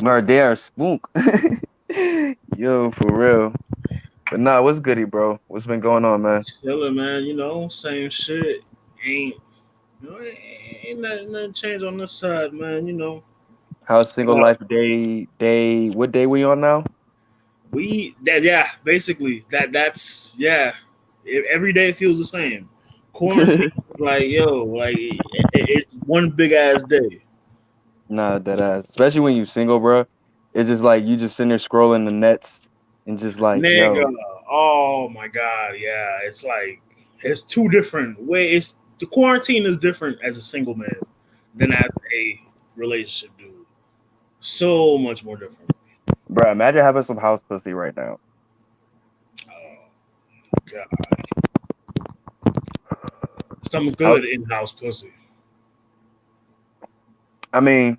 Murder spook. Yo, for real. But nah, what's goody, bro? What's been going on, man? Chilling, man. Same shit. Ain't ain't nothing changed on this side, man. How's single Uh, life day? What day we on now? basically that's yeah. Every day feels the same. Quarantine is like it's one big ass day. Nah, that ass. Especially when you single, bro. It's just like you just sitting there scrolling the nets and just like, Nigga, yo, oh my god, yeah. It's like it's two different ways. The quarantine is different as a single man than as a relationship dude. So much more different. bro, imagine having some house pussy right now. Oh god, some House, good in-house pussy. I mean,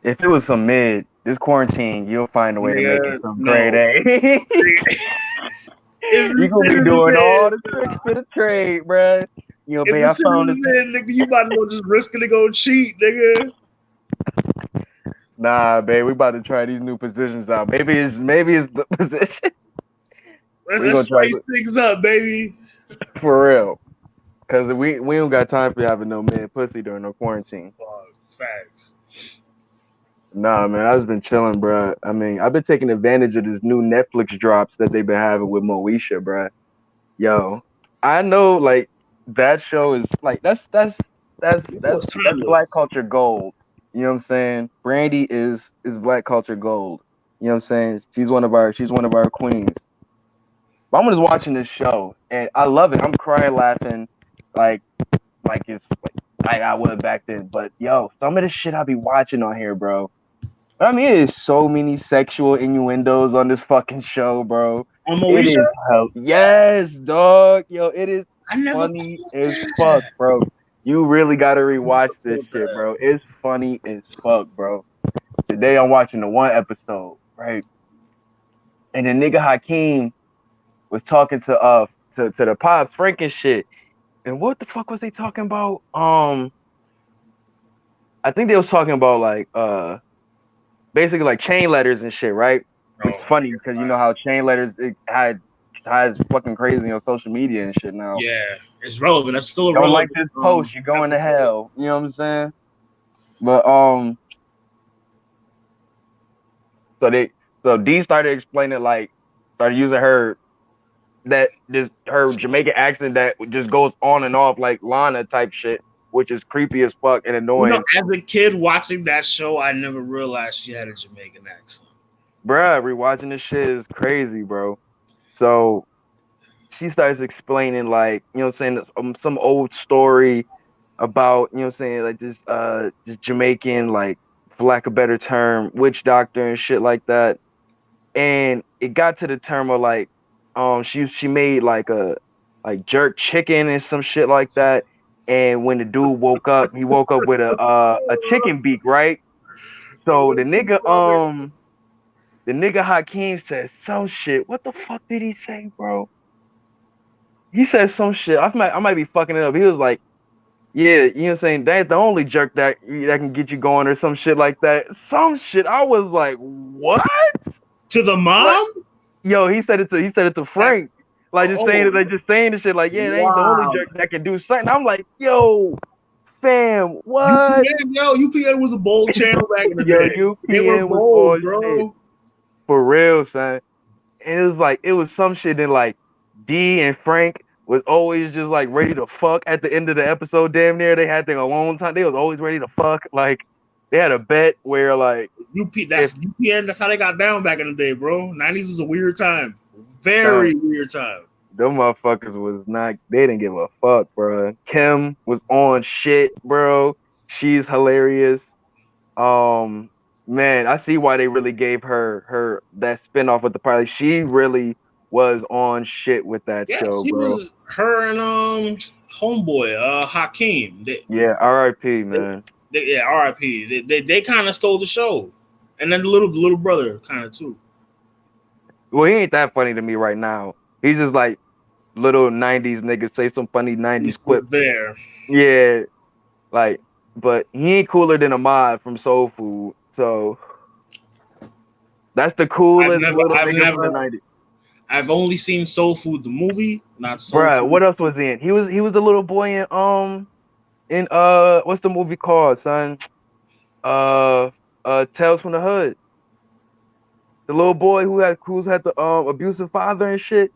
if it was some mid, this quarantine, you'll find a way to make it Nigga, some grade no. A. If You the gonna shit be is a doing all man, the tricks to the trade, bro. if Babe, the I shit found is a this. man, nigga, you might as well just risk it to go cheat, nigga. Nah, babe, we about to try these new positions out. Maybe it's the position. We Let's gonna try spice things up, baby. for real. Cause we don't got time for having no man pussy during no quarantine. Fuck, facts. Nah, man, I've just been chilling, bro. I mean, I've been taking advantage of this new Netflix drops that they've been having with Moesha, bro. Yo, I know, like that show is like that's You know that's it's that's timeless. Black culture gold. You know what I'm saying? Brandy is Black culture gold. You know what I'm saying? She's one of our queens. But I'm just watching this show and I love it. I'm crying, laughing, like it's like I was back then. But yo, some of the shit I be watching on here, bro. I mean, it is so many sexual innuendos on this fucking show, bro. On It Moesha, is hell. Yes, dog. Yo, it is I never funny caught as fuck, that. bro. You really gotta I never rewatch this caught shit, that. bro. It's funny as fuck, bro. Today I'm watching the one episode, right? And the nigga Hakeem was talking to the pops, Frank and shit. And what the fuck was they talking about? I think they was talking about like basically like chain letters and shit, right? Which Oh is my funny because you know god. how chain letters it has fucking crazy on social media and shit now. Yeah, it's relevant. That's still a Don't like relevant this post, you're going to episode. hell. You know what I'm saying? But so they so D started explaining like started using her Jamaican accent that just goes on and off like Lana type shit, which is creepy as fuck and annoying. As a kid watching that show, I never realized she had a Jamaican accent. Bruh, rewatching this shit is crazy, bro. So she starts explaining like, you know what I'm saying, some old story about, you know what I'm saying, like this Jamaican, like for lack of a better term, witch doctor and shit like that. And it got to the term of like, she made like a like jerk chicken and some shit like that. And when the dude woke up, he woke up with a chicken beak, right? So the nigga Hakeem said some shit. What the fuck did he say, bro? He said some shit. I might be fucking it up. He was like, yeah, you know what I'm saying? That's the only jerk that can get you going or some shit like that. Some shit. I was like, what? To the Like, mom? yo, he said it to That's Frank. Like just saying oh it, like just saying the shit, like, yeah, they ain't the only wow. jerk that can do something. I'm like, yo, fam, what? UPN was a bold channel back in the Yo, day. They were UPN was bold, all shit. bro. For real, son. And it was some shit that like D and Frank was always just like ready to fuck at the end of the episode. Damn near they had their alone time. They was always ready to fuck. Like they had a bet where like if That's UPN. That's how they got down back in the day, bro. 90s was a weird time, son, very weird time. them motherfuckers was not, they didn't give a fuck, bro. Kim was on shit, bro. She's hilarious. Um, man, I see why they really gave her that spinoff with the pilot. She really was on shit with that Yeah, show, she bro. was her and homeboy Hakeem. Yeah, R.I.P. man. Yeah, R.I.P. They kind of stole the show, and then the little brother kind of too. Well, he ain't that funny to me right now. He's just like little '90s niggas say some funny '90s Was quips. there. Yeah, like but he ain't cooler than Ahmad from Soul Food. So that's the coolest little nigga from the 90s. I've only seen Soul Food the movie, not Soul Bruh, Food. what else was he in? He was the little boy in what's the movie called, son? Uh Tales from the Hood. The little boy who's had the abusive father and shit.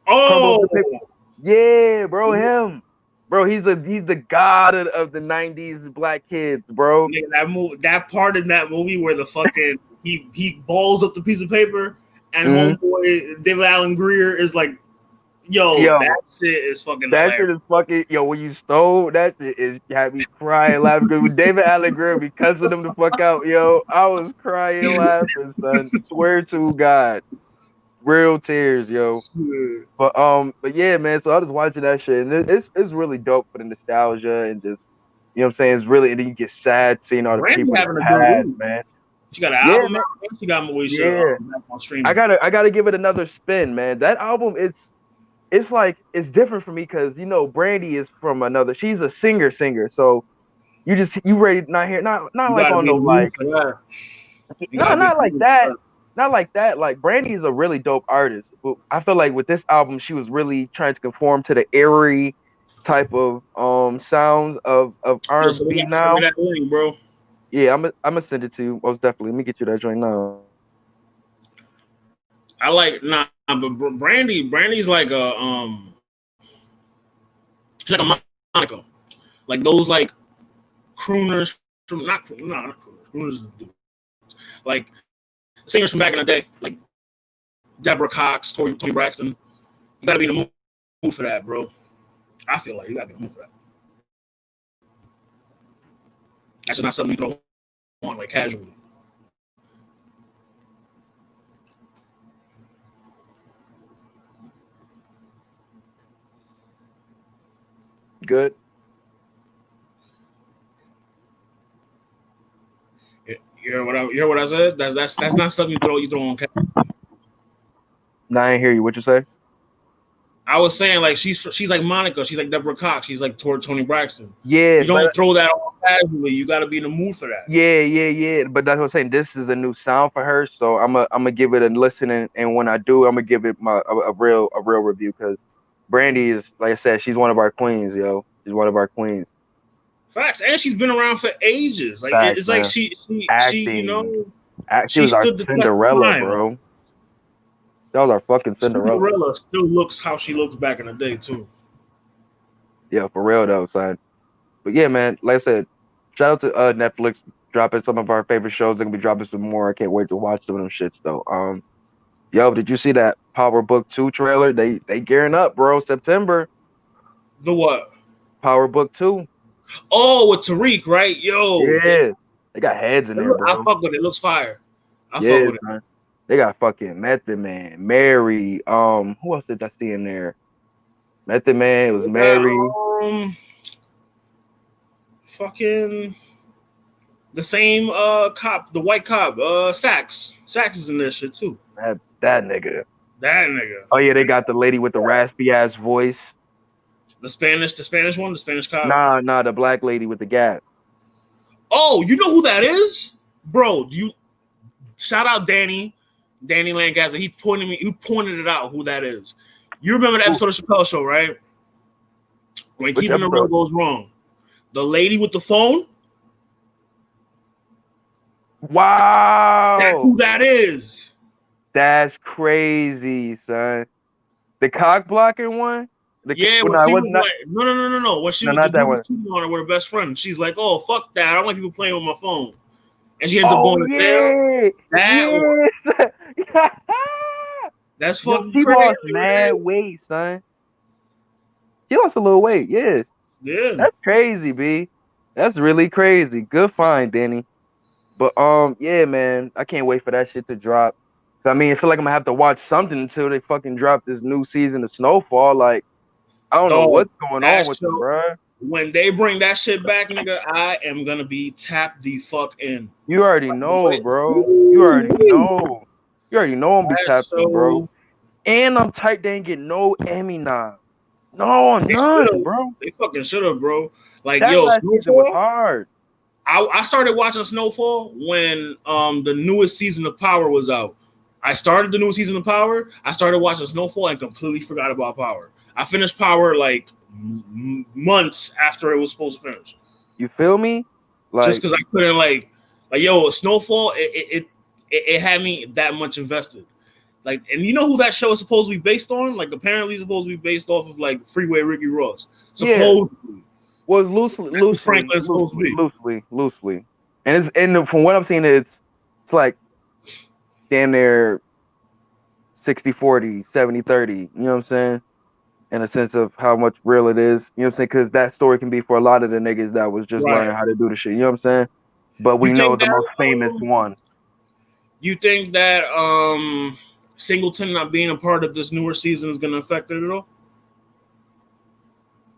Crumble up Oh, the paper. Yeah, bro, him. Bro, he's the god of the 90s black kids, bro. nigga, that part in that movie where the fucking he balls up the piece of paper and Mhm. homeboy David Allen Greer is like, yo, Yo, that shit is fucking that shit hilarious. is fucking yo. When you stole that shit, is had me crying laughing because when David Allen Greer be cussing him the fuck out, yo, I was crying laughing, son. Swear to God, real tears, yo. But yeah, man. So I was watching that shit, and it's really dope for the nostalgia and just what I'm saying. It's really, and then you get sad seeing all the Brandy people in the having a good past, week. man. She got an Yeah, album man. out and she got Moesha Yeah, back on I streaming. gotta give it another spin, man. That album, it's like it's different for me because Brandy is from another. She's a singer, so you ready not hear not You like gotta on be no in the mood like for that. You no gotta be in not the like mood that. for that. Not like that. Like Brandy is a really dope artist, but I feel like with this album, she was really trying to conform to the airy type of sounds of Yo, so we R&B gotta send me now. that link, bro. Yeah, I'm gonna send it to you most definitely. Let me get you that joint now. I like but Brandy's like she's like a Monica, like those like crooners from not crooners, like singers from back in the day, like Deborah Cox, Tony Braxton. You gotta be in the mood for that, bro. I feel like you gotta be in the mood for that. That's just not something you throw on like casually. Good. You hear what I said? That's not something you throw on casually. Now I ain't hear you. What you say? I was saying like she's like Monica, she's like Deborah Cox, she's like Tony Braxton. Yeah, You don't but throw that on casually. You got to be in the mood for that. yeah. But that's what I'm saying. This is a new sound for her, so I'm gonna give it a listen, and when I do, I'm gonna give it a real review because Brandy is, like I said, she's one of our queens, yo. She's one of our queens. Facts, and she's been around for ages. Like Facts, it's like man. she Acting. She she was our stood the test of Cinderella, time. bro. That was our fucking Cinderella. Cinderella still looks how she looks back in the day too. Yeah, for real though, son. But yeah, man, like I said, shout out to Netflix dropping some of our favorite shows. They're gonna be dropping some more. I can't wait to watch some of them shits though. Yo, did you see that Power Book 2 trailer? They gearing up, bro. September. The what? Power Book 2. Oh, with Tariq, right? Yo, Yeah. They got heads in there, I bro. fuck with it. It looks fire. I fuck Yeah, with it. man. They got fucking Method Man, Mary. Who else did I see in there? Method Man, it was We got Mary. fucking the same cop, the white cop, Sax. Sax is in this shit too. That nigga. That nigga. Oh yeah, they got the lady with the raspy ass voice. The Spanish one, the Spanish cop. Nah, the black lady with the gap. Oh, you know who that is, bro? You shout out Danny Lancaster. He pointed it out who that is. You remember the Ooh, episode of Chappelle Show, right? When which keeping the real episode? goes wrong, the lady with the phone. That's Wow, who that is. that's crazy, son. The cock blocking one? Yeah, Well, when no, it she was was not. like, no. When No, the not that dude was one. cheating on her with her best friend, she's like, oh fuck that, I don't like people playing with my phone, and she ends up Oh going to jail. yeah, That one, yes. that's Yo, fucking she crazy, lost mad right? weight, son. She lost a little weight. Yes, Yeah. that's crazy, B. That's really crazy. Good find, Danny. But yeah, man, I can't wait for that shit to drop. I mean, I feel like I'm gonna have to watch something until they fucking drop this new season of Snowfall. Like, I don't know Dog, what's going on that with them, show, bruh. when they bring that shit back, nigga, I am gonna be tapped the fuck in. You already Like, know, what? bro. You already Ooh, know. You already know I'm be that tapped in, bro. show, And I'm tight they ain't get no Emmy nod. No, They should none, have. bro. They fucking should have, bro. Like, That yo, last season was Snowfall. hard. I started watching Snowfall when the newest season of Power was out. I started the newest season of Power. I started watching Snowfall and completely forgot about Power. I finished Power like months after it was supposed to finish, You feel me? just Like, because I couldn't like yo Snowfall. It had me that much invested. Like, and you know who that show is supposed to be based on? Like, apparently it's supposed to be based off of like Freeway Ricky Ross. yeah, Supposedly, was loosely, that's what loosely, Franklin's supposed to loosely, be. loosely, loosely, and from what I'm seeing, it's like damn near 60-40, 70-30. You know what I'm saying? In a sense of how much real it is. You know what I'm saying? Because that story can be for a lot of the niggas that was just Right. learning how to do the shit. You know what I'm saying? But You we know think the that most famous one. you think that Singleton not being a part of this newer season is going to affect it at all?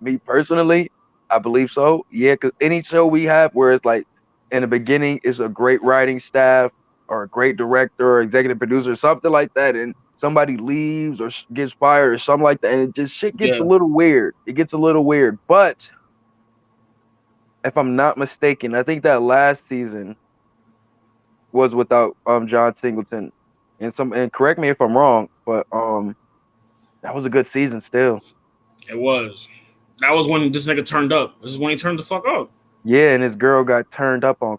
Me personally, I believe so. Yeah, because any show we have where it's like in the beginning it's a great writing staff or a great director or executive producer, something like that, and somebody leaves or gets fired or something like that, and it just shit gets a Yeah. little weird. It gets a little weird. But if I'm not mistaken, I think that last season was without John Singleton. And correct me if I'm wrong, but that was a good season still. It was. That was when this nigga turned up. This is when he turned the fuck up. Yeah, and his girl got turned out on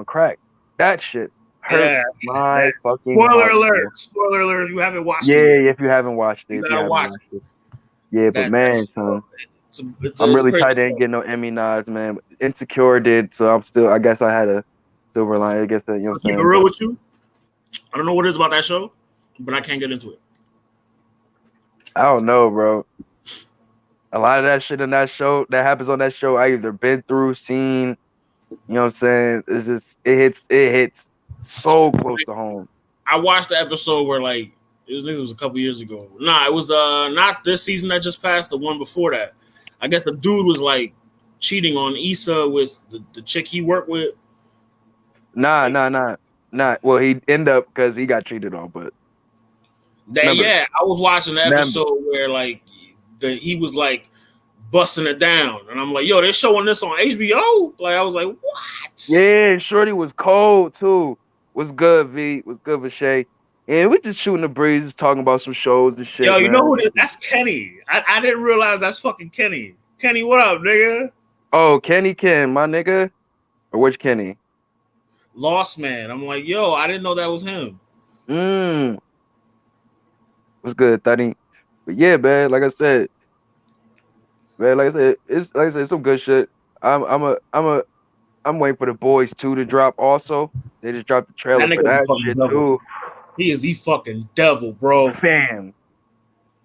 crack. That shit hurt Yeah. my That, fucking spoiler heart, bro. alert. Spoiler alert. You haven't watched it yet. Yeah, if you haven't watched You it, if you gotta haven't watch watched it. Yeah, but that. man, son, I'm It's really crazy. tight. I didn't get no Emmy nods, man. Insecure did, so I'm still. I guess I had a silver line. I guess that, you know I'll what I'm keep it saying. real But with you. I don't know what it is about that show, but I can't get into it. I don't know, bro. A lot of that shit in that show that happens on that show, I either been through, seen. You know what I'm saying? It's just it hits so close to home. I watched the episode where like it was a couple years ago. Nah, it was not this season that just passed, the one before that. I guess the dude was like cheating on Issa with the chick he worked with. Nah, Like nah, nah, nah. Well, he ended up because he got cheated on, but that, remember, yeah. I was watching the remember. episode where like he was like busting it down, and I'm like, yo, they're showing this on HBO. Like I was like, what? Yeah, Shorty was cold too. Was good, V. Was good for Shay. Yeah, we just shooting the breeze, talking about some shows and Yo, shit, you know man. who this? That's Kenny. I didn't realize that's fucking Kenny. Kenny, what up, nigga? Oh, Kenny Ken, my nigga. Or which Kenny? Lost Man. I'm like, yo, I didn't know that was him. Mmm. Was good, Thaddy. But yeah, man, like I said, it's some good shit. I'm waiting for the boys 2 to drop also. They just dropped the That trailer for nigga the that fucking shit devil. too. He is the fucking devil, bro. Fam.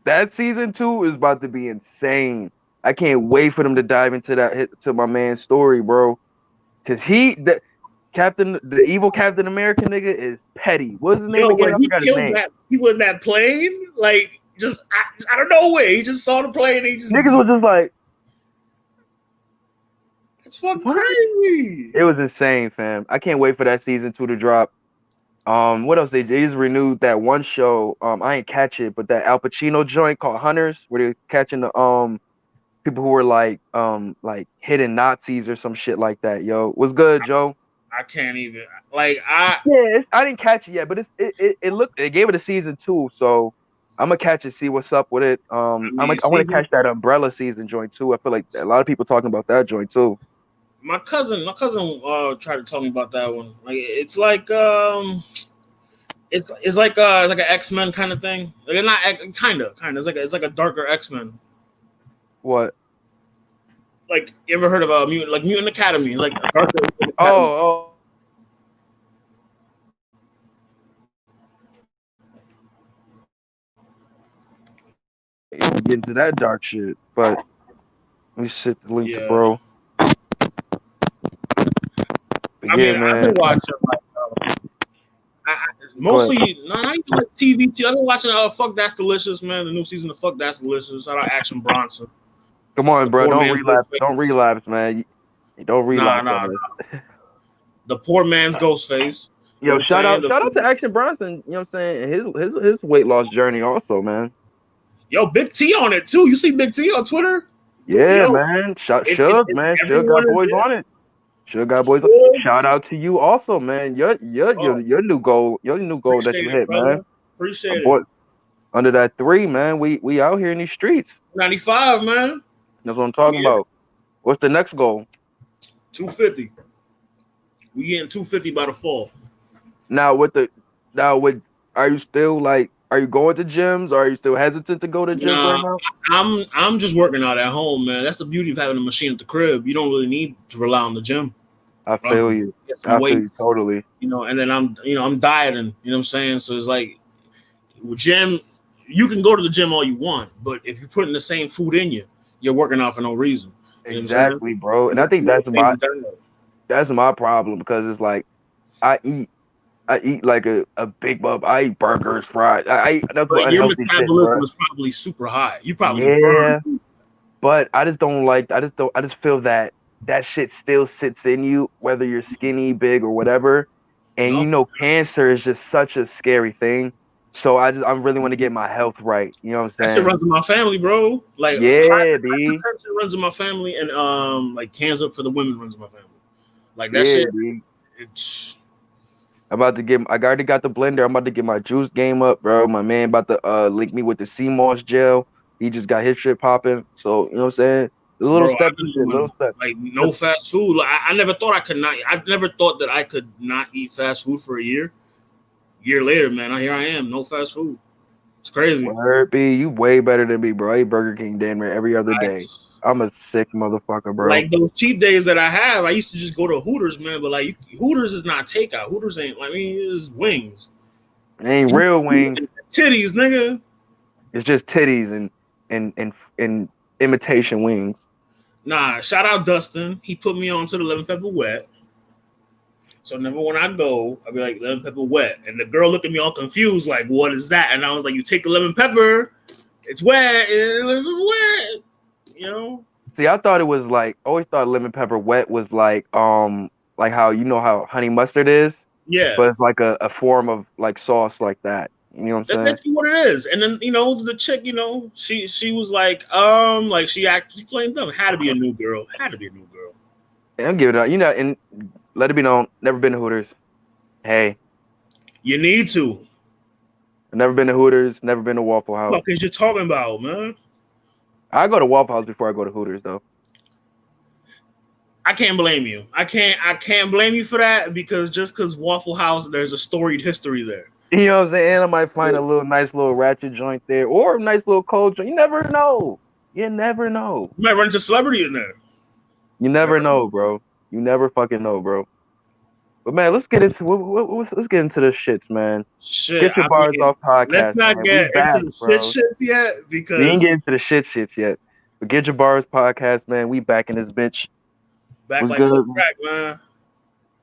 That season 2 is about to be insane. I can't wait for them to dive into that hit to my man's story, bro. Cause the evil Captain America nigga is petty. What's his name Yo, again? when I he forgot his killed name. that people in that plane, like just I don't know where he just saw the plane. And he just Niggas was just like, it's fucking what? crazy. It was insane, fam. I can't wait for that season 2 to drop. What else? They just renewed that one show. I ain't catch it, but that Al Pacino joint called Hunters, where they're catching the people who were like hidden Nazis or some shit like that. Yo, what's good, Joe? I can't even like I. Yeah, I didn't catch it yet, but it gave it a season 2, so I'm gonna catch it, see what's up with it. I mean, I want to season. catch that Umbrella season joint too. I feel like a lot of people talking about that joint too. My cousin tried to tell me about that one. Like it's like it's like an X-Men kind of thing. Like not kind of. It's like a darker X-Men. What? Like you ever heard of a Mutant Academy? It's like a darker Mutant Oh, Academy. oh. Get into that dark shit, but let me set the link to Yeah. bro. But I yeah, mean, I've been man. watching like mostly not even like TV. I've been watching Fuck That's Delicious, man. The new season of Fuck That's Delicious. Shout out Action Bronson, Come on, the bro. poor Don't man's relapse. Don't Ghostface. relapse, man. You don't Nah, relapse nah, on nah. us. The poor man's Ghostface. You know Yo, what I'm saying? shout out to Action Bronson. You know what I'm saying? His weight loss journey also, man. Yo, Big T on it too. You see Big T on Twitter? Yeah, Yo, man. Shug, man. Shug got everyone is boys there. on it. Shug got boys. Shug. Shout out to you also, man. Your Oh, new goal. Your new goal that appreciate you it, hit, man. brother. Appreciate Boy, it. under that 3, man. We out here in these streets. 95, man. That's what I'm talking Yeah, about. What's the next goal? 250. We getting 250 by the fall. Now with are you still like are you going to gyms? Or are you still hesitant to go to gyms right Nah, now? I'm just working out at home, man. That's the beauty of having a machine at the crib. You don't really need to rely on the gym. I feel you. Get some I feel you weights, totally. and then I'm dieting. You know what I'm saying? So it's like with gym, you can go to the gym all you want, but if you're putting the same food in you, you're working out for no reason. You know what I'm saying? Exactly, bro. And You I think gotta change your diet. that's my problem because it's like I eat I eat like a big bub. I eat burgers, fries. I eat that's what But your unhealthy shit, bro. metabolism is probably super high. You probably Yeah, burn. but I just don't like. I just feel that that shit still sits in you, whether you're skinny, big, or whatever. And No, cancer is just such a scary thing. So I really want to get my health right. You know what I'm that shit saying? runs in my family, bro. Like Yeah, B. hypertension runs in my family, and like cancer for the women runs in my family. Like that Yeah, shit. B. It's I already got the blender. I'm about to get my juice game up, bro. My man about to link me with the CMOS gel. He just got his shit popping. So, you know what I'm saying? The little bro. steps I've and been shit, little doing steps. like no fast food. Like, I never thought I could not. I never thought that I could not eat fast food for a year. Year later, man, here I am, no fast food. It's crazy. Word B, you way better than me, bro. I eat Burger King damn near every other I, day. I'm a sick motherfucker, bro. like those cheat days that I have, I used to just go to Hooters, man. But like Hooters is not takeout. Hooters ain't like it's wings. It ain't And real wings. titties, nigga. It's just titties and imitation wings. Nah, shout out Dustin. He put me on to the lemon pepper wet. So never when I go, I'll be like lemon pepper wet, and the girl looked at me all confused, like, "What is that?" And I was like, "You take the lemon pepper, it's wet, it's lemon pepper wet." You know? See, I thought it was like always thought lemon pepper wet was like how how honey mustard is, Yeah, but it's like a form of like sauce like that. You know what I'm that's saying? basically what it is. And then the chick, she was like she playing dumb. Had to be a new girl. Had to be a new girl. And I'm giving it up. And let it be known, never been to Hooters. Hey, You need to. I've never been to Hooters, never been to Waffle House. What is you talking about, man? I go to Waffle House before I go to Hooters though. I can't blame you. I can't blame you for that because Waffle House, there's a storied history there. You know what I'm saying? And I might find a little nice little ratchet joint there or a nice little cold joint. You never know. You never know. You might run into a celebrity in there. You never know, bro. You never fucking know, bro. But man, let's get into let's get into the shits, man. Shit, Get your bars off let's podcast, not man. We get back, into the shit bro. shits yet We ain't because get into the shits yet. But get your bars podcast, man. We back in this bitch. back What's like good? coke crack, man.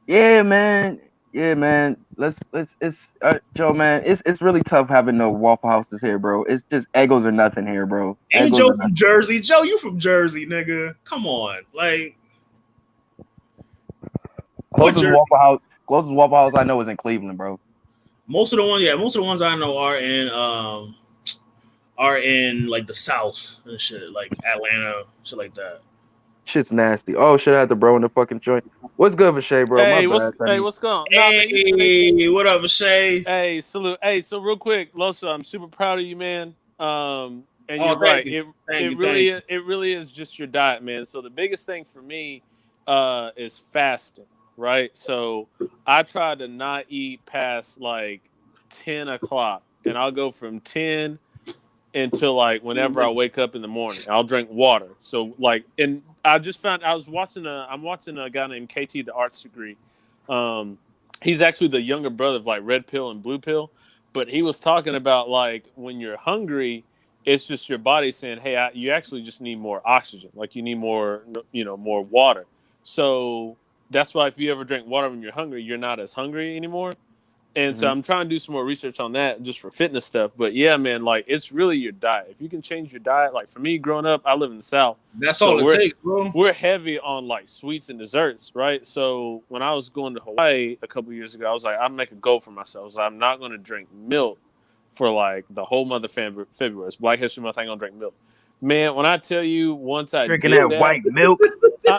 Yeah, man. Yeah, man. Let's it's Joe, man. It's really tough having no Waffle Houses here, bro. It's just egos or nothing here, bro. Ain't Egos Joe or from nothing. Jersey? Joe, you from Jersey, nigga? Come on, like what Jersey? Closest Waffle House I know is in Cleveland, bro. Most of the ones I know are in like the South and shit, like Atlanta, shit like that. Shit's nasty. Oh shit, I had the bro in the fucking joint. What's good, Vashay, bro? My bad. What's going on? Nah, man, Hey, what up, Shay? hey, salute. Hey, so real quick, Losa, I'm super proud of you, man. And Oh, you're right. you. It really is just your diet, man. So the biggest thing for me is fasting, right? So I try to not eat past like 10 o'clock, and I'll go from 10 until like whenever I wake up in the morning. I'll drink water. So like, and I just found I'm watching a guy named KT, the arts degree. He's actually the younger brother of like Red Pill and Blue Pill, but he was talking about like when you're hungry, it's just your body saying, "Hey, you actually just need more oxygen. Like you need more, more water." So that's why if you ever drink water when you're hungry, you're not as hungry anymore. And so I'm trying to do some more research on that just for fitness stuff. But yeah, man, like it's really your diet. If you can change your diet, like for me growing up, I live in the South. That's so all it takes, bro. We're heavy on like sweets and desserts, right? So when I was going to Hawaii a couple years ago, I was like, I'll make a goal for myself. So I'm not going to drink milk for like the whole month of February. It's Black History Month. I ain't gonna drink milk. Man, when I tell you, once I Drinking did that white milk.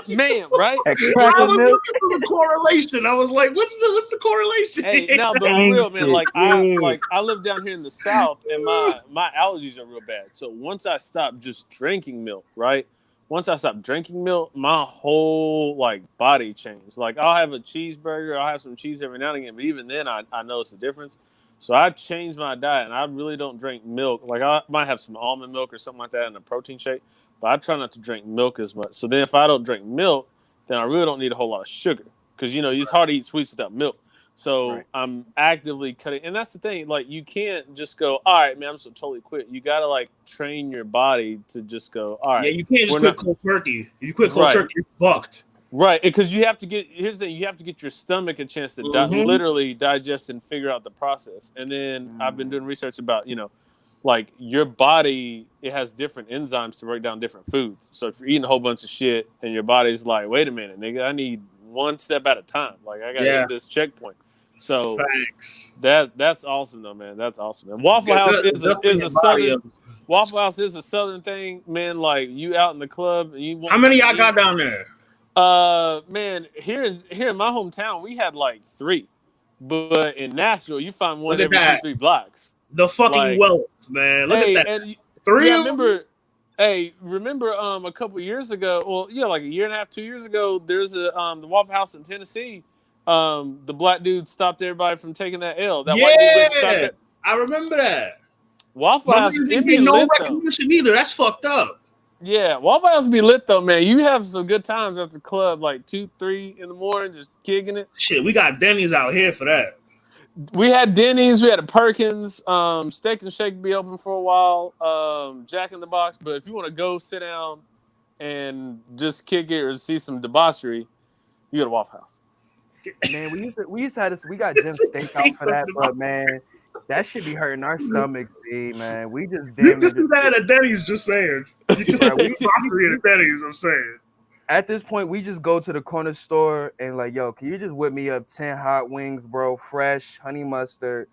Man, right? That I cracker was milk. looking for the correlation. I was like, what's the correlation? Hey, no, but for real, man. Like I live down here in the South, and my allergies are real bad. So once I stopped just drinking milk, right? Once I stopped drinking milk, my whole like body changed. Like I'll have a cheeseburger, I'll have some cheese every now and again, but even then I notice the difference. So I changed my diet, and I really don't drink milk. Like I might have some almond milk or something like that in a protein shake, but I try not to drink milk as much. So then if I don't drink milk, then I really don't need a whole lot of sugar because it's hard to eat sweets without milk. So Right. I'm actively cutting, and that's the thing. Like you can't just go, all right, man, I'm so totally quit. You gotta like train your body to just go, all right. Yeah, you can't just we're quit not- cold turkey. If you quit cold Right. turkey, you're fucked. Right, because you have to get. Here's the thing: you have to get your stomach a chance to Mhm. literally digest and figure out the process. And then I've been doing research about, like your body, it has different enzymes to break down different foods. So if you're eating a whole bunch of shit and your body's like, wait a minute, nigga, I need one step at a time. Like I gotta Yeah. hit this checkpoint. So Facts. that's awesome though, man. That's awesome. And Waffle House is a southern. Waffle House is a southern thing, man. Like you out in the club and you want How many y'all something to got down there? Man, here in my hometown, we had like 3, but in Nashville, you find one Look at every that. 2-3 blocks. The fucking Like, wealth, man. Look hey, at that. and 3 yeah, of them? remember a couple years ago? Well, yeah, like a year and a half, 2 years ago. There's a the Waffle House in Tennessee. The black dude stopped everybody from taking that L. That white dude went and shot Yeah, that. I remember that. Waffle House, Nobody it didn't be get no lit though. recognition either. That's fucked up. Yeah, Waffle House be lit though, man. You have some good times at the club, like 2, 3 in the morning, just kicking it. Shit, we got Denny's out here for that. We had Denny's, we had a Perkins, Steak and Shake be open for a while, Jack in the Box. But if you want to go sit down and just kick it or see some debauchery, you go to Waffle House. Man, we used to have this. We got Jim Steak out for that, but man, that should be hurting our stomachs, B, man. We just You damn just near do that at Denny's, just saying. You can Right, we- fuckery at Denny's, I'm saying. At this point, we just go to the corner store and like, yo, can you just whip me up 10 hot wings, bro? Fresh, honey mustard,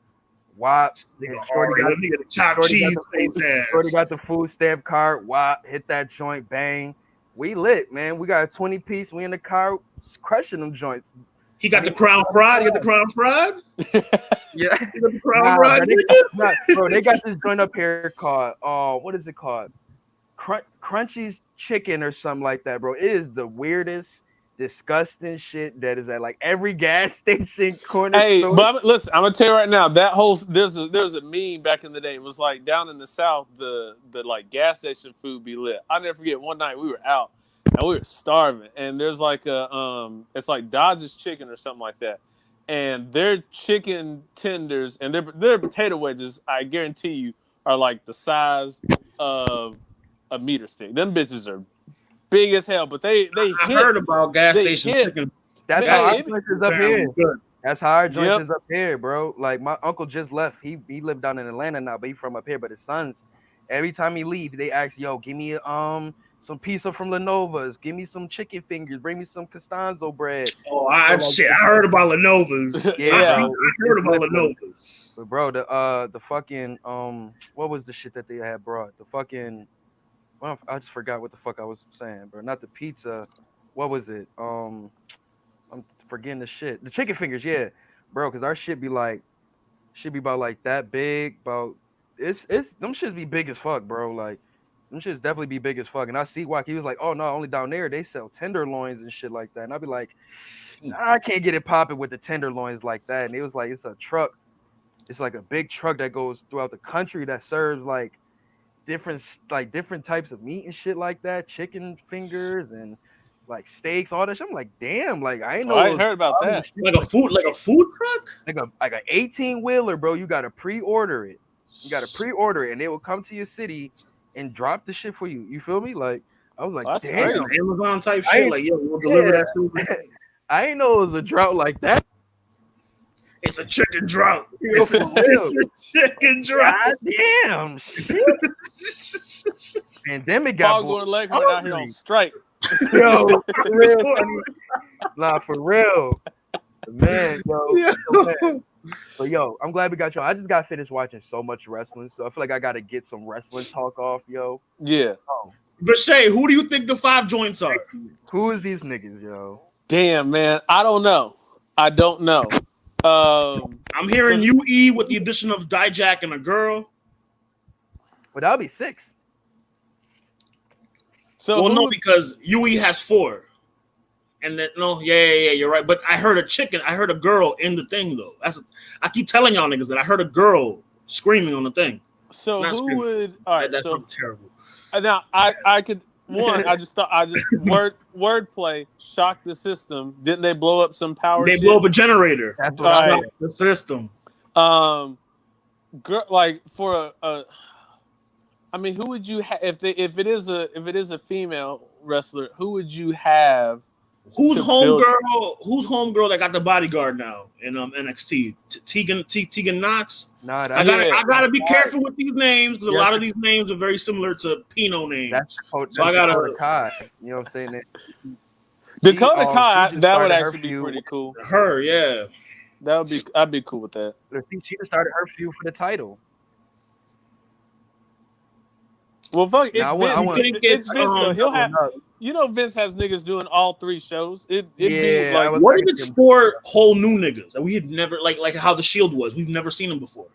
wop. Nigga, Shorty got- nigga, the chopped Shorty got cheese the face ass. Shorty got the food stamp card, wop, hit that joint, bang. We lit, man. We got a 20-piece. We in the car crushing them joints. He got the crown fried. You got the crown fried? Yeah. You got the crown Nah, fried? bro, they got this joint up here called what is it called? Crunchy's chicken or something like that, bro. It is the weirdest, disgusting shit that is at like every gas station corner. Hey, store. but listen, I'm gonna tell you right now, that whole there's a meme back in the day. It was like down in the South, the like gas station food be lit. I'll never forget one night we were out and we were starving, and there's like a it's like Dodge's Chicken or something like that, and their chicken tenders and their potato wedges, I guarantee you, are like the size of a meter stick. Them bitches are big as hell, but they I hit. heard about gas They station hit. chicken. That's Man, how our it- joint is up here. Good. That's how our joint Yep. is up here, bro. Like my uncle just left. He lived down in Atlanta now, but he from up here. But his sons, every time he leave, they ask, "Yo, give me some pizza from Lenova's. Give me some chicken fingers. Bring me some Costanzo bread." Oh, I heard about Lenova's. Yeah, I bro. heard about It's Lenova's. But bro, the fucking what was the shit that they had brought? The fucking I just forgot what the fuck I was saying, bro. Not the pizza. What was it? I'm forgetting the shit. The chicken fingers, yeah, bro. Cause our shit be about like that big. About it's them shits be big as fuck, bro. Like them shits definitely be big as fuck. And I see why he was like, oh no, only down there they sell tenderloins and shit like that. And I'd be like, nah, I can't get it popping with the tenderloins like that. And it was like, it's a truck. It's like a big truck that goes throughout the country that serves like different types of meat and shit like that, chicken fingers and like steaks, all that shit. I'm like, damn, like I ain't know. I ain't heard about that. Like a food truck? Like a 18-wheeler, bro. You gotta pre-order it. And they will come to your city and drop the shit for you. You feel me? Like I was like, That's damn. crazy. Amazon type shit. Like, yo, we'll deliver that food. I ain't know it was a drought like that. It's a chicken drought. Yo, It's for real. a chicken drought. God damn. Shit. Pandemic got Foghorn Leghorn out here on strike. Yo, for real, Sonny. Nah, for real. Man, yo. Yo. But yo, I'm glad we got you. I just got finished watching so much wrestling, so I feel like I gotta get some wrestling talk off, yo. Yeah. Oh, Rashay, who do you think the 5 joints are? who is these niggas, yo? Damn, man. I don't know. I'm hearing UE with the addition of Dijak and a girl. But that'll be 6. So Well, no, because UE has 4. And then yeah, you're right. But I heard a girl in the thing though. I keep telling y'all niggas that I heard a girl screaming on the thing. So Not who screaming. would? All right, That's so terrible. now I could. One, I just wordplay shocked the system. Didn't they blow up some power? They shit? blow up a generator. That's what I Shocked the system. Like for a I mean, who would you have if it is a female wrestler? Who would you have? Who's homegirl that got the bodyguard now in NXT? Tegan Knox. Nah, I gotta be careful with these names because a lot of these names are very similar to Pino names. That's so I gotta. Dakota Kai, you know what I'm saying? Dakota Kai, that would actually be feud. pretty cool. Her, yeah. I'd be cool with that. She just started her feud for the title. Well, fuck, it's Now, Vince. It's Vince, so he'll have. You know, Vince has niggas doing all 3 shows. It'd be like, what if it's for whole new niggas that we had never like how the Shield was? We've never seen them before.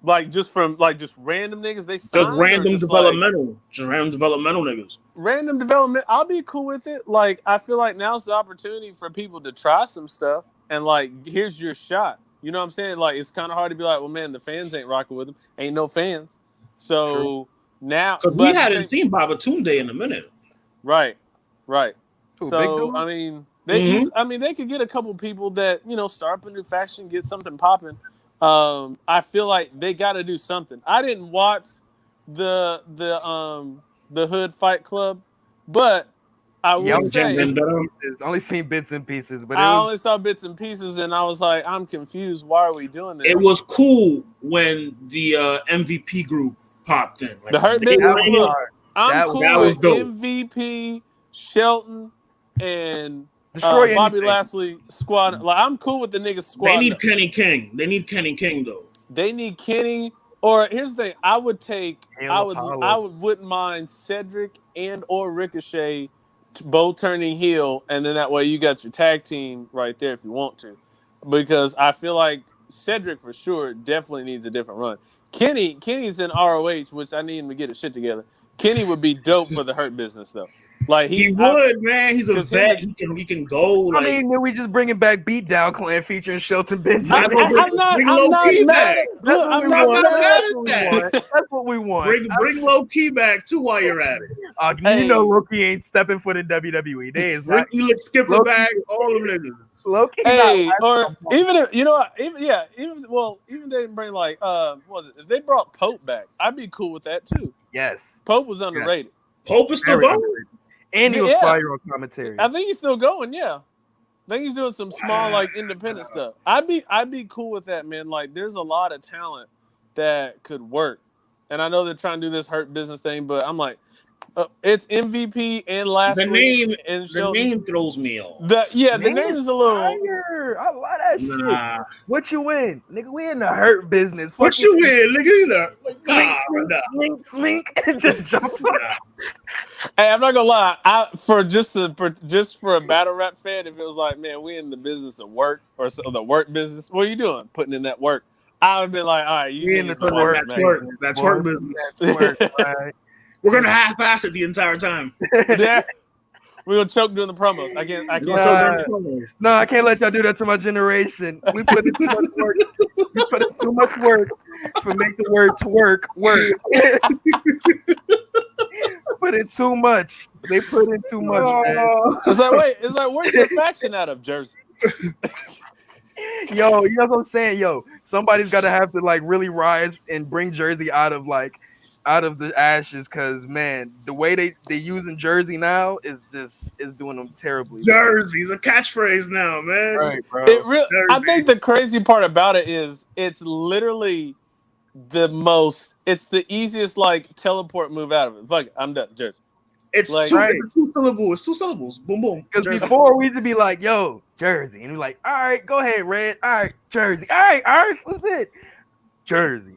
Like just random niggas they just random developmental niggas. Random development. I'll be cool with it. Like I feel like now's the opportunity for people to try some stuff and like here's your shot. You know what I'm saying? Like it's kind of hard to be like, well, man, the fans ain't rocking with them. Ain't no fans. So. True. Now, we hadn't seen Babatunde in a minute, right? Ooh, so I mean, they could get a couple people that start up a new faction, get something popping. I feel like they got to do something. I didn't watch the Hood Fight Club, but I will say only seen bits and pieces. But I only saw bits and pieces, and I was like, I'm confused. Why are we doing this? It was cool when the MVP group popped in. Like, the Hurt Business. I'm cool with dope. MVP, Shelton, and Bobby Lashley squad. Like I'm cool with the niggas squad. They need Kenny King. They need Kenny King though. They need Kenny. Or here's the thing: I wouldn't mind Cedric and or Ricochet both turning heel, and then that way you got your tag team right there if you want to. Because I feel like Cedric for sure definitely needs a different run. Kenny's in ROH, which I need him to get his shit together. Kenny would be dope for the Hurt Business though. Like he would, man. He's a vet. He can go. Like, I mean, then we just bringing back Beatdown Clan featuring Shelton Benjamin. I'm not mad at that. That's what we want. Bring Low Key back too while you're at it. You know, Low Key ain't stepping foot in WWE. They is not. You look Skipper back. All them niggas. Low-key or even if even they didn't bring like what was it? If they brought Pope back, I'd be cool with that too. Yes, Pope was underrated. Pope is still going, and he was fire on commentary. I think he's still going. Yeah, I think he's doing some small like independent stuff. I'd be cool with that, man. Like, there's a lot of talent that could work, and I know they're trying to do this Hurt Business thing, but I'm like. It's MVP and Lashley. The name throws me off. The name is a little. Fire. I love that shit. What you win, nigga? We in the Hurt Business. What you win, nigga? Smink, just jump. Hey, I'm not gonna lie. For a battle rap fan, if it was like, man, we in the business of work or the work business, what are you doing? Putting in that work. I would be like, all right, you in the work. That's work business. That's work, right? We're gonna half-ass it the entire time. Yeah, we're gonna choke doing the promos. I can't choke during the promos. No, I can't let y'all do that to my generation. We put in too much work. We put in too much work to make the word to work. Put in too much. They put in too much. Man. It's like where's your faction out of, Jersey? Yo, you know what I'm saying? Yo, somebody's got to have to like really rise and bring Jersey out of the ashes, because man, the way they using Jersey now is doing them terribly. Jersey's a catchphrase now, man. Right, bro. I think the crazy part about it is it's literally it's the easiest like teleport move out of it. Fuck it, I'm done, Jersey. It's Like, two. right. It's a two syllable. It's two syllables. Boom, boom. Because Jersey. before we used to be like, yo, Jersey. And we're like, all right, go ahead, Red. All right, Jersey. All right, what's it? Jersey.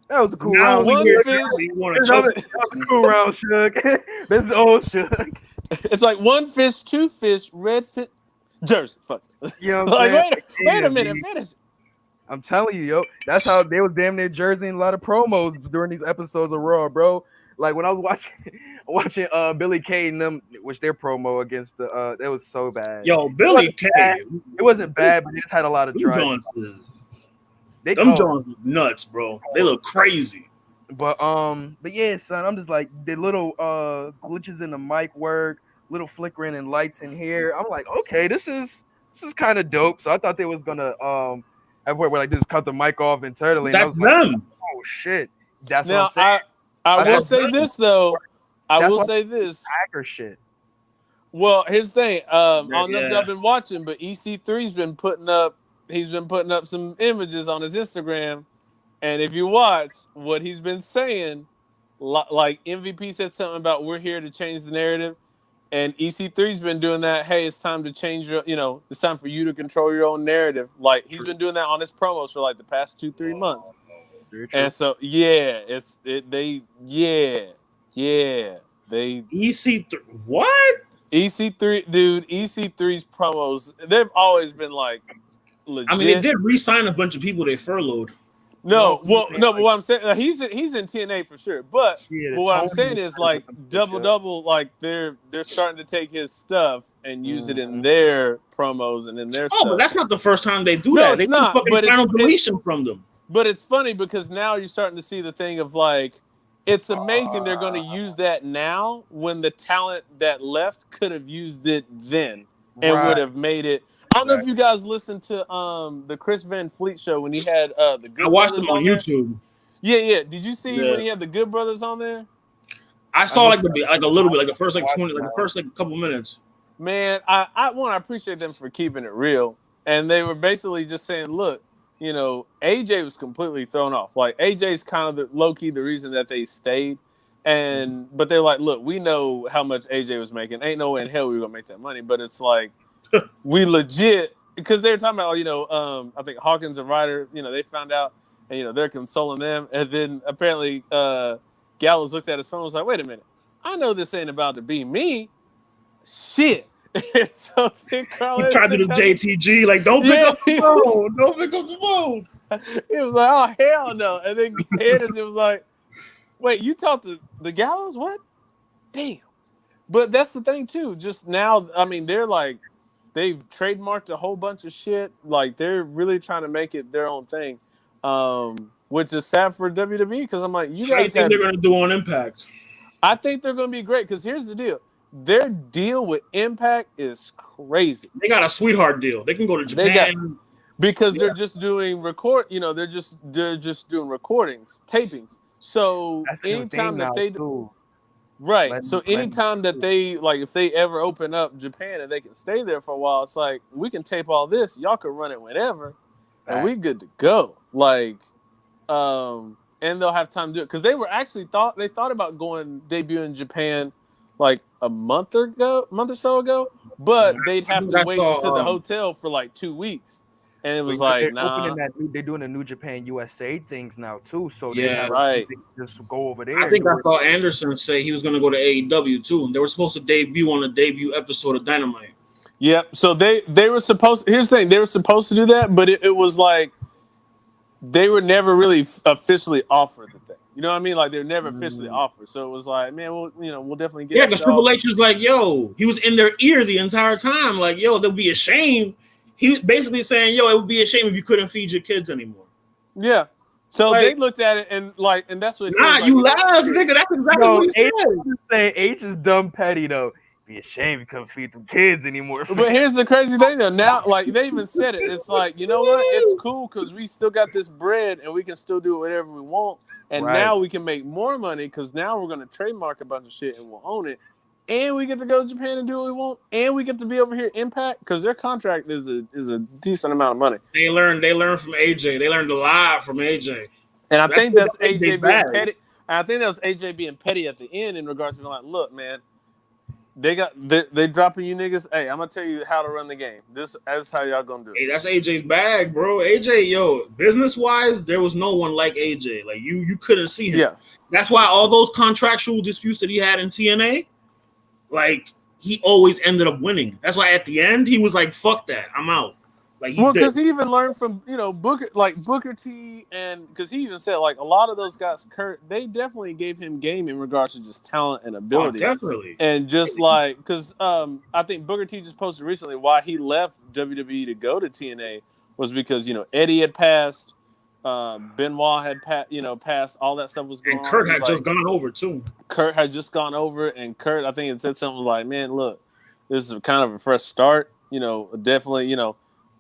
That was a cool Now round. we One hear fish. Jersey. You want to That was choke? a cool round, Shug. This is old Shug. It's like one fish, two fish, red fish, Jersey. Fuck. You know what I'm Like, saying? wait a Yeah, minute, B. finish. I'm telling you, yo, that's how they was damn near Jersey and a lot of promos during these episodes of Raw, bro. Like when I was watching Billy Kay and them, which their promo against the that was so bad. Yo, Billy Kay. It wasn't bad, but it just had a lot of Them drive. Them Jones look nuts, bro. They look crazy. But yeah, son, I'm just like the little glitches in the mic work, little flickering and lights in here. I'm like, okay, this is kind of dope. So I thought they was gonna where like just cut the mic off internally. And I That's was like, them. oh shit, that's Now, what I'm saying. I will That's say them. this though. I That's will why- say this. Hacker shit. Well, here's the thing. I don't know if Yeah. y'all been watching, but EC3's been putting up. He's been putting up some images on his Instagram, and if you watch what he's been saying, like MVP said something about we're here to change the narrative, and EC3's been doing that. Hey, it's time to change your. It's time for you to control your own narrative. Like he's been doing that on his promos for like the past 2-3 months. And so they EC3. What? EC3, dude, EC3's promos, they've always been like legit. I mean, they did re-sign a bunch of people they furloughed. But what I'm saying, he's in TNA for sure. But Yeah, what I'm Tony saying was is like double, like they're starting to take his stuff and use it in their promos and in their Oh, stuff. but that's not the first time they do No, that. it's They do not, fucking but final deletion from them. But it's funny because now you're starting to see the thing of like, it's amazing they're going to use that now when the talent that left could have used it then and would have made it. I don't know if you guys listened to the Chris Van Fleet show when he had the Good I watched Brothers them on there. YouTube. Yeah. Did you see when he had the Good Brothers on there? I saw like a little bit, like the first like 20, like the first like couple minutes. Man, I appreciate them for keeping it real, and they were basically just saying, look, AJ was completely thrown off. Like AJ's kind of the low key the reason that they stayed, but they're like, look, we know how much AJ was making. Ain't no way in hell we were gonna make that money. But it's like we legit because they were talking about I think Hawkins and Ryder, they found out and they're consoling them, and then apparently Gallows looked at his phone and was like, wait a minute, I know this ain't about to be me. Shit. So He tried to do JTG, like, don't pick up the phone. Don't pick up the phone. He was like, oh, hell no. And then Anderson was like, wait, you talked to the Gallows? What? Damn. But that's the thing, too. Just now, I mean, they're like, they've trademarked a whole bunch of shit. Like, they're really trying to make it their own thing, which is sad for WWE because I'm like, you guys. What do you think they're going to do on Impact? I think they're going to be great because here's the deal. Their deal with Impact is crazy. They got a sweetheart deal. They can go to Japan because they're just doing they're just doing recordings, tapings. So anytime that they do, right. So anytime that they like, if they ever open up Japan and they can stay there for a while, it's like we can tape all this. Y'all can run it whenever, and we good to go. Like, and they'll have time to do it because they were actually thought about debut in Japan like a month or so ago, but they'd have to wait into the hotel for like 2 weeks, and it was like, nah. They're doing the New Japan USA things now too, so right. They just go over there. I think I saw Anderson say he was going to go to AEW too, and they were supposed to debut on the debut episode of Dynamite. Yep. So they were supposed. Here's the thing: they were supposed to do that, but it was like they were never really officially offered the thing. You know what I mean? Like they're never officially offered. So it was like, man, we'll definitely get. Yeah, because Triple H was like, yo, he was in their ear the entire time. Like, yo, there'll be a shame. He was basically saying, yo, it would be a shame if you couldn't feed your kids anymore. Yeah. So like, they looked at it and that's what. Nah, you laugh, nigga. That's exactly what he said. H is dumb petty though. Be a shame you couldn't feed them kids anymore. But here's the crazy thing though. Now, like they even said it. It's like, you know what? It's cool because we still got this bread and we can still do whatever we want. And now we can make more money because now we're going to trademark a bunch of shit and we'll own it. And we get to go to Japan and do what we want. And we get to be over here Impact because their contract is a decent amount of money. They learned from AJ. They learned a lot from AJ. And I think that's AJ being petty. I think that was AJ being petty at the end in regards to being like, look, man, they dropping you niggas. Hey, I'm gonna tell you how to run the game. That's how y'all gonna do it. Hey, that's AJ's bag, bro. AJ, yo, business wise, there was no one like AJ. Like you couldn't see him. Yeah. That's why all those contractual disputes that he had in TNA, like he always ended up winning. That's why at the end he was like, "Fuck that, I'm out." Like Well, because he even learned from Booker T, and because he even said like a lot of those guys, Kurt, they definitely gave him game in regards to just talent and ability. Definitely. And just like because I think Booker T just posted recently why he left WWE to go to TNA was because Eddie had passed, Benoit had passed, all that stuff was going on. And Kurt had just gone over too. Kurt had just gone over, and Kurt I think it said something like, "Man, look, this is kind of a fresh start. Definitely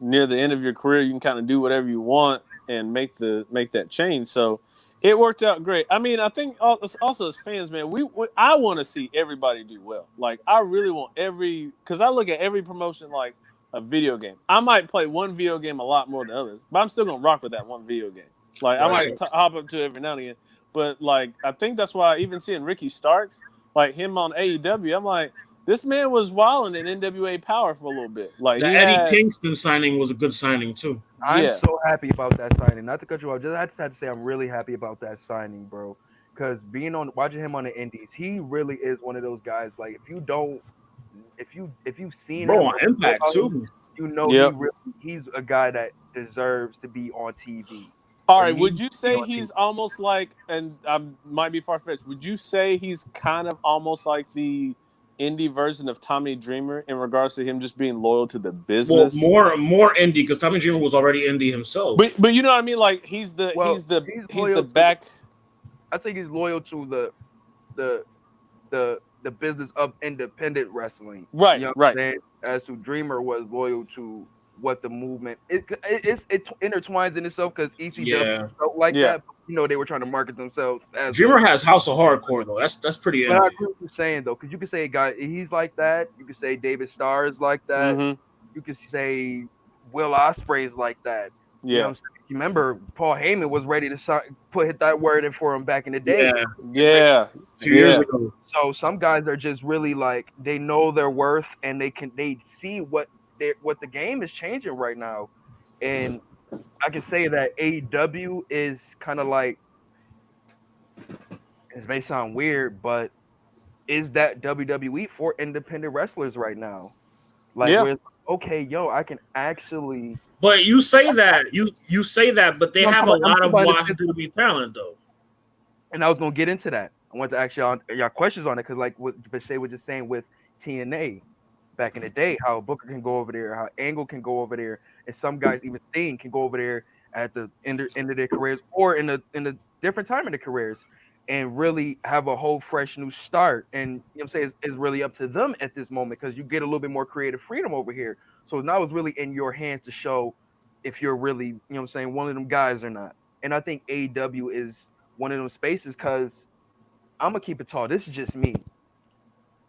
near the end of your career, you can kind of do whatever you want and make that change." So it worked out great. I mean, I think also as fans, man, I want to see everybody do well. Like, I really want because I look at every promotion like a video game. I might play one video game a lot more than others, but I'm still gonna rock with that one video game. Like, I might hop up to it every now and again. But like, I think that's why even seeing Ricky Starks, like him on AEW, I'm like, this man was wilding in NWA Power for a little bit. Like the Eddie Kingston signing was a good signing too. I'm so happy about that signing. Not to cut you off, I just had to say I'm really happy about that signing, bro. Because watching him on the Indies, he really is one of those guys. Like if you've seen bro him on Impact too, he's a guy that deserves to be on TV. All right, would you say he's almost like, and I might be far-fetched, would you say he's kind of almost like the indie version of Tommy Dreamer in regards to him just being loyal to the business? Well, more indie because Tommy Dreamer was already indie himself. But you know what I mean? Like he's the back. I think he's loyal to the business of independent wrestling. Right, right. As to Dreamer was loyal to what the movement it intertwines in itself because ECW felt like that. They were trying to market themselves as Dreamer has House of Hardcore though. That's pretty. But I agree with you saying though, because you could say a guy he's like that. You could say David Starr is like that. Mm-hmm. You could say Will Ospreay is like that. Yeah. You know what I'm saying? You remember Paul Heyman was ready to hit that word in for him back in the day. Yeah. A few years ago. So some guys are just really like they know their worth and they see what the game is changing right now. And I can say that AEW is kind of like, this may sound weird, but is that WWE for independent wrestlers right now? Like, okay, I can actually. But you say that, but they have a lot of watchability talent though. And I was gonna get into that. I want to ask y'all questions on it because, like what Bashay was just saying with TNA back in the day, how Booker can go over there, how Angle can go over there, and some guys even Sting can go over there at the end of their careers or in a different time in their careers and really have a whole fresh new start. And you know what I'm saying, it's really up to them at this moment because you get a little bit more creative freedom over here. So now it's really in your hands to show if you're really, you know what I'm saying, one of them guys or not. And I think AEW is one of them spaces because I'm gonna keep it tall. This is just me.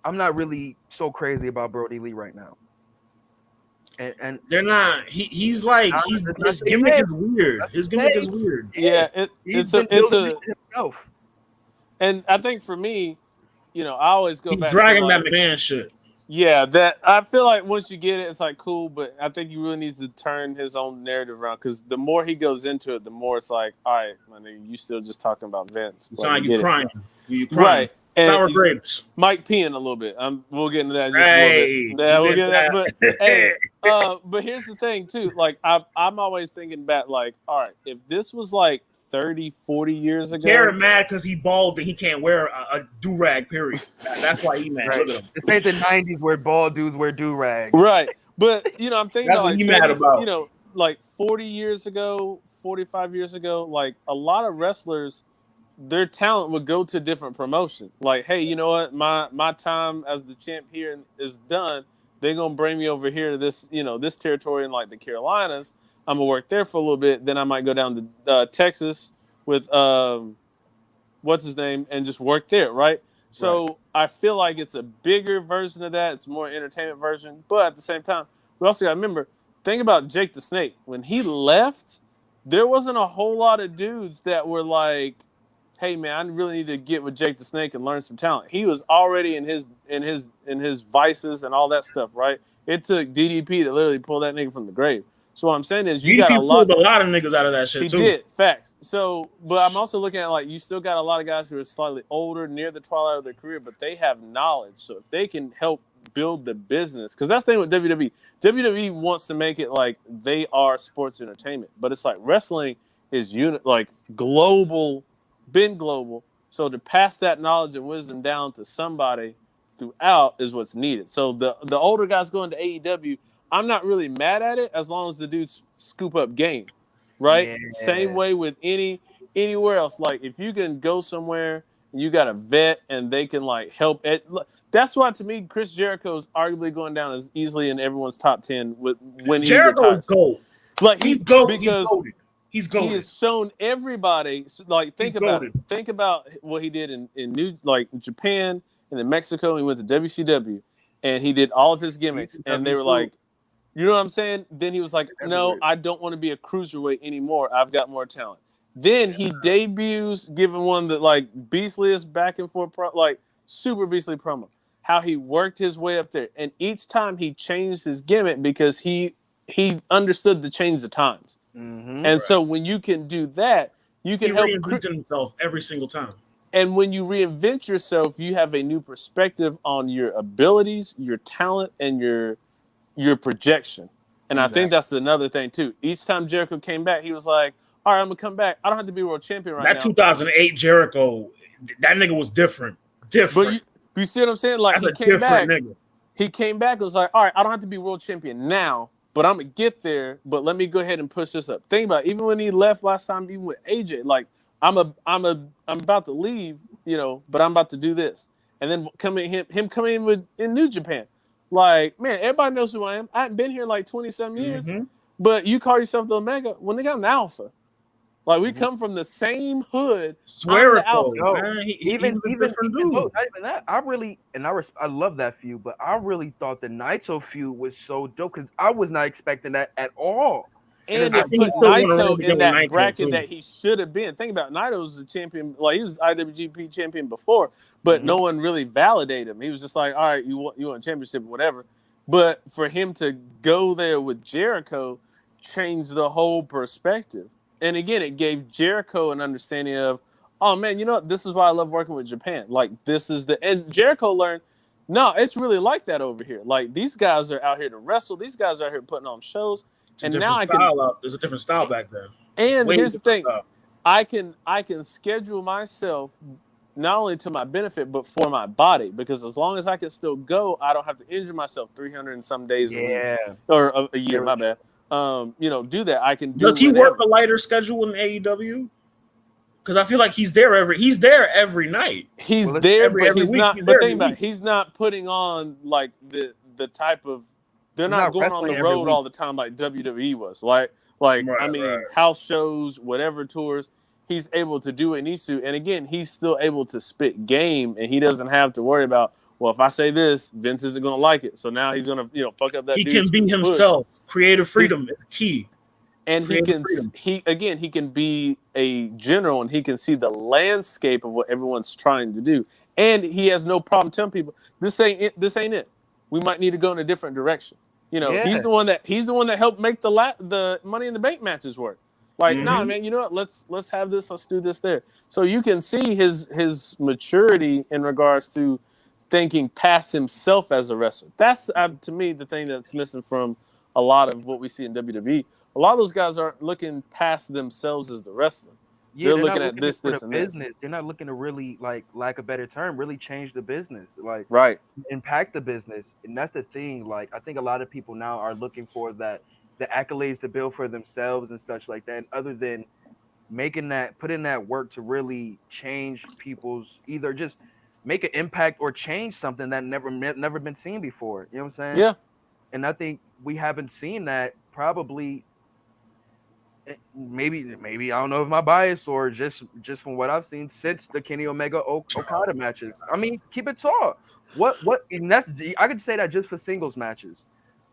I'm not really so crazy about Brody Lee right now. And they're not. He's like his gimmick is weird. His gimmick is weird. Yeah, it's a. And I think for me, I always go back. He's dragging that man shit. Yeah, that I feel like once you get it, it's like cool. But I think he really needs to turn his own narrative around because the more he goes into it, the more it's like, all right, my nigga, you still just talking about Vince. It's like you crying. You crying. Right. Sour grapes. Mike peeing a little bit. We'll get into that in just a little bit. Yeah, we'll get into that. But but here's the thing too. Like I'm always thinking back, like, all right, if this was like 30, 40 years ago. Jared mad because he bald and he can't wear a do-rag, period. That's why he mad. Right. Look at him. It's ain't the 90s where bald dudes wear do-rags. Right. But, I'm thinking that's what he mad about. Like 40 years ago, 45 years ago, like a lot of wrestlers, their talent would go to different promotion. Like, hey, you know what? My time as the champ here is done. They're going to bring me over here to this, this territory in like the Carolinas. I'm gonna work there for a little bit. Then I might go down to Texas with what's his name and just work there, right? So I feel like it's a bigger version of that. It's a more entertainment version, but at the same time, we also got to remember. Think about Jake the Snake when he left. There wasn't a whole lot of dudes that were like hey man, I really need to get with Jake the Snake and learn some talent. He was already in his vices and all that stuff, right? It took DDP to literally pull that nigga from the grave. So what I'm saying is, you got a DDP lot. pulled a lot of niggas out of that shit He too. did, facts. So, but I'm also looking at like you still got a lot of guys who are slightly older, near the twilight of their career, but they have knowledge. So if they can help build the business, because that's the thing with WWE. WWE wants to make it like they are sports entertainment, but it's like wrestling is like global, been global. So to pass that knowledge and wisdom down to somebody throughout is what's needed. So the older guys going to AEW, I'm not really mad at it as long as the dudes scoop up game, right? Yeah. Same way with anywhere else. Like if you can go somewhere and you got a vet and they can like help it. That's why to me Chris Jericho is arguably going down as easily in everyone's top 10 when he Jericho retires. is gold. Like He's gold. because He's he gold. has shown everybody. Like think about it. Think about what he did in Japan and in Mexico. He went to WCW and he did all of his gimmicks, and they were like, you know what I'm saying? Then he was like, no, I don't want to be a cruiserweight anymore. I've got more talent. Then he debuts, giving one that like beastliest back and forth, like super beastly promo. How he worked his way up there, and each time he changed his gimmick because he understood the change of times. Mm-hmm. And so when you can do that, you can help reinvent himself every single time. And when you reinvent yourself, you have a new perspective on your abilities, your talent, and your projection. And I think that's another thing too. Each time Jericho came back, he was like, all right, I'm gonna come back. I don't have to be world champion right now. That 2008 Jericho, that nigga was different. But you see what I'm saying? Like that's he came back. Nigga. He came back and was like, all right, I don't have to be world champion now, but I'm gonna get there. But let me go ahead and push this up. Think about it. Even when he left last time, even with AJ, like I'm about to leave, you know, but I'm about to do this. And then him coming in in New Japan. Like, man, everybody knows who I am. I haven't been here like 20-some years. Mm-hmm. But you call yourself the Omega. Well, nigga, I'm the Alpha. Like, we come from the same hood. Swear it, man. Even not even that. I love that feud, but I really thought the Naito feud was so dope because I was not expecting that at all. And it put Naito in that bracket that he should have been. Think about it. Naito was the champion. Like, he was IWGP champion before, but no one really validated him. He was just like, all right, you want a championship, whatever. But for him to go there with Jericho changed the whole perspective. And again, it gave Jericho an understanding of, oh man, you know what? This is why I love working with Japan. Like, and Jericho learned, no, it's really like that over here. Like, these guys are out here to wrestle. These guys are out here putting on shows. And now there's a different style back there. And here's the thing. I can schedule myself not only to my benefit, but for my body. Because as long as I can still go, I don't have to injure myself 300 and some days a week. Or a year, my bad. Do that. I can do. Does he work a lighter schedule in AEW? Because I feel like he's there every night. He's there, but he's not. But think about it, he's not putting on like the type of. They're not going on the road all the time like WWE was. House shows, whatever tours. He's able to do what he needs to, and again, he's still able to spit game, and he doesn't have to worry about. Well, if I say this, Vince isn't going to like it. So now he's going to, fuck up that. He can be himself. Creative freedom is key. And he can be a general, and he can see the landscape of what everyone's trying to do. And he has no problem telling people, this ain't it. We might need to go in a different direction. He's the one that helped make the Money in the Bank matches work. Like, nah, man, you know what? Let's have this. Let's do this there. So you can see his maturity in regards to thinking past himself as a wrestler. That's to me the thing that's missing from a lot of what we see in WWE. A lot of those guys aren't looking past themselves as the wrestler. Yeah, they're looking at this, and business. This. They're not looking to really, like lack a better term, really change the business, like impact the business. And that's the thing. Like, I think a lot of people now are looking for the accolades to build for themselves and such like that. And other than putting that work to really change people's, either just make an impact or change something that never been seen before. You know what I'm saying? Yeah. And I think we haven't seen that probably. Maybe I don't know if my bias or just from what I've seen since the Kenny Omega Okada matches. I mean, keep it tall. What? And that's, I could say that just for singles matches.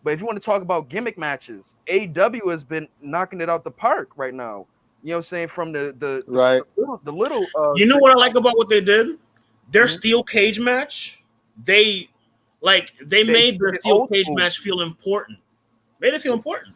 But if you want to talk about gimmick matches, AEW has been knocking it out the park right now. You know what I'm saying? From the Right. the little You know what I like about what they did? Their steel cage match. They they made their it's steel old cage school. match feel important. Made it feel important.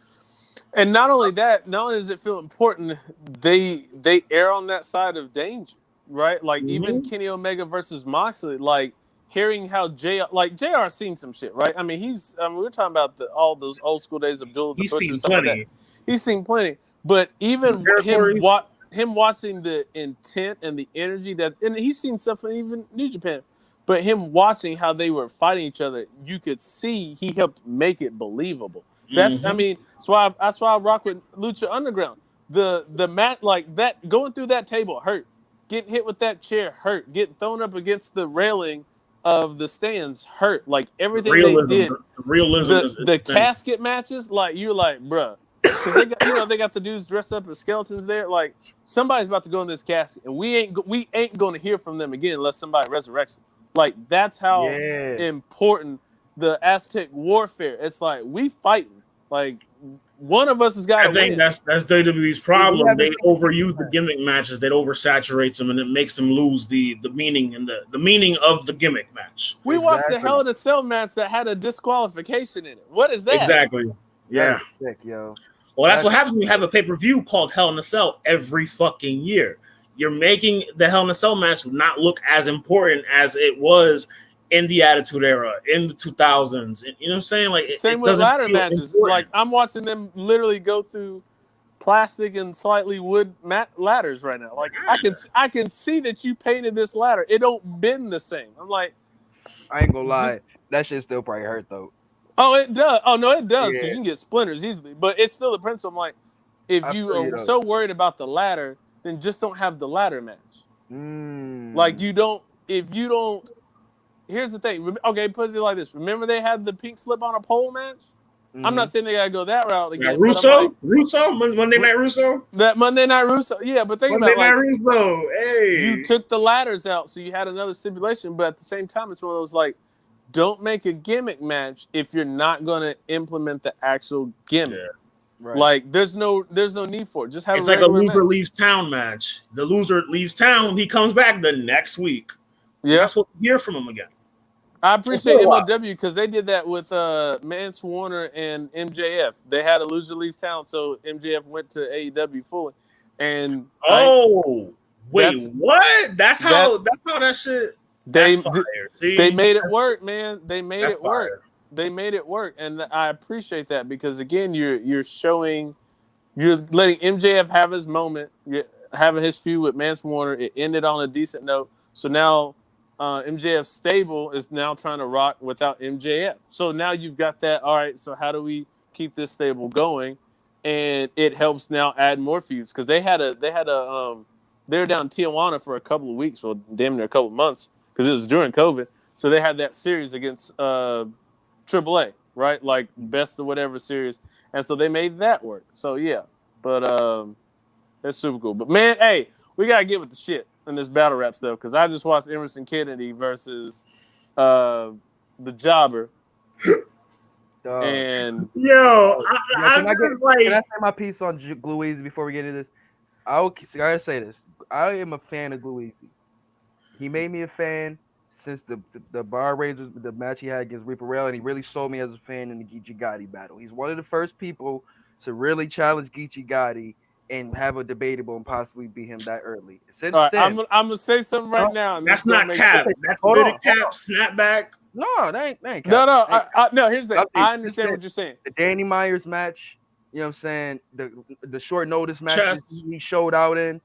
And not only that, not only does it feel important, they err on that side of danger, right? Like even Kenny Omega versus Moxley, like hearing how JR seen some shit, right? I mean, we're talking about all those old school days of Abdullah the He's Butcher and seen stuff like that. plenty. He's seen plenty, but even Territories. him watching the intent and the energy and he's seen stuff from even New Japan, but him watching how they were fighting each other, you could see he helped make it believable. I mean, that's why I rock with Lucha Underground. The mat like that going through that table hurt. Getting hit with that chair hurt. Getting thrown up against the railing of the stands hurt. Like everything they did. The realism is The casket matches, like you're like, bruh. Because they got the dudes dressed up as skeletons there. Like somebody's about to go in this casket, and we ain't going to hear from them again unless somebody resurrects them. Like that's how important the Aztec warfare. It's like we fighting. Like one of us has got to win. I think that's WWE's problem. They overuse the gimmick matches. They oversaturate them, and it makes them lose the meaning and the meaning of the gimmick match. We watched the Hell in a Cell match that had a disqualification in it. What is that? Exactly. Yeah. Sick, yo. Well, that's what happens when you have a pay-per-view called Hell in a Cell every fucking year. You're making the Hell in a Cell match not look as important as it was in the Attitude Era, in the 2000s. You know what I'm saying? Like Same with ladder matches. Important. Like I'm watching them literally go through plastic and slightly wood ladders right now. Like I can see that you painted this ladder. It don't bend the same. I'm like, I ain't gonna lie, that shit still probably hurt though. Oh, it does. Oh no, it does because you can get splinters easily. But it's still the principle. I'm like, if you are so worried about the ladder, then just don't have the ladder match. Like if you don't. Here's the thing. Okay, put it like this. Remember they had the pink slip on a pole match? I'm not saying they gotta go that route again. Russo? Monday Night Russo? That Monday Night Russo. Yeah, but think Monday about it. Monday Night Russo. Hey. You took the ladders out, so you had another stipulation, but at the same time, it's one of those like, don't make a gimmick match if you're not gonna implement the actual gimmick. Yeah. Right. Like there's no need for it. Just have it's like a loser leaves town match. The loser leaves town, he comes back the next week. Yeah. That's what we hear from him again. I appreciate MLW because they did that with Mance Warner and MJF. They had a loser leaves town, so MJF went to AEW fully. And wait, what? That's how that shit. They made it work, man. They made it work. They made it work, and I appreciate that because again, you're letting MJF have his moment, having his feud with Mance Warner. It ended on a decent note, so now. MJF stable is now trying to rock without MJF. So now you've got that. All right. So how do we keep this stable going? And it helps now add more feuds because they were down in Tijuana for a couple of weeks, well, damn near a couple of months because it was during COVID. So they had that series against AAA, right? Like best of whatever series. And so they made that work. So yeah, but that's super cool. But man, hey, we got to get with the shit. In this battle rap stuff, because I just watched Emerson Kennedy versus the Jobber. And can I say my piece on Glue Easy before we get into this? I gotta say this. I am a fan of Glue Easy. He made me a fan since the Bar Raisers, the match he had against Reaper Rail, and he really showed me as a fan in the Geechee Gotti battle. He's one of the first people to really challenge Geechee Gotti and have a debatable and possibly beat him that early. Since then, I'm gonna say something right now. That's not cap. That's fitted cap, snapback. No, that ain't cap. No. Here's the thing. I understand what you're saying. The Danny Myers match, you know what I'm saying? The short notice match he showed out in,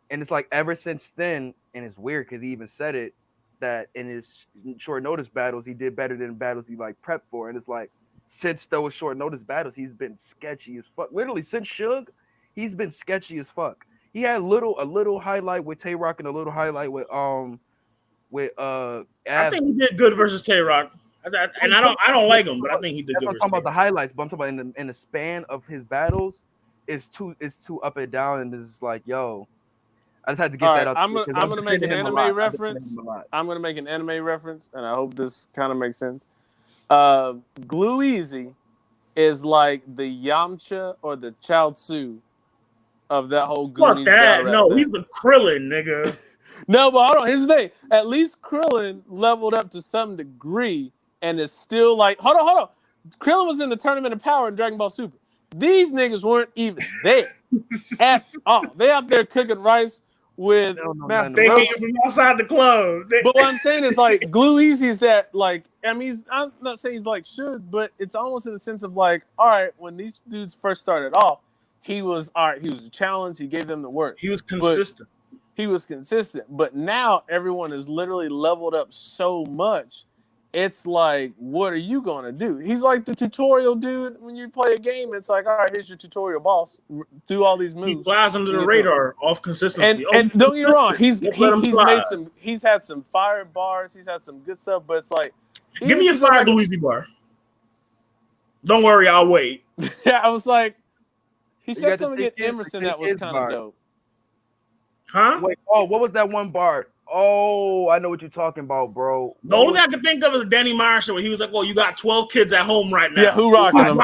and it's like ever since then, and it's weird because he even said it that in his short notice battles he did better than battles he like prepped for, and it's like since those short notice battles he's been sketchy as fuck. Literally since Suge. He's been sketchy as fuck. He had a little highlight with Tay Rock and a little highlight with I think he did good versus Tay Rock. And I don't like him, but I think he did good. I'm talking about the highlights, but I'm talking about in the span of his battles, it's too up and down, and it's like, yo, I just had to get that out. I'm gonna make an anime reference. I'm gonna make an anime reference, and I hope this kind of makes sense. Glue Easy is like the Yamcha or the Chaozu of that whole Fuck Goonies that. battle rap No, thing. he's the Krillin, nigga. No, but hold on. Here's the thing. At least Krillin leveled up to some degree and is still like, hold on. Krillin was in the Tournament of Power in Dragon Ball Super. These niggas weren't even there at all. They out there cooking rice with Master They Roshi. came from outside the club. But what I'm saying is like Glue Easy is that like I mean I'm not saying he's like should, but it's almost in the sense of like, all right, when these dudes first started off, he was all right, he was a challenge, he gave them the work. He was consistent. But now everyone is literally leveled up so much. It's like, what are you gonna do? He's like the tutorial dude when you play a game. It's like, all right, here's your tutorial boss. Do all these moves. He flies under the radar off consistency. And don't get me wrong, he's fly. he's had some fire bars, he's had some good stuff, but it's like, give me a fire Luigi bar. Don't worry, I'll wait. Yeah, I was like, he said something against Emerson that was kind of dope. Huh? Wait, what was that one bar? Oh, I know what you're talking about, bro. The only thing I can think of is Danny Meyer show where he was like, well, you got 12 kids at home right now. Yeah, who rocking them?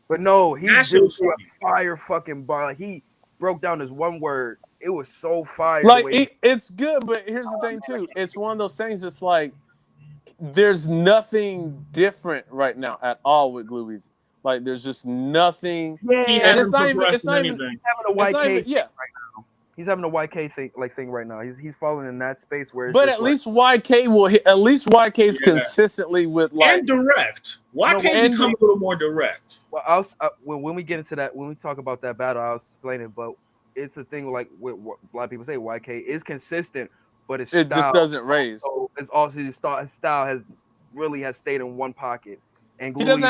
But no, he That shit did was a fire fucking bar. Like, he broke down this one word. It was so fire. Like, it's good, but here's the thing, too. It's one of those things that's like, there's nothing different right now at all with Glue Easy. Like, there's just nothing. Yeah, and it's not even having a YK yeah. right now. He's having a YK thing right now. He's falling in that space where. It's but at least YK will hit. At least YK's consistently with like and direct. YK's become a little more direct. Well, when we get into that, when we talk about that battle, I'll explain it. But it's a thing like what a lot of people say. YK is consistent, but it just doesn't raise. So it's also his style has stayed in one pocket. And he doesn't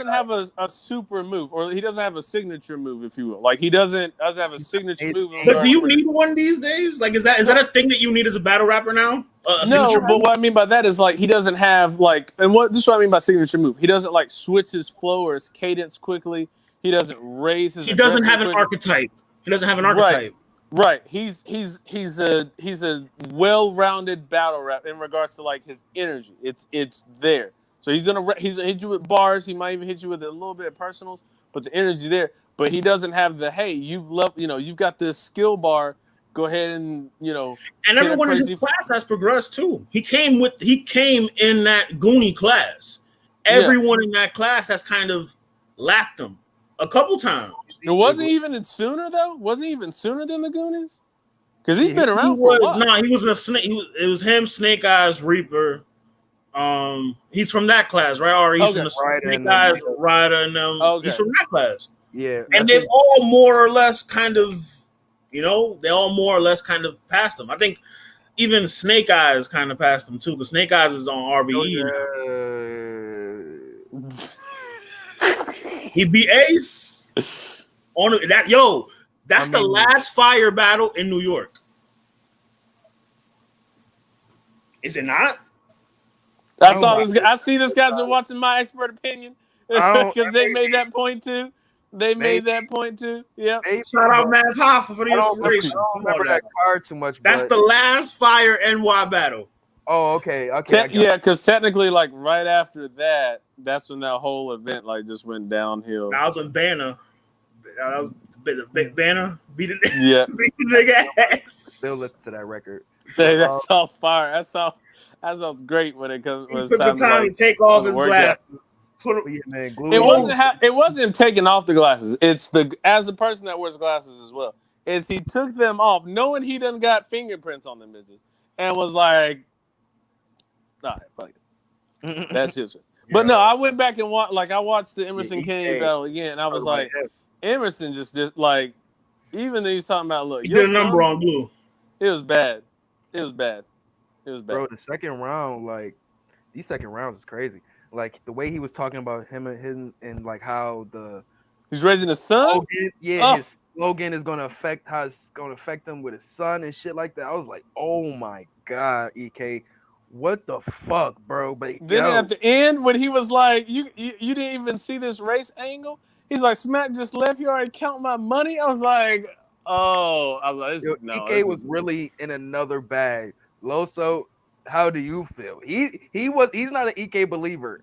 have a super move, or he doesn't have a signature move, if you will. Like he doesn't have a signature move. But do you need one these days? Like is that a thing that you need as a battle rapper now? No, but what I mean by that is like he doesn't have like, and this is what I mean by signature move. He doesn't like switch his flow or his cadence quickly. He doesn't raise his. He doesn't have an archetype. He doesn't have an archetype. Right. He's a well-rounded battle rap in regards to like his energy. It's there. So he's gonna hit you with bars. He might even hit you with a little bit of personals, but the energy's there. But he doesn't have the you've got this skill bar. Go ahead and And everyone in his class has progressed too. He came in that Goonie class. Everyone in that class has kind of lapped him a couple times. It wasn't even sooner though. Wasn't even sooner than the Goonies? Because he's been around for a while. No, he was in a snake. It was him, Snake Eyes, Reaper. He's from that class, right? Or he's from the Snake Eyes, Ryder, and them. Okay. He's from that class. Yeah. And they've all more or less kind of, they all more or less kind of passed him. I think even Snake Eyes kind of passed him too, because Snake Eyes is on RBE. He beat Ace on that. That's the last fire battle in New York. Is it not? I see this guy's been watching My Expert Opinion because they made that point too. Yeah. Shout out Matt Hoffa for the inspiration. I don't remember that card too much. That's the last fire NY battle. Oh, okay. Yeah, because technically, like right after that, that's when that whole event like just went downhill. That was when Banner. That was the big Banner beat it. Yeah. Beat the big ass. Still listen to that record. Hey, that's all fire. That sounds great when it comes. He took the time to take off his glasses. It wasn't taking off the glasses. It's as a person that wears glasses as well. Is he took them off, knowing he done got fingerprints on them bitches, and was like, all right, fuck it. That's just it. But no, I went back and I watched the Emerson King battle again, and I was like, Emerson just like, even though he was talking about, look, he did a number on Blue. It was bad. Bro, the second round, like these second rounds is crazy. Like the way he was talking about him and like how he's raising his son. His slogan is gonna affect how it's gonna affect him with his son and shit like that. I was like, oh my god, EK, what the fuck, bro? But then at the end, when he was like, you didn't even see this race angle. He's like, Smack just left. You already count my money. I was like, EK was really in another bag. Loso, how do you feel? He's not an EK believer.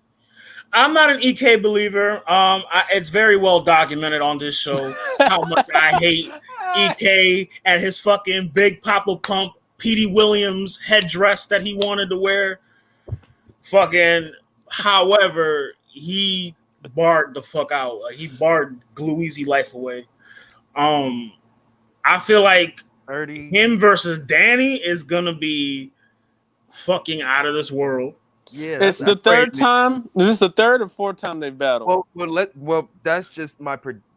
I'm not an EK believer. It's very well documented on this show how much I hate EK at his fucking Big Papa Pump Petey Williams headdress that he wanted to wear. Fucking, however, he barred the fuck out. Like, he barred Glueezy life away. I feel like 30. him versus Danny is gonna be fucking out of this world. Yeah, It's the third crazy. time. Is this the third or fourth time they've battled? Well, that's just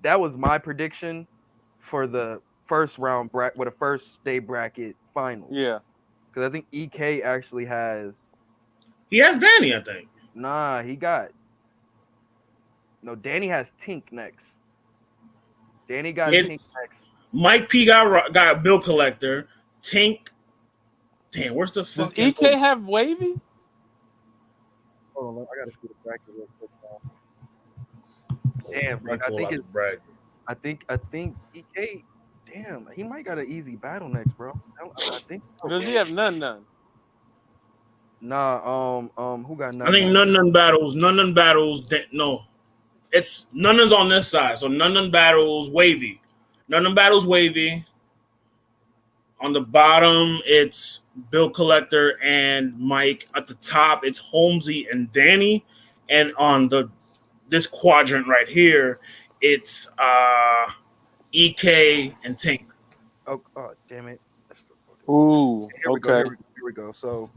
that was my prediction for the first round with a first day bracket finals. Yeah. Because I think EK actually has. He has Danny, I think. Nah, Danny has Tink next. Danny got Tink next. Mike P got Bill Collector. Tink. Damn, where's the fuck? Does EK have Wavy? Hold on, I gotta see the bracket real quick. Damn, bro, I think EK. Damn, he might got an easy battle next, bro. I think. Does he have none? Nah, who got none? I think none battles. No, it's none's on this side. So none battles Wavy. None battles Wavy. On the bottom, it's Bill Collector and Mike. At the top, it's Holmesy and Danny. And on this quadrant right here, it's EK and Tink. Oh damn it. Ooh, Here we go. So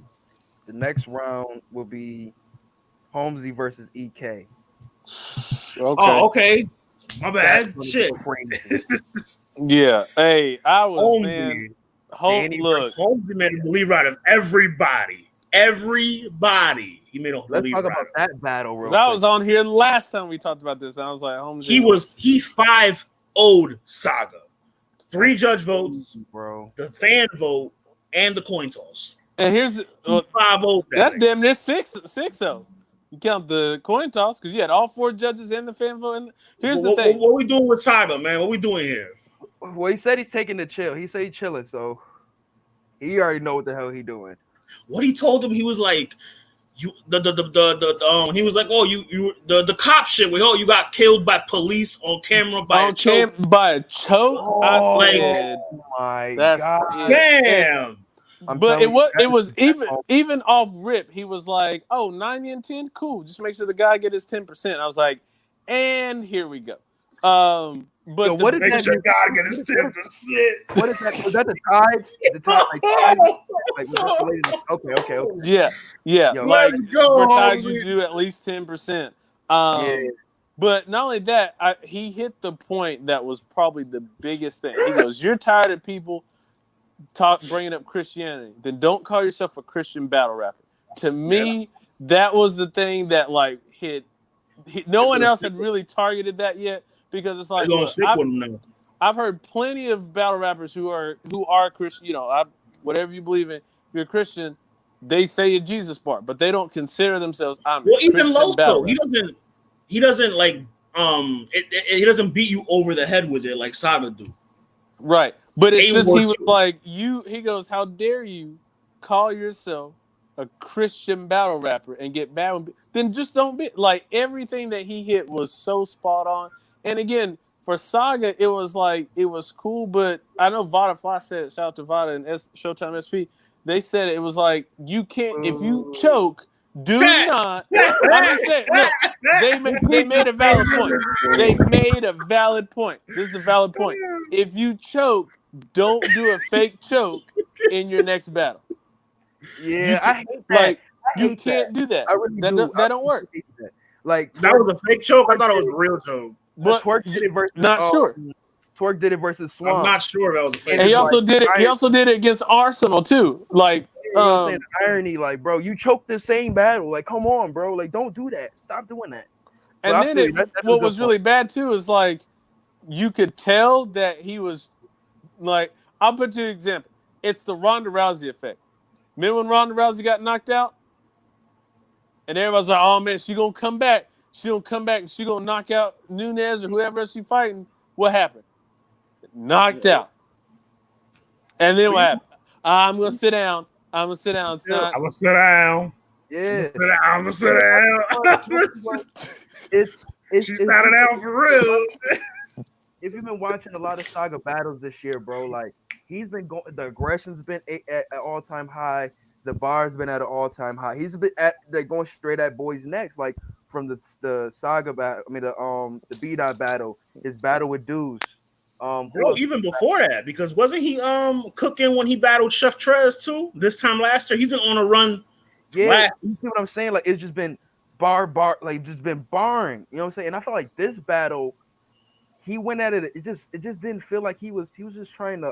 the next round will be Holmesy versus EK. Okay. Oh, okay. My bad. Shit. Yeah. Hey, I was Holmesy. man. Look, Holmesy made a believer out of everybody. Everybody. He made a Let's believer. talk about that battle real I quick. was on here last time we talked about this. And I was like, Holmesy. He 5-0'd Saga. 3 judge votes, bro. The fan vote, and the coin toss. And here's the 5-0. That's damn near 6-0. You count the coin toss because you had all 4 judges and the fan vote. And here's the thing. What we doing with Saga, man? What we doing here? Well, he said he's taking the chill. He said he's chilling, so he already know what the hell he doing. What he told him, he was like, he was like, oh, you the cop shit. You got killed by police on camera by a choke. By a choke. Oh, I said, my that's God. Damn. But it was even off rip. He was like, "Oh, 90 and 10, cool. Just make sure the guy get his 10%." I was like, "And here we go." But so what is make that? Sure God get his 10%. What is that? Was that the tides? The tides, like was that related to, okay. Yeah. Yo, like go, for ties, homie. you do at least 10%. Yeah. But not only that, he hit the point that was probably the biggest thing. He goes, "You're tired of people bringing up Christianity, then don't call yourself a Christian battle rapper." To me, that was the thing that like hit. No one else had really targeted that yet because it's like look, I've heard plenty of battle rappers who are Christian. You know, whatever you believe in, if you're a Christian, they say a Jesus part, but they don't consider themselves. Even Loso, he doesn't like he doesn't beat you over the head with it like Saga do. Right. But it's just he was like, he goes, "How dare you call yourself a Christian battle rapper and get bad with then just don't be like everything that he hit was so spot on." And again, for Saga, it was like it was cool, but I know Vada Fly said, shout out to Vada and Showtime SP, they said it was like you can't if you choke, do not. I'm just saying, look, they made a valid point. They made a valid point. This is a valid point. If you choke, don't do a fake choke in your next battle. Yeah, I hate that. Like you can't do that. I really do. That don't work. That. Like that was a fake choke. I thought it was a real choke. But Twerk did it versus sure. Twerk did it versus Swamp. I'm not sure that was a fake. And he also did it. He also did it against Arsenal too. Like you know what I'm saying? The irony, like, bro, you choked the same battle. Like, come on, bro. Like, don't do that. Stop doing that. And then what was really bad too is like you could tell that he was like, I'll put you an example. It's the Ronda Rousey effect. Remember when Ronda Rousey got knocked out? And everybody's like, "Oh man, she gonna come back. She gonna come back and she gonna knock out Nunes or whoever else she fighting." What happened? Knocked out. And then what happened? I'm gonna sit down. I'm gonna sit down. It's not. I'm gonna sit down. Yeah. I'm gonna sit down. It's She's not down for real. if you've been watching a lot of Saga battles this year, bro, like he's been going. The aggression's been at an all time high. The bar's been at an all time high. He's been at like going straight at boys' necks, like from the Saga battle. I mean the B dot battle, his battle with Deuce. Who Bro, else? even before that, because wasn't he cooking when he battled Chef Trez too? This time last year, he's been on a run. Yeah, Last, you see what I'm saying? Like it's just been like just been barring. You know what I'm saying? And I feel like this battle, he went at it. It just didn't feel like he was just trying to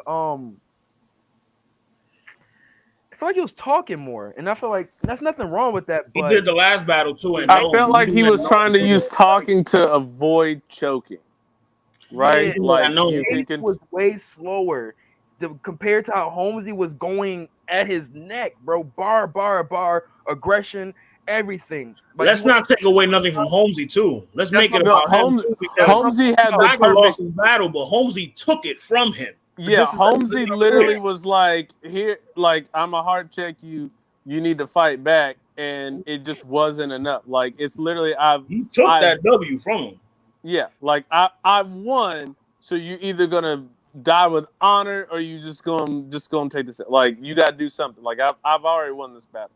I feel like he was talking more, and I feel like that's nothing wrong with that. he But did the last battle too, and I no, felt he like didn't he let was no trying to one use talking to avoid choking, right? yeah, Like know. you pace can, was way slower compared to how Holmesy was going at his neck, bro. Bar, aggression, everything. Like he Let's was. not take away nothing from Holmesy too. Let's That's make it what no, about him too, that's because what Holmesy I'm had the talking Saga about. lost perfect. his battle, but Holmesy took it from him. Yeah, This is what Holmesy I'm literally saying. was like, "Here, like I'm a heart check you. You need to fight back," and it just wasn't enough. Like it's literally, He took I've, that W from him. yeah, like I've won. So you either gonna die with honor or you just gonna take this. Like you gotta do something. Like I've already won this battle.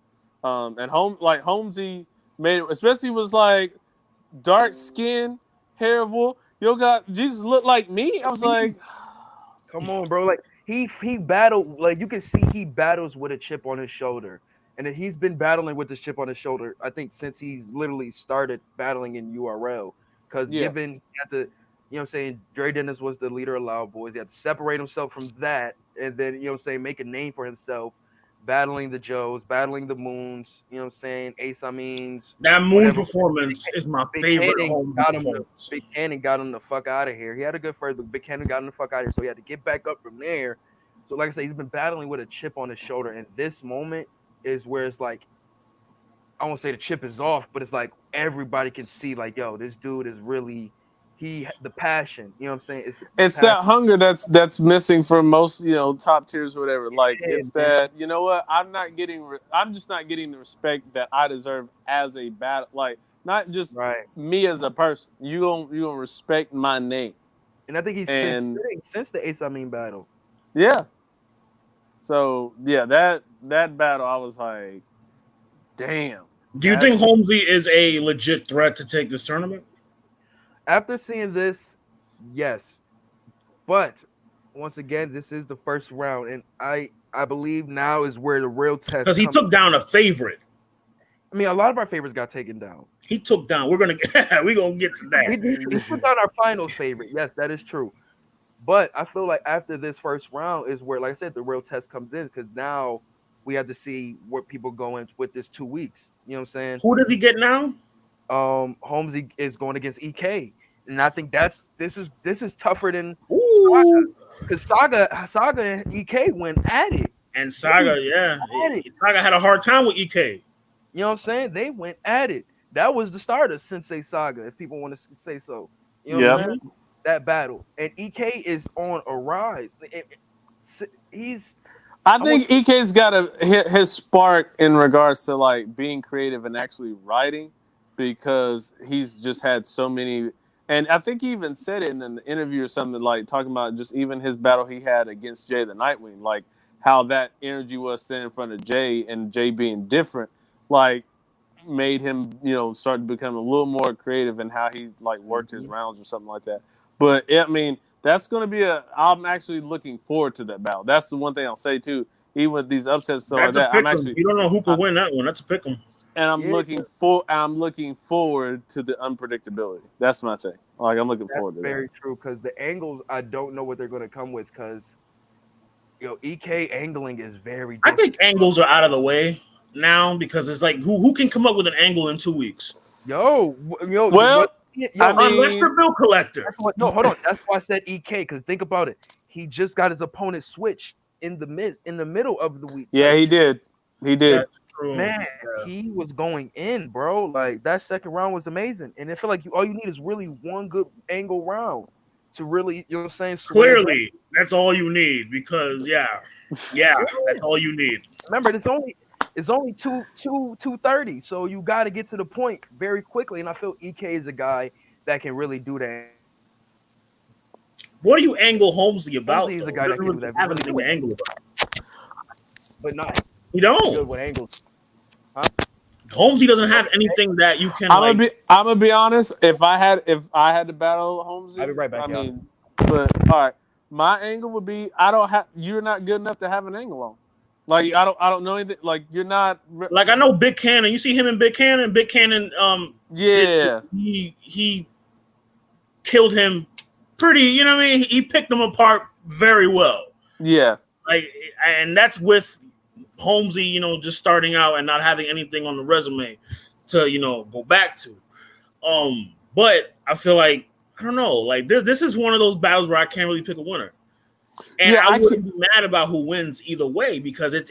And Holmesy made it, especially was like dark skin, hair of wool. Yo got Jesus looked like me. I was like, Come on, bro. Like he battled. Like you can see he battles with a chip on his shoulder, and then he's been battling with this chip on his shoulder. I think since he's literally started battling in URL. Because yeah. given he had to, what I'm saying, Dre Dennis was the leader of Loud Boys. He had to separate himself from that, and then what I'm saying, make a name for himself, battling the Joes, battling the Moons. You know what I'm saying, Ace Amines, That Moon whatever. performance is my Big favorite Cannon Holmesy got him. performance. Big Cannon got him the fuck out of here. He had a good first, but Big Cannon got him the fuck out of here. So he had to get back up from there. So like I said, he's been battling with a chip on his shoulder, and this moment is where it's like I won't say the chip is off, but it's like everybody can see, like, yo, this dude is really the passion. You know what I'm saying? It's the It's passion. that hunger that's missing from most top tiers or whatever. Like Yeah, it's man. that what I'm just not getting the respect that I deserve as a battle. Like not just Right. me as a person. You gonna respect my name And I think he's been and sitting since the Ace Amin battle. yeah. So yeah, that battle I was like, damn. Do you think Holmesy is a legit threat to take this tournament? After seeing this, yes. But once again, this is the first round, and I believe now is where the real test Because he comes. took down a favorite. I mean, a lot of our favorites got taken down. He took down. We're gonna get to that. He took down our finals favorite. Yes, that is true. But I feel like after this first round is where, like I said, the real test comes in because now we have to see what people go in with this 2 weeks. You know what I'm saying? Who does he get now? Holmesy is going against EK, and I think this is tougher than Saga Ooh. because Saga and EK went at it. And Saga, Saga had a hard time with EK. You know what I'm saying? They went at it. That was the start of Sensei Saga, if people want to say so. You know what I'm saying? That battle. And EK is on a rise. I think EK's got his spark in regards to like being creative and actually writing because he's just had so many. And I think he even said it in an interview or something, like talking about just even his battle he had against Jay the Nightwing, like how that energy was standing in front of Jay and Jay being different, like made him, start to become a little more creative in how he like worked his rounds or something like that. But I mean, that's going to be I'm actually looking forward to that battle. That's the one thing I'll say too. Even with these upsets, so like that, I'm actually. You don't know who could win that one. That's a pick 'em. And I'm looking forward to the unpredictability. That's my thing. Like I'm looking forward to that. Very true because the angles I don't know what they're going to come with because EK angling is very different. I think angles are out of the way now because it's like who can come up with an angle in 2 weeks? Well, unless you're bill collector. No, hold on. That's why I said EK because think about it. He just got his opponent switched in the middle of the week. Yeah, he did. He did. That's true. Man, he was going in, bro. Like that second round was amazing, and I feel like all you need is really one good angle round to really, you know what I'm saying? Clearly, that's all you need because that's all you need. Remember, it's only 2:30, so you got to get to the point very quickly. And I feel EK is a guy that can really do that. What do you angle Holmesy about? Holmesy is Though? a guy He that doesn't can do really that have really anything quick, to angle about. but not He good don't. with angles. Holmesy doesn't have anything that you can I'm gonna be honest. If I had to battle Holmesy, I'll be right back, I y'all. mean, but all right, my angle would be you're not good enough to have an angle on. Like I don't know anything. Like you're not. Like I know Big Cannon. You see him in Big Cannon. Big Cannon Yeah. he killed him pretty. You know what I mean? He picked him apart very well. Yeah. Like, and that's with Holmesy, just starting out and not having anything on the resume to go back to. But I feel like I don't know. Like this is one of those battles where I can't really pick a winner. And Yeah, I wouldn't be mad about who wins either way because it's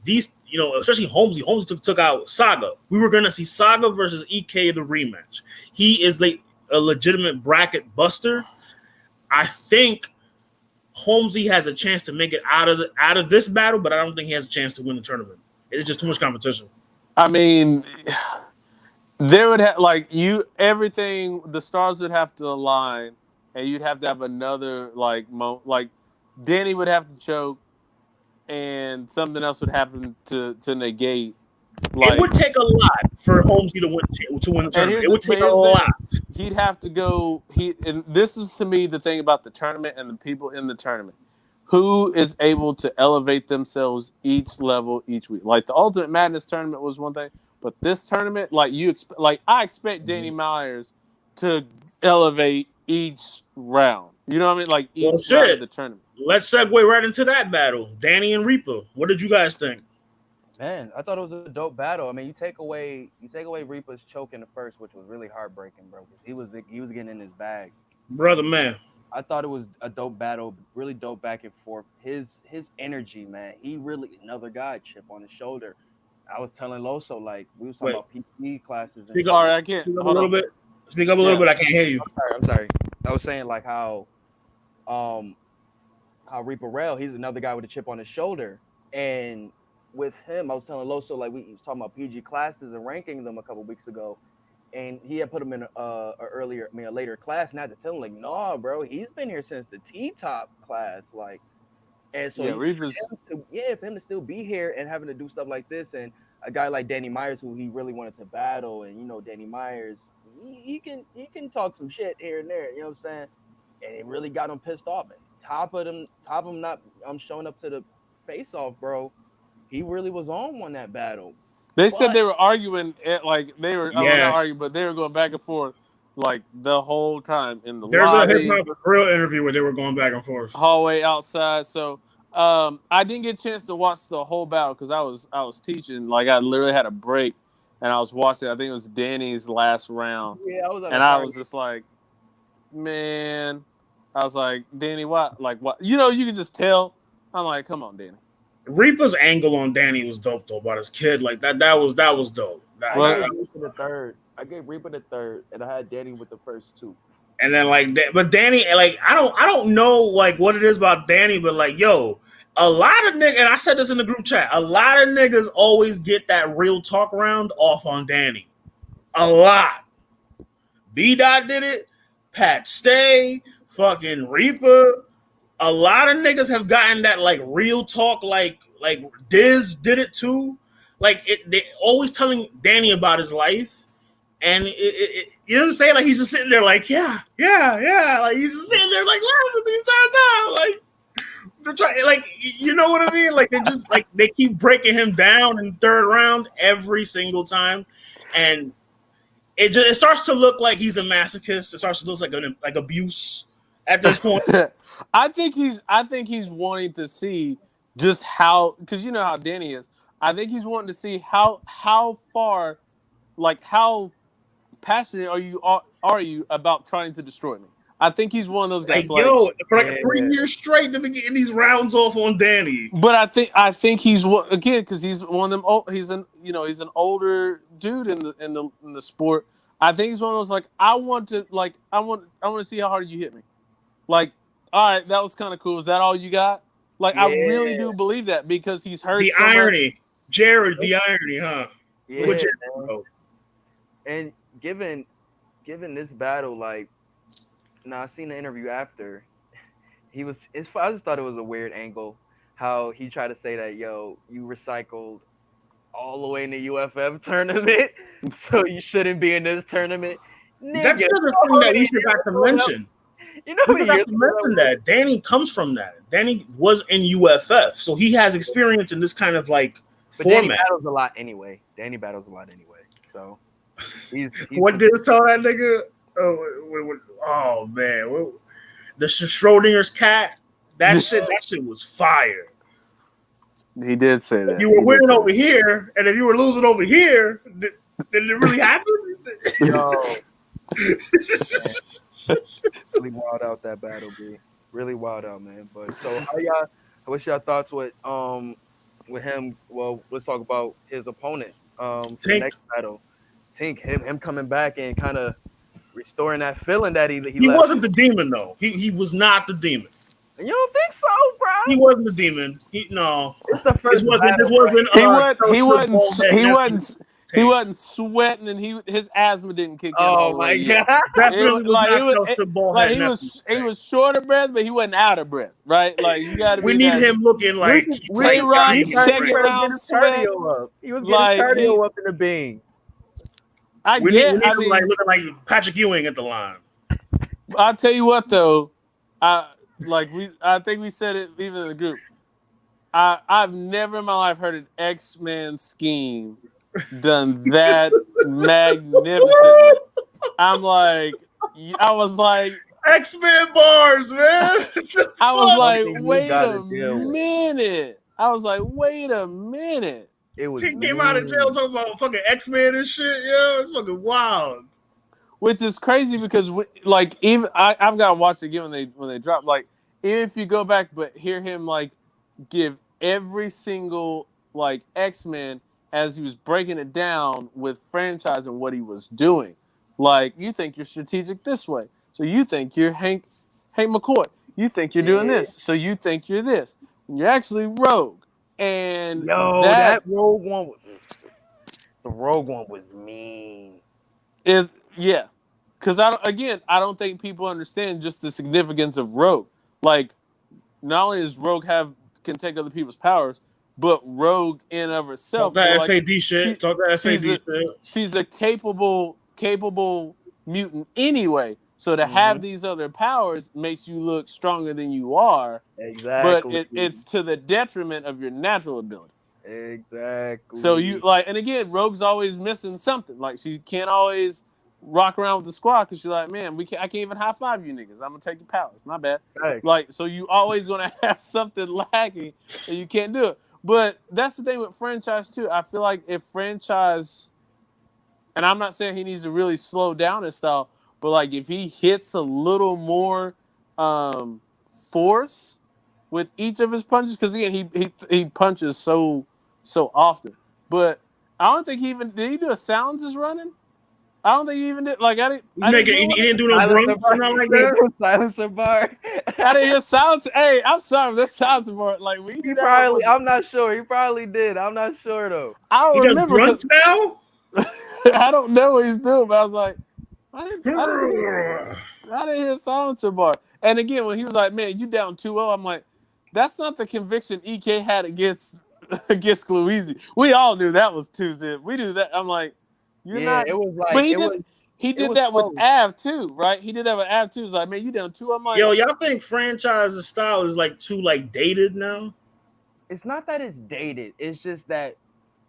these especially Holmesy. Holmesy took out Saga. We were gonna see Saga versus EK the rematch. He is like a legitimate bracket buster. I think Holmesy has a chance to make it out of this battle, but I don't think he has a chance to win the tournament. It's just too much competition. I mean, there would have everything. The stars would have to align, and you'd have to have another like Danny would have to choke, and something else would happen to negate. It would take a lot for Holmesy to win the tournament. It would take a lot. He'd have to go. And this is to me the thing about the tournament and the people in the tournament. Who is able to elevate themselves each level each week? Like the Ultimate Madness tournament was one thing, but this tournament, I expect Danny Myers to elevate each round. You know what I mean? Like each round of the tournament. Let's segue right into that battle. Danny and Reaper. What did you guys think? Man, I thought it was a dope battle. I mean, you take away Reaper's choke in the first, which was really heartbreaking, bro, because he was getting in his bag. Brother, man. I thought it was a dope battle, really dope back and forth. His energy, man. He really another guy, chip on his shoulder. I was telling Loso, like we was talking about PE classes. Speak up, I can't. Speak up a little bit. Speak up a little bit. I can't hear you. I'm sorry. I was saying like how Reaper Rail, he's another guy with a chip on his shoulder, and with him, I was telling Loso like we was talking about PG classes and ranking them a couple weeks ago, and he had put him in a later class, and I had to tell him like, no, bro, he's been here since the T-top class, like, and so for him to still be here and having to do stuff like this, and a guy like Danny Myers who he really wanted to battle, and Danny Myers, he can talk some shit here and there, you know what I'm saying, and it really got him pissed off. And top of him not showing up to the face-off, bro. He really was on that battle. They said they were arguing, not arguing, but they were going back and forth like the whole time in the There's lobby. a Hip Hop Real interview where they were going back and forth. Hallway outside. So I didn't get a chance to watch the whole battle because I was teaching. Like I literally had a break and I was watching. I think it was Danny's last round. Yeah, I was just like, man. I was like, Danny, what? Like what? You can just tell. I'm like, come on, Danny. Reaper's angle on Danny was dope though about his kid. Like that was dope. I gave Reaper the third, and I had Danny with the first two. And then but Danny, like I don't know like what it is about Danny, but like yo, a lot of niggas, and I said this in the group chat, a lot of niggas always get that real talk round off on Danny. A lot. B-Dot did it, Pat Stay, fucking Reaper. A lot of niggas have gotten that like real talk, like Diz did it too. Like they always telling Danny about his life, and you know what I'm saying? Like he's just sitting there, like yeah. Like he's just sitting there, like laughing the entire time. Like they're trying, like you know what I mean? Like they're just like they keep breaking him down in the third round every single time, and it starts to look like he's a masochist. It starts to look like abuse at this point. I think he's wanting to see just how, because you know how Danny is. I think he's wanting to see how far, like how passionate are you about trying to destroy me. I think he's one of those guys. Like yo, for like 3 years straight, they've been getting these rounds off on Danny. But I think he's again because he's one of them. He's an older dude in the sport. I think he's one of those like I want to see how hard you hit me. Like, all right, that was kind of cool. Is that all you got? Like, I really do believe that because he's heard the irony, Jared. The irony, huh? Yeah. And given this battle, like, now I seen the interview after, I just thought it was a weird angle how he tried to say that, yo, you recycled all the way in the UFF tournament, so you shouldn't be in this tournament. Nigga, That's you another know thing how that many you forgot years to ago that, mention. you know how You many forgot years to ago that mention was? that Danny comes from that. Danny was in UFF, so he has experience in this kind of like But Danny format. battles a lot anyway. So he's What did it tell that nigga? Oh man, the Schrodinger's cat. That shit was fire. He did say that. You were He did winning say over here, and if you were losing over here, did it really happen? yo really wild out that battle, B. Really wild out, man. But so how y'all? What's your thoughts with him? Well, let's talk about his opponent for the Tank, next battle. Tink, him coming back and kind of restoring that feeling that he he left. wasn't the demon though. He was not the demon. You don't think so, bro? He wasn't the demon. No. It's the This first wasn't. This battle, bro. wasn't. He was he Fellowship wasn't Ballhead he nephew wasn't he Tank. wasn't sweating, and his asthma didn't kick in all Oh the my way yet. god. Definitely was not Fellowship Like Ballhead nephew he Tank. was short of breath, but he wasn't out of breath, right? Like you got to We be need that him looking like he Tay played Rock Johnny second Blueprint. round sweat. He was getting his Like cardio up in the bean. We need him I like mean, looking like Patrick Ewing at the line. I'll tell you what though, I think we said it even in the group. I've never in my life heard an X-Men scheme done that magnificently. I was like, X-Men bars, man. I was like, Something you wait gotta a deal with. minute. I was like, wait a minute. It was Tink came out of jail talking about fucking X-Men and shit, yo. It's fucking wild. Which is crazy because like even I've got to watch it again when they drop. Like even if you go back but hear him like give every single like X-Men as he was breaking it down with franchise and what he was doing. Like you think you're strategic this way, so you think you're Hank McCoy. You think you're doing this, so you think you're this. You're actually Rogue, and Yo, that the Rogue One was mean. is yeah. Because I don't think people understand just the significance of Rogue. Like, not only does Rogue can take other people's powers, but Rogue in of herself, Talk that like, FAD shit. Talk that FAD shit. she's a capable mutant anyway. So to have these other powers makes you look stronger than you are. Exactly. But it's to the detriment of your natural ability. Exactly. So you like, and again, Rogue's always missing something. Like she can't always rock around with the squad because she's like, man, I can't even high five you niggas. I'm gonna take your powers. My bad. Thanks. Like, so you always gonna have something lacking and you can't do it. But that's the thing with franchise too. I feel like if franchise, and I'm not saying he needs to really slow down his style, but like if he hits a little more force with each of his punches, because again he punches so often. But I don't think did he do a sounds is running? I don't think he even did. Like He didn't do no Silencer grunts or bar. nothing like that. Silencer bar. I didn't hear sounds. Hey, I'm sorry, that sounds more like we. He probably. I'm not sure. He probably did. I'm not sure though. I don't He does remember grunts now. I don't know what he's doing, but I was like, I didn't hear silencer bar. And again, when he was like, "Man, you down 2-0," I'm like, that's not the conviction EK had against Louisi. We all knew that was 2-0. We knew that. I'm like, you're not. It was like. But he it did was that close. with Av too, right? He did that with Av too. He's like, man, you down 2. I'm like, Yo, y'all think franchise's style is like too like dated now? It's not that it's dated. It's just that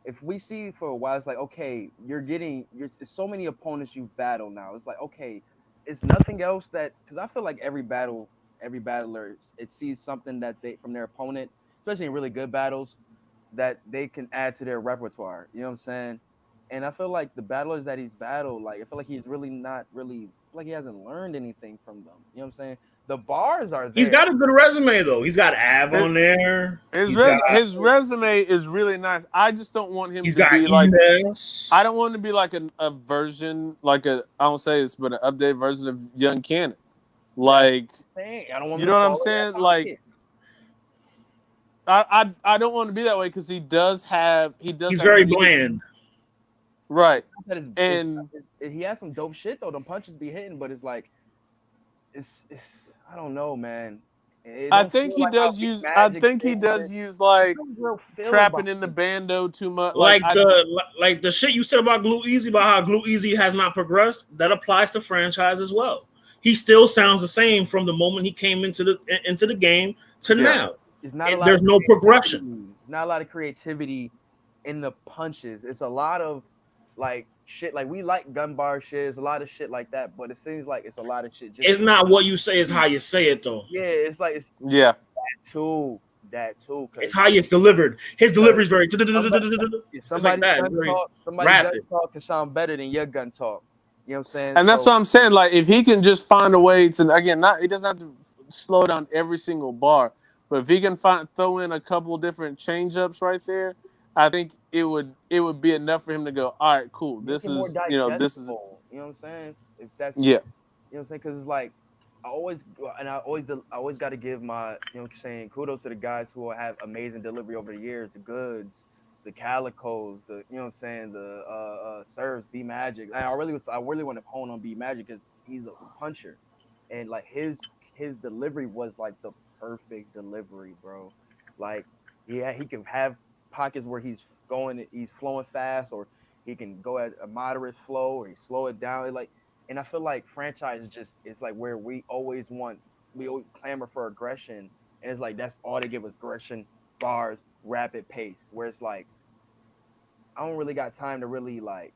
if we see for a while, it's like, okay, it's so many opponents you battle now. It's like, okay, it's nothing else because I feel like every battler, it sees something that from their opponent, especially in really good battles, that they can add to their repertoire. You know what I'm saying? And I feel like the battlers that he's battled, like I feel like he's really not really like he hasn't learned anything from them. You know what I'm saying? The bars are there. He's got a good resume though. He's got Av on there. His resume is really nice. I just don't want him to be like. I don't want him to be like a version, like I don't say this, but an updated version of Young Cannon. Like, I don't want you know what I'm saying? Like, I don't want to be that way because he does. He's very bland. Right. And he has some dope shit though. The punches be hitting, but it's like, it's I don't know, man. It I don't think feel he like how does Big use. I Magic think he did. does use There's like no real feel trapping about in the it. bando too much. Like the shit you said about Glue Easy, about how Glue Easy has not progressed, that applies to franchise as well. He still sounds the same from the moment he came into the game to now. It's not a lot There's of no progression. creativity. Not a lot of creativity in the punches. It's a lot of like shit. Like we like gun bar shit. There's a lot of shit like that, but it seems like it's a lot of shit. Just It's not what you say, it's how you say it though. yeah, it's like it's yeah. that too. It's Because how it's delivered. His delivery is very. somebody, It's like that. It's very somebody's gun rapid. talk can sound better than your gun talk. You know what I'm saying? And that's what I'm saying. Like, if he can just find a way to, again, not he doesn't have to slow down every single bar, but if he can throw in a couple different change ups right there, I think it would be enough for him to go, all right, cool. Make This it more is this is digestible. You know what I'm saying? If that's yeah. You know what I'm saying? Because it's like I always got to give my you know what I'm saying kudos to the guys who have amazing delivery over the years. The Goods, the Calicos, the you know what I'm saying the Serves, B Magic. And I really want to hone on B Magic because he's a puncher, and like his delivery was like the perfect delivery, bro. Like yeah, he can have pockets where he's flowing fast, or he can go at a moderate flow, or he slow it down. Like and I feel like franchise is just it's like where we always clamor for aggression, and it's like that's all they give us aggression, bars, rapid pace. Where it's like I don't really got time to really like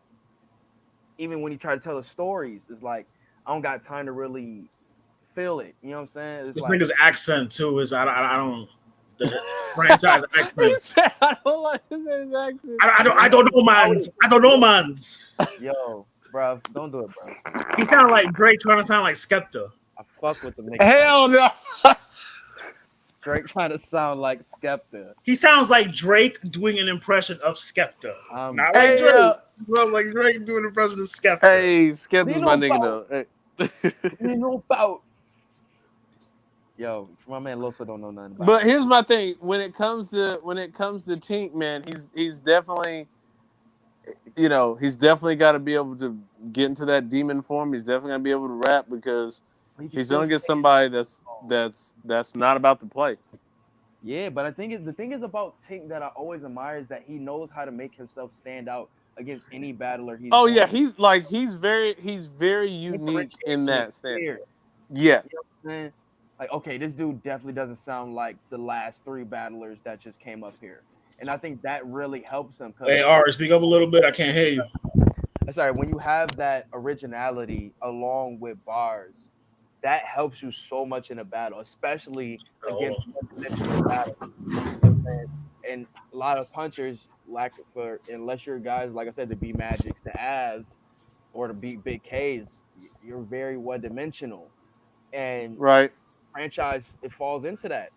even when you try to tell the stories, it's like I don't got time to really feel it. You know what I'm saying? It's This like nigga's accent too is I don't the franchise accent. I don't like his accent. I don't know man's. I don't know man's. yo, bro, don't do it, bro. He sounded like Drake trying to sound like Skepta. I fuck with the nigga. Hell no. Drake trying to sound like Skepta. He sounds like Drake doing an impression of Skepta. Not Hey, like Drake. He sounds like Drake doing an impression of Skepta. Hey, Skepta's my nigga though. Hey. You know about yo, my man Loso don't know nothing about. But here's my thing: when it comes to Tink, man, he's definitely, he's definitely got to be able to get into that demon form. He's definitely gonna be able to rap because he's gonna get somebody that's not about to play. Yeah, but the thing is about Tink that I always admire is that he knows how to make himself stand out against any battler he's. Oh yeah, he's very unique in that stand. Yeah. You know what I'm saying? Like, okay, this dude definitely doesn't sound like the last three battlers that just came up here. And I think that really helps him. Hey, Art, speak up a little bit. I can't hear you. Sorry, when you have that originality along with bars, that helps you so much in a battle, especially against one-dimensional battles. And a lot of punchers unless you're guys, like I said, the B Magics, the Avs, or the Big Ks, you're very one-dimensional. And right. Franchise it falls into that,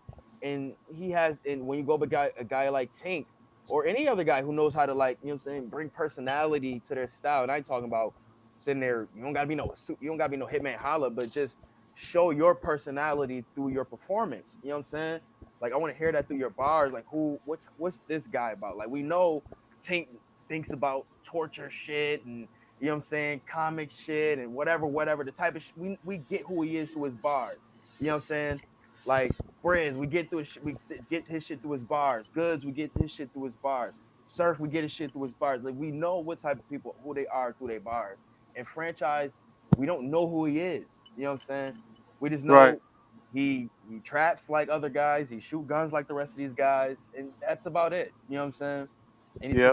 and when you go with a guy like Tink or any other guy who knows how to like you know what I'm saying bring personality to their style. And I ain't talking about sitting there. You don't gotta be no Hitman Holla, but just show your personality through your performance. You know what I'm saying? Like I want to hear that through your bars. Like what's this guy about? Like we know Tink thinks about torture shit and you know what I'm saying, comic shit and whatever, the type of we get who he is through his bars. You know what I'm saying? Like Briz, we get his shit through his bars. Goods, we get his shit through his bars. Surf, we get his shit through his bars. Like we know what type of people who they are through their bars. And Franchise, we don't know who he is. You know what I'm saying? We just know he traps like other guys. He shoot guns like the rest of these guys, and that's about it. You know what I'm saying? And he's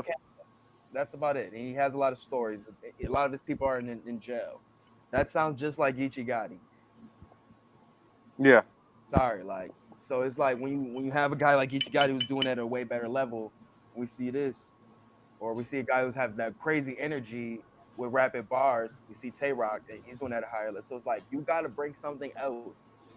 that's about it. And he has a lot of stories. A lot of his people are in jail. That sounds just like Ichigati. Yeah. Sorry, like so it's like when you have a guy like Ichigati who's doing it at a way better level, we see this, or we see a guy who's having that crazy energy with rapid bars. We see Tay Rock and he's doing that at a higher level. So it's like you got to bring something else.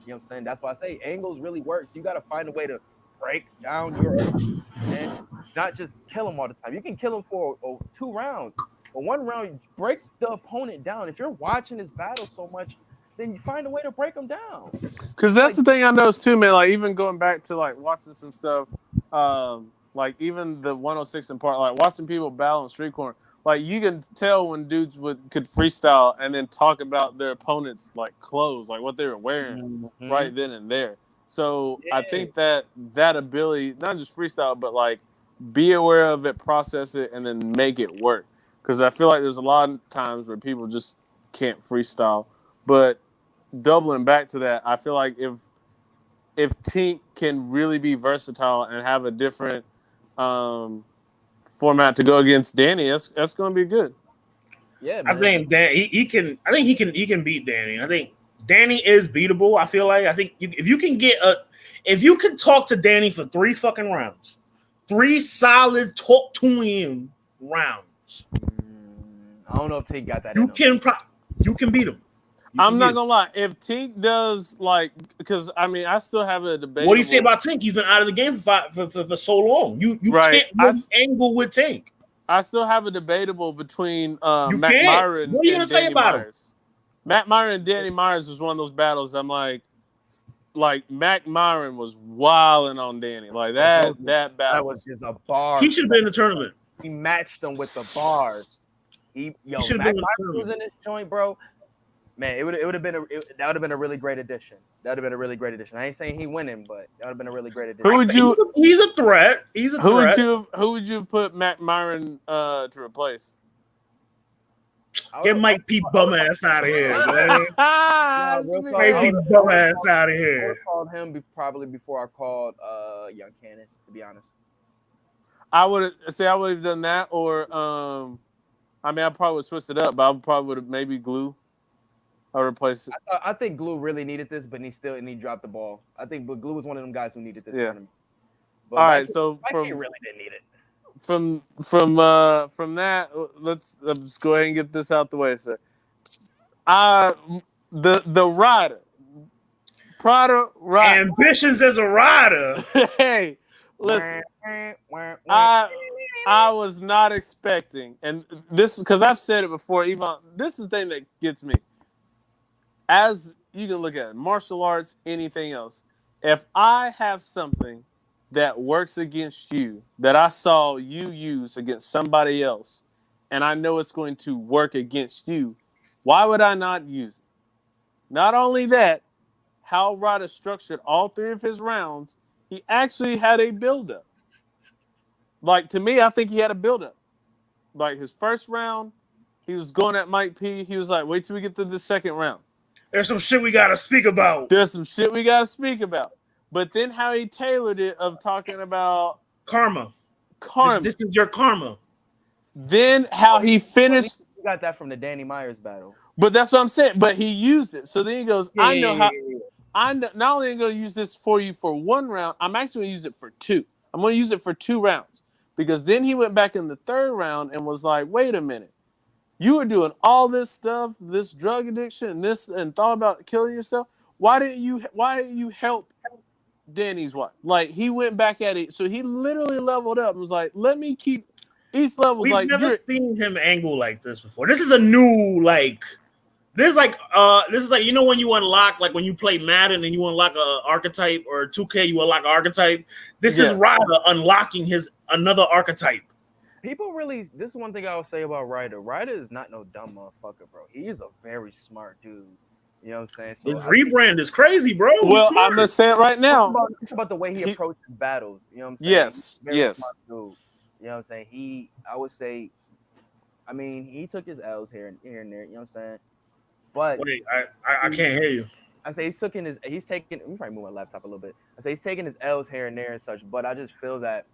You know what I'm saying? That's why I say angles really works. You got to find a way to break down your and not just kill him all the time. You can kill him for 2 rounds, but 1 round you break the opponent down. If you're watching this battle so much, then you find a way to break them down. Because that's the thing I noticed too, man. Like even going back to like watching some stuff, like even the 106 and part, like watching people battle in street corner. Like you can tell when dudes could freestyle and then talk about their opponents' like clothes, like what they were wearing right then and there. So I think that ability, not just freestyle, but like be aware of it, process it, and then make it work. Because I feel like there's a lot of times where people just can't freestyle. But doubling back to that, I feel like if Tink can really be versatile and have a different format to go against Danny, that's going to be good. Yeah, I man. think he can beat Danny. I think Danny is beatable. I feel like if you can talk to Danny for 3 fucking rounds, 3 solid talk to him rounds. I don't know if Tink got that. You can beat him. I'm not gonna lie. If Tink does because I still have a debate. What do you say about Tink? He's been out of the game for so long. You can't angle with Tink. I still have a debatable between You Matt can't. Myron. What are you gonna and say Danny about him? Myers. Matt Myron and Danny Myers was one of those battles. I'm like Matt Myron was wilding on Danny. Like that battle. That was just a bar. He should have been in the tournament. He matched them with the bars. Matt been Myron was in this joint, bro. Man, that would have been a really great addition. That would have been a really great addition. I ain't saying he winning, but that would have been a really great addition. He's a threat. Who would you have put Matt Myron to replace? Get Mike P bum ass out of here, man. Mike P bum ass out of here. I would have called him probably before I called Young Cannon, to be honest. I would have done that, or I probably would switch it up, but I probably would have maybe Glue. I'll replace it. I think Glue really needed this, but he dropped the ball. I think Glue was one of them guys who needed this tournament. But all right, so Mikey really didn't need it. From that, let's go ahead and get this out the way, sir. The rider, Prada rider. Ambitions as a rider. Hey, listen. I was not expecting, and this because I've said it before. Even this is the thing that gets me. As you can look at it, martial arts, anything else. If I have something that works against you that I saw you use against somebody else, and I know it's going to work against you, why would I not use it? Not only that, how Ryder structured all 3 of his rounds, he actually had a build-up. Like, to me, I think he had a build-up. Like, his first round, he was going at Mike P. He was like, wait till we get to the second round. There's some shit we got to speak about. But then how he tailored it of talking about karma. This is your karma. Then how he finished. You got that from the Danny Myers battle. But that's what I'm saying. But he used it. So then he goes, I know how. I know, not only am I going to use this for you for 1 round, I'm actually going to use it for 2. I'm going to use it for 2 rounds. Because then he went back in the 3rd round and was like, wait a minute. You were doing all this stuff, this drug addiction, and thought about killing yourself. Why didn't you help Danny's wife? Like, he went back at it. So he literally leveled up and was like, let me keep each level. We've never seen him angle like this before. This is a new, this is like when you unlock, like when you play Madden and you unlock an archetype, or 2K, you unlock an archetype. This is Ryder unlocking another archetype. This is one thing I would say about Ryder. Ryder is not no dumb motherfucker, bro. He is a very smart dude. You know what I'm saying? So his rebrand is crazy, bro. Well, I'm gonna say it right now. It's about the way he approaches battles. You know what I'm saying? Yes. Smart dude. You know what I'm saying? I would say, he took his L's here and there. You know what I'm saying? But wait, I can't hear you. I say let me probably move my laptop a little bit. I say he's taking his L's here and there and such, but I just feel that,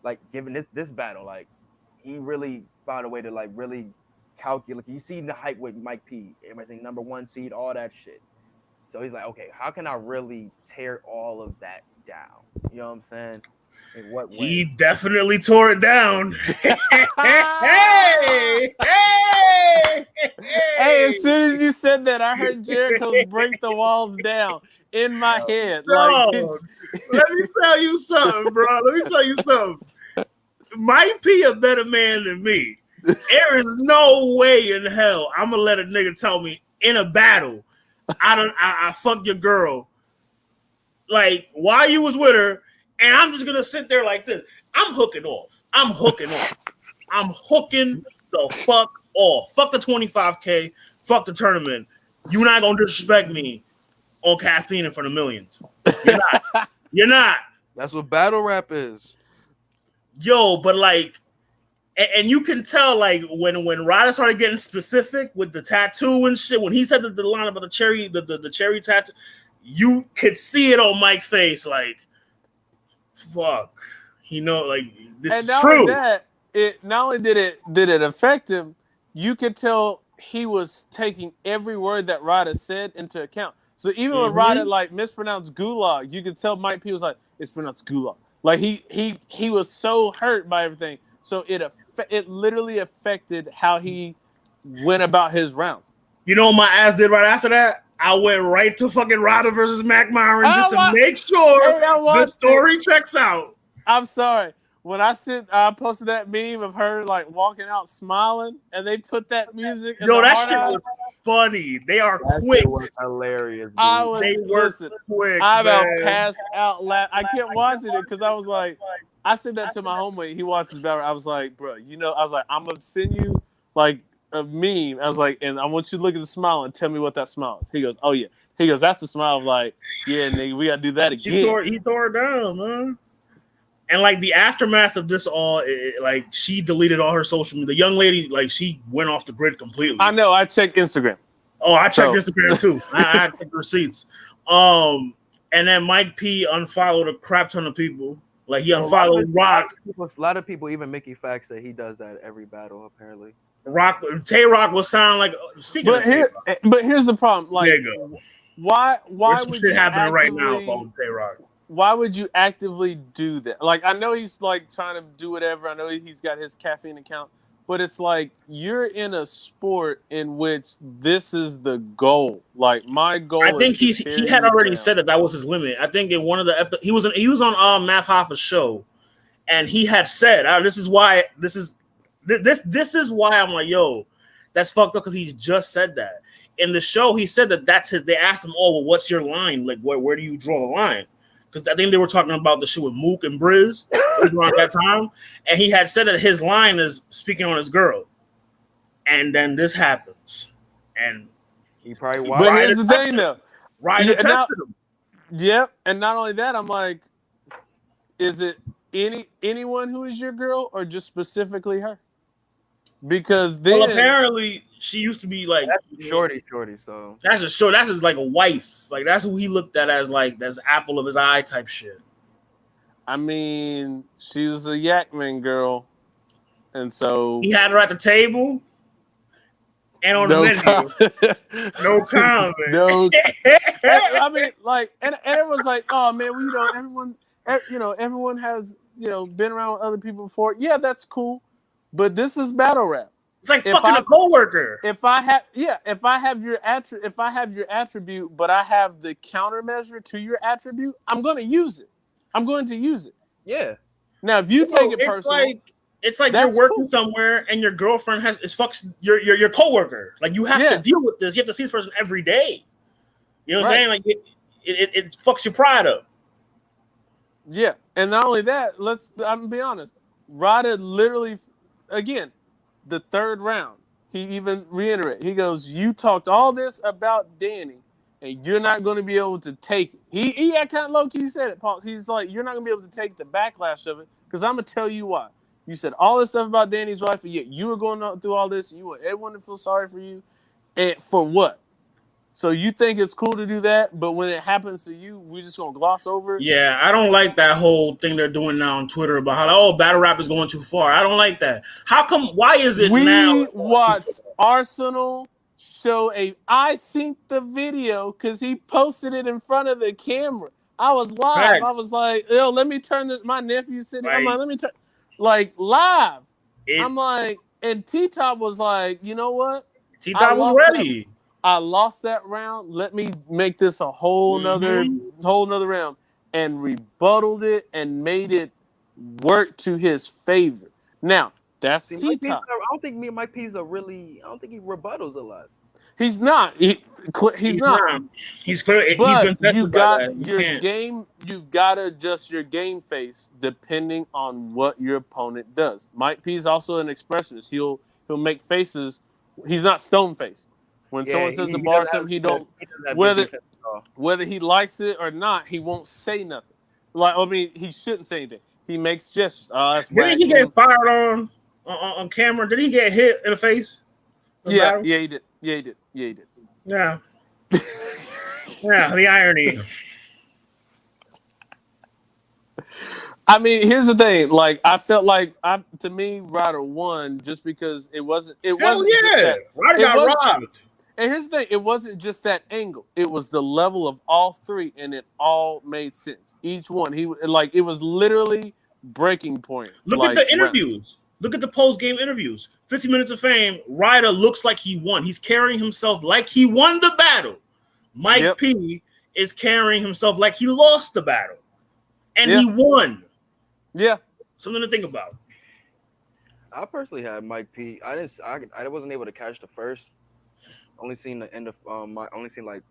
like, given this battle, like, he really found a way to, like, really calculate. You see the hype with Mike P. Everything, number 1 seed, all that shit. So he's like, okay, how can I really tear all of that down? You know what I'm saying? In what way? He definitely tore it down. Hey, as soon as you said that, I heard Jericho's break the walls down in my head. Let me tell you something, bro. Mike P a better man than me. There is no way in hell I'm gonna let a nigga tell me in a battle I fucked your girl, like, while you was with her, and I'm just gonna sit there like this. I'm hooking the fuck off. Fuck the 25K. Fuck the tournament. You're not gonna disrespect me on caffeine in front of millions. You're not. You're not. That's what battle rap is. Yo, but like, and you can tell like when Ryder started getting specific with the tattoo and shit, when he said the line about the cherry tattoo, you could see it on Mike's face, like, fuck, like this is true. Not only did it affect him, you could tell he was taking every word that Ryder said into account. So even when Ryder like mispronounced gulag, you could tell Mike P was like, it's pronounced gulag. Like he was so hurt by everything. So it literally affected how he went about his rounds. You know what my ass did right after that? I went right to fucking Ryder versus Mac Myron just to make sure the story checks out. I'm sorry. When I posted that meme of her like walking out smiling, and they put that music. Yo, that shit was funny. They are quick. It was hilarious. They were quick. I about passed out laughing. I kept watching it because I was like, I said that to my homemate. He watches better. I was like, bro, I was like, I'm gonna send you like a meme. I was like, and I want you to look at the smile and tell me what that smile is. He goes, oh yeah. He goes, that's the smile of like, yeah, nigga, we gotta do that again. He tore it down, man. And like the aftermath of this all, like she deleted all her social media. The young lady, like she went off the grid completely. I know. I checked Instagram. Oh, I checked Instagram too. I checked receipts. And then Mike P unfollowed a crap ton of people. Like he unfollowed Rock. A lot of people, even Mickey Fax, that he does that every battle apparently. Tay Rock will sound like speaking of Tay Rock. But here's the problem. Like, why would shit happening right now about Tay Rock? Why would you actively do that? Like, I know he's like trying to do whatever. I know he's got his caffeine account, but it's like you're in a sport in which this is the goal. Like my goal. I think he had already said that was his limit. I think in one of the he was on Math Hoffa's show, and he had said, "This is why I'm like, yo, that's fucked up," because he just said that in the show. He said that that's his. They asked him, "Oh, well, what's your line? Like, where do you draw the line?" Because I think they were talking about the shit with Mook and Briz around that time. And he had said that his line is speaking on his girl. And then this happens. And he probably But here's the thing, though. Ryder tested him. Yep. And not only that, I'm like, is it anyone who is your girl or just specifically her? Because then... Well, apparently, she used to be like... That's shorty, so... That's just like a wife. Like, that's who he looked at as, like, that's apple of his eye type shit. I mean, she was a Yakman girl. And so... He had her at the table and on the menu. No comment. No. I mean, like... And everyone's like, oh, man, everyone has, been around with other people before. Yeah, that's cool. But this is battle rap. It's like fucking a coworker. If I have your attribute, but I have the countermeasure to your attribute, I'm going to use it. Yeah. Now, if you take it personal, it's like you're working somewhere and your girlfriend fucks your coworker. Like you have to deal with this. You have to see this person every day. You know what I'm saying? Like it fucks your pride up. Yeah, and not only that, I'm gonna be honest. Ryder literally. Again, the third round, he even reiterated. He goes, you talked all this about Danny, and you're not going to be able to take it. He kind of low-key said it, Paul. He's like, you're not going to be able to take the backlash of it, because I'm going to tell you why. You said all this stuff about Danny's wife, and yet you were going through all this, and you want everyone to feel sorry for you. And for what? So you think it's cool to do that, but when it happens to you, we're just gonna gloss over it? Yeah, I don't like that whole thing they're doing now on Twitter about how battle rap is going too far. I don't like that. How come? Why is it now? We watched Arsenal show I synced the video because he posted it in front of the camera. I was live. Facts. I was like, yo, let me turn this. My nephew sitting. I'm like, let me turn. Like live. I'm like, and T-Top was like, you know what? T-Top was ready. I lost that round. Let me make this a whole nother round, and rebutted it and made it work to his favor. Now that's T-Top. I don't think Mike P's I don't think he rebuttals a lot. He's not. He's not. He's clear. But he's been you got your game. You've got to adjust your game face depending on what your opponent does. Mike P is also an expressionist. He'll make faces. He's not stone faced. When someone says a bar, something he don't. Whether whether he likes it or not, he won't say nothing. Like, I mean, he shouldn't say anything. He makes gestures. Oh, that's whack. Didn't he get fired on camera? Did he get hit in the face? Yeah, he did. Yeah, he did. Yeah. Yeah, the irony. I mean, here's the thing. Like, I felt like to me, Ryder won just because it wasn't. It Hell wasn't. yeah, Ryder got robbed. And here's the thing: it wasn't just that angle; it was the level of all three, and it all made sense. Each one, it was literally breaking point. Look at the interviews. Look at the post-game interviews. 50 Minutes of Fame. Ryder looks like he won. He's carrying himself like he won the battle. Mike P is carrying himself like he lost the battle, and he won. Yeah, something to think about. I personally had Mike P. I wasn't able to catch the first. Only seen the end of only seen like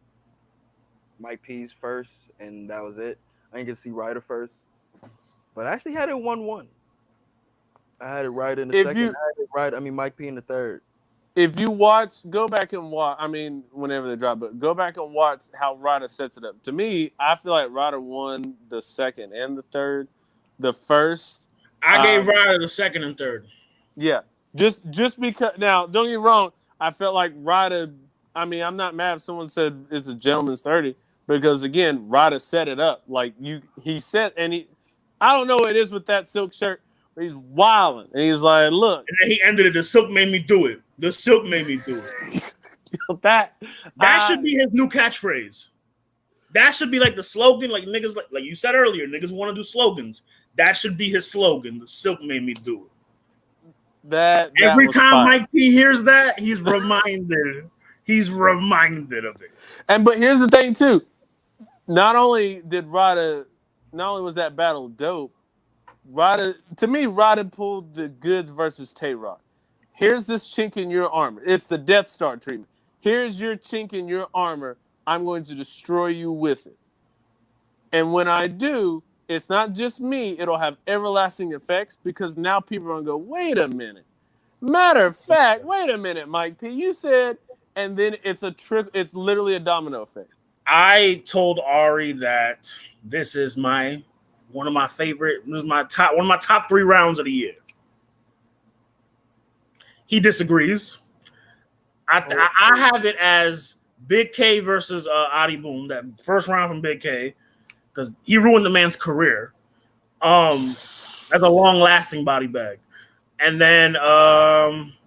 Mike P's first, and that was it. I didn't get to see Ryder first, but I actually had it 1-1. I had it Ryder in the second. Mike P in the third. If you go back and watch. I mean, whenever they drop, but go back and watch how Ryder sets it up. To me, I feel like Ryder won the second and the third. The first, I gave Ryder the second and third. Yeah, just because. Now, don't get me wrong. I felt like Ryder. I mean, I'm not mad if someone said it's a gentleman's 30 because again, Ryder set it up like he said, and I don't know what it is with that silk shirt, but he's wilding, and he's like, look. And then he ended it. The silk made me do it. The silk made me do it. that should be his new catchphrase. That should be like the slogan, like niggas, like you said earlier, niggas want to do slogans. That should be his slogan. The silk made me do it. That every time fire. Mike P hears that, he's reminded. He's reminded of it. But here's the thing too. Not only was that battle dope, to me, Ryder pulled the goods versus Tay-Rock. Here's this chink in your armor. It's the Death Star treatment. Here's your chink in your armor. I'm going to destroy you with it. And when I do, it's not just me. It'll have everlasting effects because now people are going to go, wait a minute. Matter of fact, wait a minute, Mike P. You said, and then it's it's literally a domino effect. I told Ari that this is one of my top 3 rounds of the year. He disagrees. I have it as Big K versus Adi Boom, that first round from Big K, because he ruined the man's career as a long-lasting body bag. And then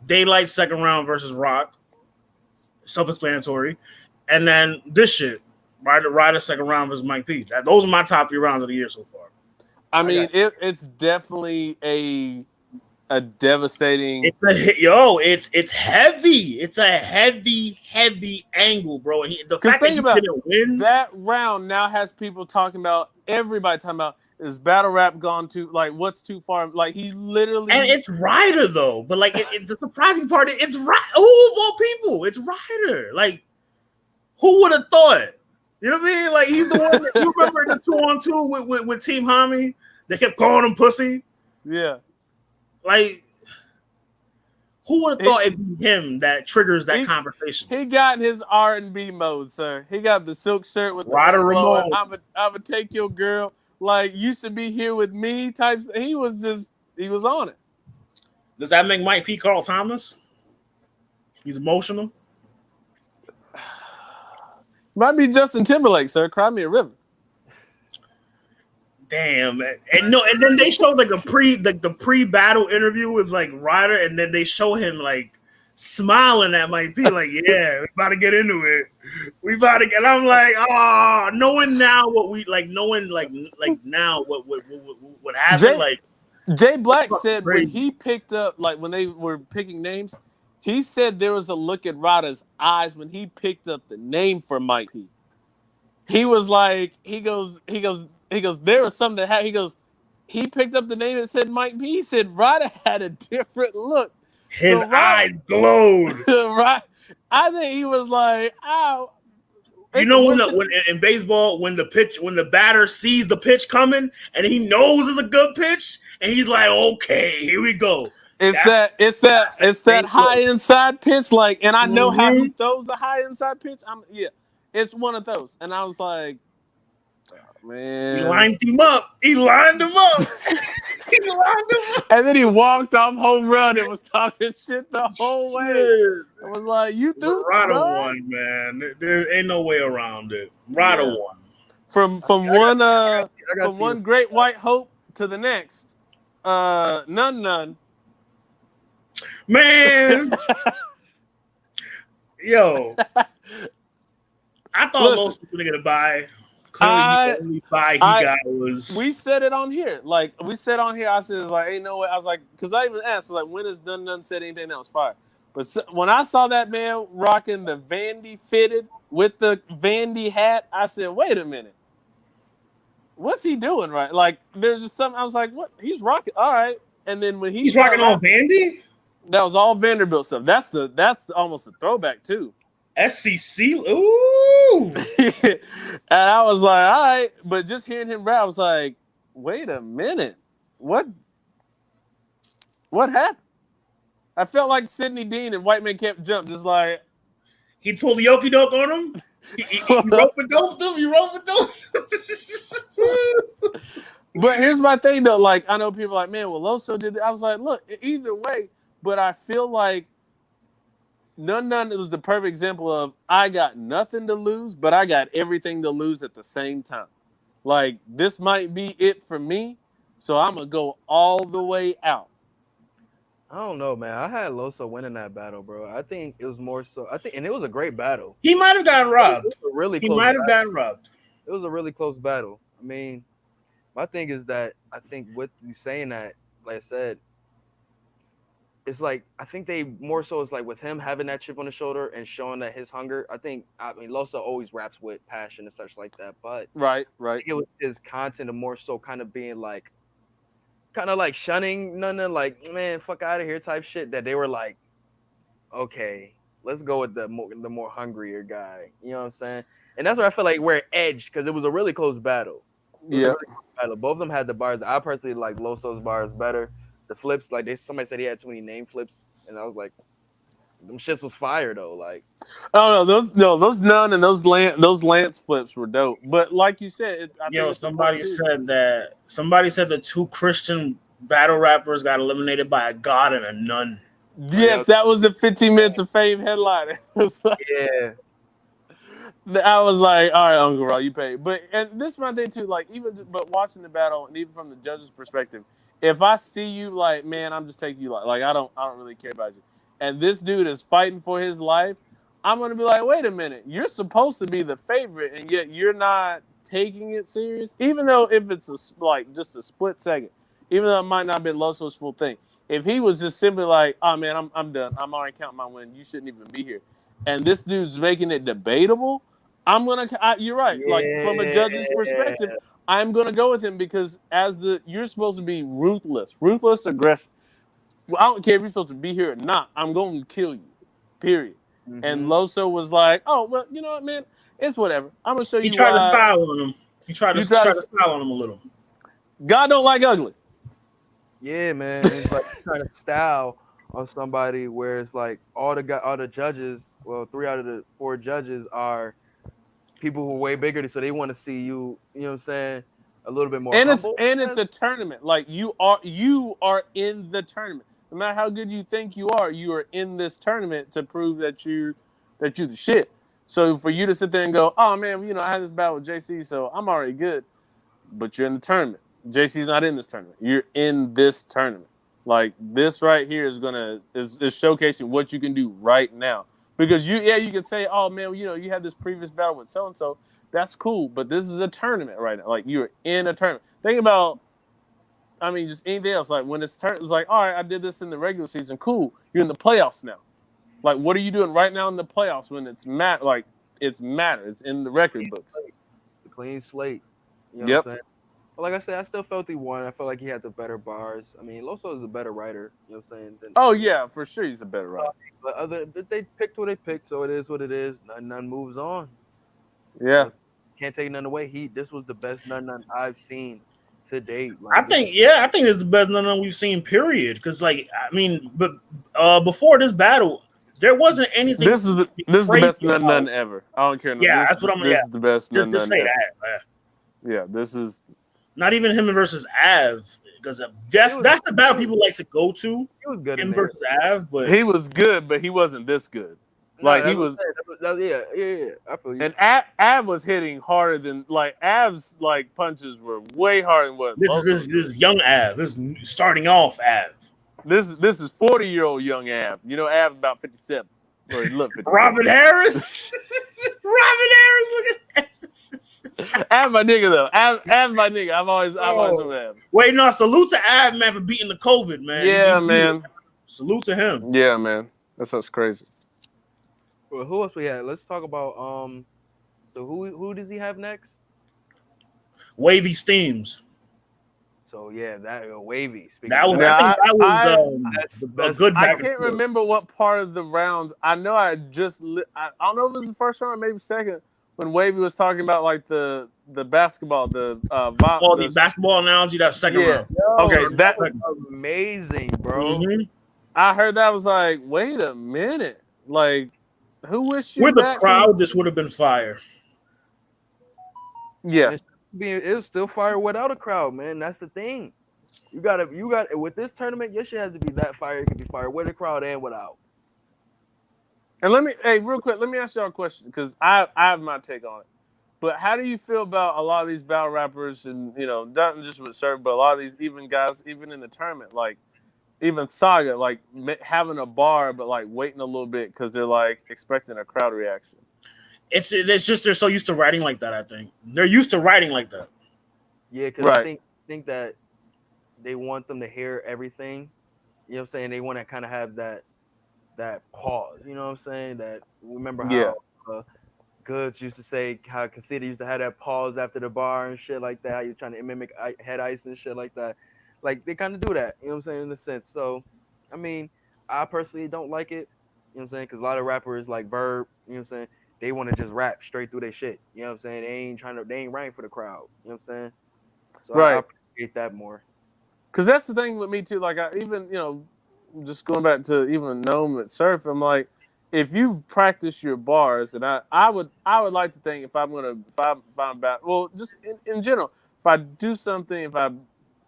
Daylight second round versus Rock, self-explanatory. And then this shit, Ryder second round versus Mike P. Those are my top 3 rounds of the year so far. I mean, it's definitely a devastating. It's heavy. It's a heavy angle, bro. And the fact that he didn't win that round now has people talking about. Everybody talking about is battle rap gone too what's too far? Like he literally. And it's Ryder though, but the surprising part is it's Ryder. Who of all people? It's Ryder. Like who would have thought? You know what I mean? Like he's the one. That, you remember the 2-on-2 with Team Hami? They kept calling him pussy. Yeah. Like, who would have thought it'd be him that triggers that conversation? He got in his R&B mode, sir. He got the silk shirt with Ryder Ramon. I'm gonna take your girl. Like, you should be here with me. Types. He was on it. Does that make Mike P. Carl Thomas? He's emotional. Might be Justin Timberlake, sir. Cry me a river. Damn, and then they showed the pre-battle interview with Ryder, and then they show him smiling at Mike P, yeah, we about to get into it. And I'm like, knowing now what we knowing now what happened. Jay Black said crazy. When he picked up when they were picking names, he said there was a look at Ryder's eyes when he picked up the name for Mike P. He was like, he goes, there was something that happened. He goes, he picked up the name and said Mike P. He said Ryder had a different look. His eyes glowed. Right. I think he was like, ow. You know when in baseball, when the batter sees the pitch coming and he knows it's a good pitch, and he's like, okay, here we go. It's that high inside pitch, and I know how he throws the high inside pitch. It's one of those. And I was like, man. He lined him up. He lined him up. He lined him up. And then he walked off home run and was talking shit the whole way. It was like, you threw Rada won, man. There ain't no way around it. Rada won. From one great white hope to the next. None. Man. Yo. I thought Los was gonna get a bye. Clearly, the only bye he got was. We said it on here. Like, I said, ain't no way. I was like, because I even asked, like, when has None said anything that was fire? But when I saw that man rocking the Vandy fitted with the Vandy hat, I said, wait a minute. What's he doing, right? Like, there's just something. I was like, what? He's rocking. All right. And then when he's rocking all Vandy? That was all Vanderbilt stuff. That's almost a throwback, too. SCC? Ooh. And I was like, all right. But just hearing him rap, I was like, wait a minute. What happened? I felt like Sidney Dean and White Man Can't Jump, just like. He pulled the okie doke on him? He rope-a-doped him? You rope-a-doped him? But here's my thing, though. Like, I know people are like, man, well, Loso did that. I was like, look, either way. But I feel like None was the perfect example of I got nothing to lose, but I got everything to lose at the same time. Like, this might be it for me, so I'm going to go all the way out. I don't know, man. I had Loso winning that battle, bro. I think it was more so. And it was a great battle. He might have gotten robbed. He might have gotten robbed. It was a really close battle. I mean, my thing is that I think with you saying that, like I said, it's like I think they more so is like with him having that chip on his shoulder and showing that his hunger. I mean, Loso always raps with passion and such like that, but right. It was his content and more so kind of being like, kind of like shunning None, like, man, fuck out of here type shit. That they were like, okay, let's go with the more hungrier guy. You know what I'm saying? And that's where I feel like we're edged because it was a really close battle. Yeah, both of them had the bars. I personally like Loso's bars better. The flips, like somebody said he had too many name flips, and I was like, them shits was fire though. Like, oh those None and those Lance flips were dope. But like you said, somebody said the two Christian battle rappers got eliminated by a god and a nun. Yes, that was the 15 Minutes of Fame headline. It was like, yeah. I was like, all right, Uncle Raw, you pay. And this is my thing too. Like, but watching the battle, and even from the judges' perspective. If I see you, like, man, I'm just taking you like I don't really care about you. And this dude is fighting for his life. I'm gonna be like, wait a minute, you're supposed to be the favorite, and yet you're not taking it serious. Even though if it's just a split second, even though it might not have been Loso's full thing. If he was just simply like, oh man, I'm done. I'm already counting my win. You shouldn't even be here. And this dude's making it debatable. You're right. Yeah. Like from a judge's perspective. I'm going to go with him because you're supposed to be ruthless aggression. Well, I don't care if you're supposed to be here or not. I'm going to kill you, period. Mm-hmm. And Loso was like, oh, well, you know what, man? It's whatever. I'm going to show you why. He tried to style on him. He tried to style on him a little. God don't like ugly. Yeah, man. It's like trying to style on somebody where it's like all the judges, well, 3 out of the 4 judges are people who are way bigger, so they want to see you. You know what I'm saying? A little bit more. And humble. It's a tournament. Like you are in the tournament. No matter how good you think you are in this tournament to prove that you're the shit. So for you to sit there and go, oh man, I had this battle with JC, so I'm already good. But you're in the tournament. JC's not in this tournament. You're in this tournament. Like this right here is showcasing what you can do right now. Because you can say, oh man, you had this previous battle with so and so. That's cool, but this is a tournament right now. Like you're in a tournament. Think about, just anything else. Like when it's like, all right, I did this in the regular season. Cool, you're in the playoffs now. Like what are you doing right now in the playoffs when it's Like it's matter. It's in the record books. The clean slate. You know what I'm saying? But like I said, I still felt he won. I felt like he had the better bars. I mean, Loso is a better writer. You know what I'm saying? Oh yeah, for sure, he's a better writer. But they picked what they picked, so it is what it is. None moves on. Yeah, can't take none away. This was the best None I've seen to date. Like, I think it's the best None we've seen. Period. Because but before this battle, There wasn't anything. This is the best none ever. I don't care. Yeah, that's what I'm. This is the best none just say ever. that. Yeah, this is not even him versus Av, because that's the battle people like to go to. He was good. Him versus Av, but he was good, but he wasn't this good. Like he was. Yeah. I feel you. And Av was hitting harder than Av's punches were way harder than what this is young Av. This is starting off Av. This is 40-year-old young Av. You know, Av about 57. Or he looked 57. Robin Harris. Robin Harris. Look at that. Av my nigga though. Av my nigga. I've always known Av. Wait, no, salute to Av, man, for beating the COVID, man. Yeah, man. Salute to him. Yeah, man. That's crazy. Well, who else we had? Let's talk about so who does he have next? Wavy Steams. So yeah, that Wavy. That was that's the best. good. I can't remember what part of the rounds. I know I don't know if it was the first round or maybe second when Wavy was talking about the basketball, the basketball analogy. That second round. Okay, that was amazing, bro. Mm-hmm. I heard that. Was like, wait a minute, like. Who wished you with the crowd? This would have been fire. Yeah, it was still fire without a crowd, man. That's the thing. You got with this tournament. Your shit has to be that fire. It can be fire with a crowd and without. And real quick, let me ask y'all a question because I have my take on it. But how do you feel about a lot of these battle rappers and not just with Surf, but a lot of these even guys, even in the tournament, even Saga, having a bar, but waiting a little bit because they're expecting a crowd reaction. It's just they're so used to writing like that. I think they're used to writing like that. Yeah, because I think that they want them to hear everything. You know what I'm saying? They want to kind of have that pause. You know what I'm saying? That remember how Goods used to say how Casita used to have that pause after the bar and shit like that. How you're trying to mimic head ice and shit like that. They kind of do that, you know what I'm saying, in a sense. So, I mean, I personally don't like it, you know what I'm saying, because a lot of rappers like Bird, you know what I'm saying, they want to just rap straight through their shit, you know what I'm saying. They ain't writing for the crowd, you know what I'm saying. So I appreciate that more. Because that's the thing with me too. I even just going back to even Gnome at Surf, I'm like, if you've practiced your bars, and I would like to think if I'm about just in general, if I do something, if I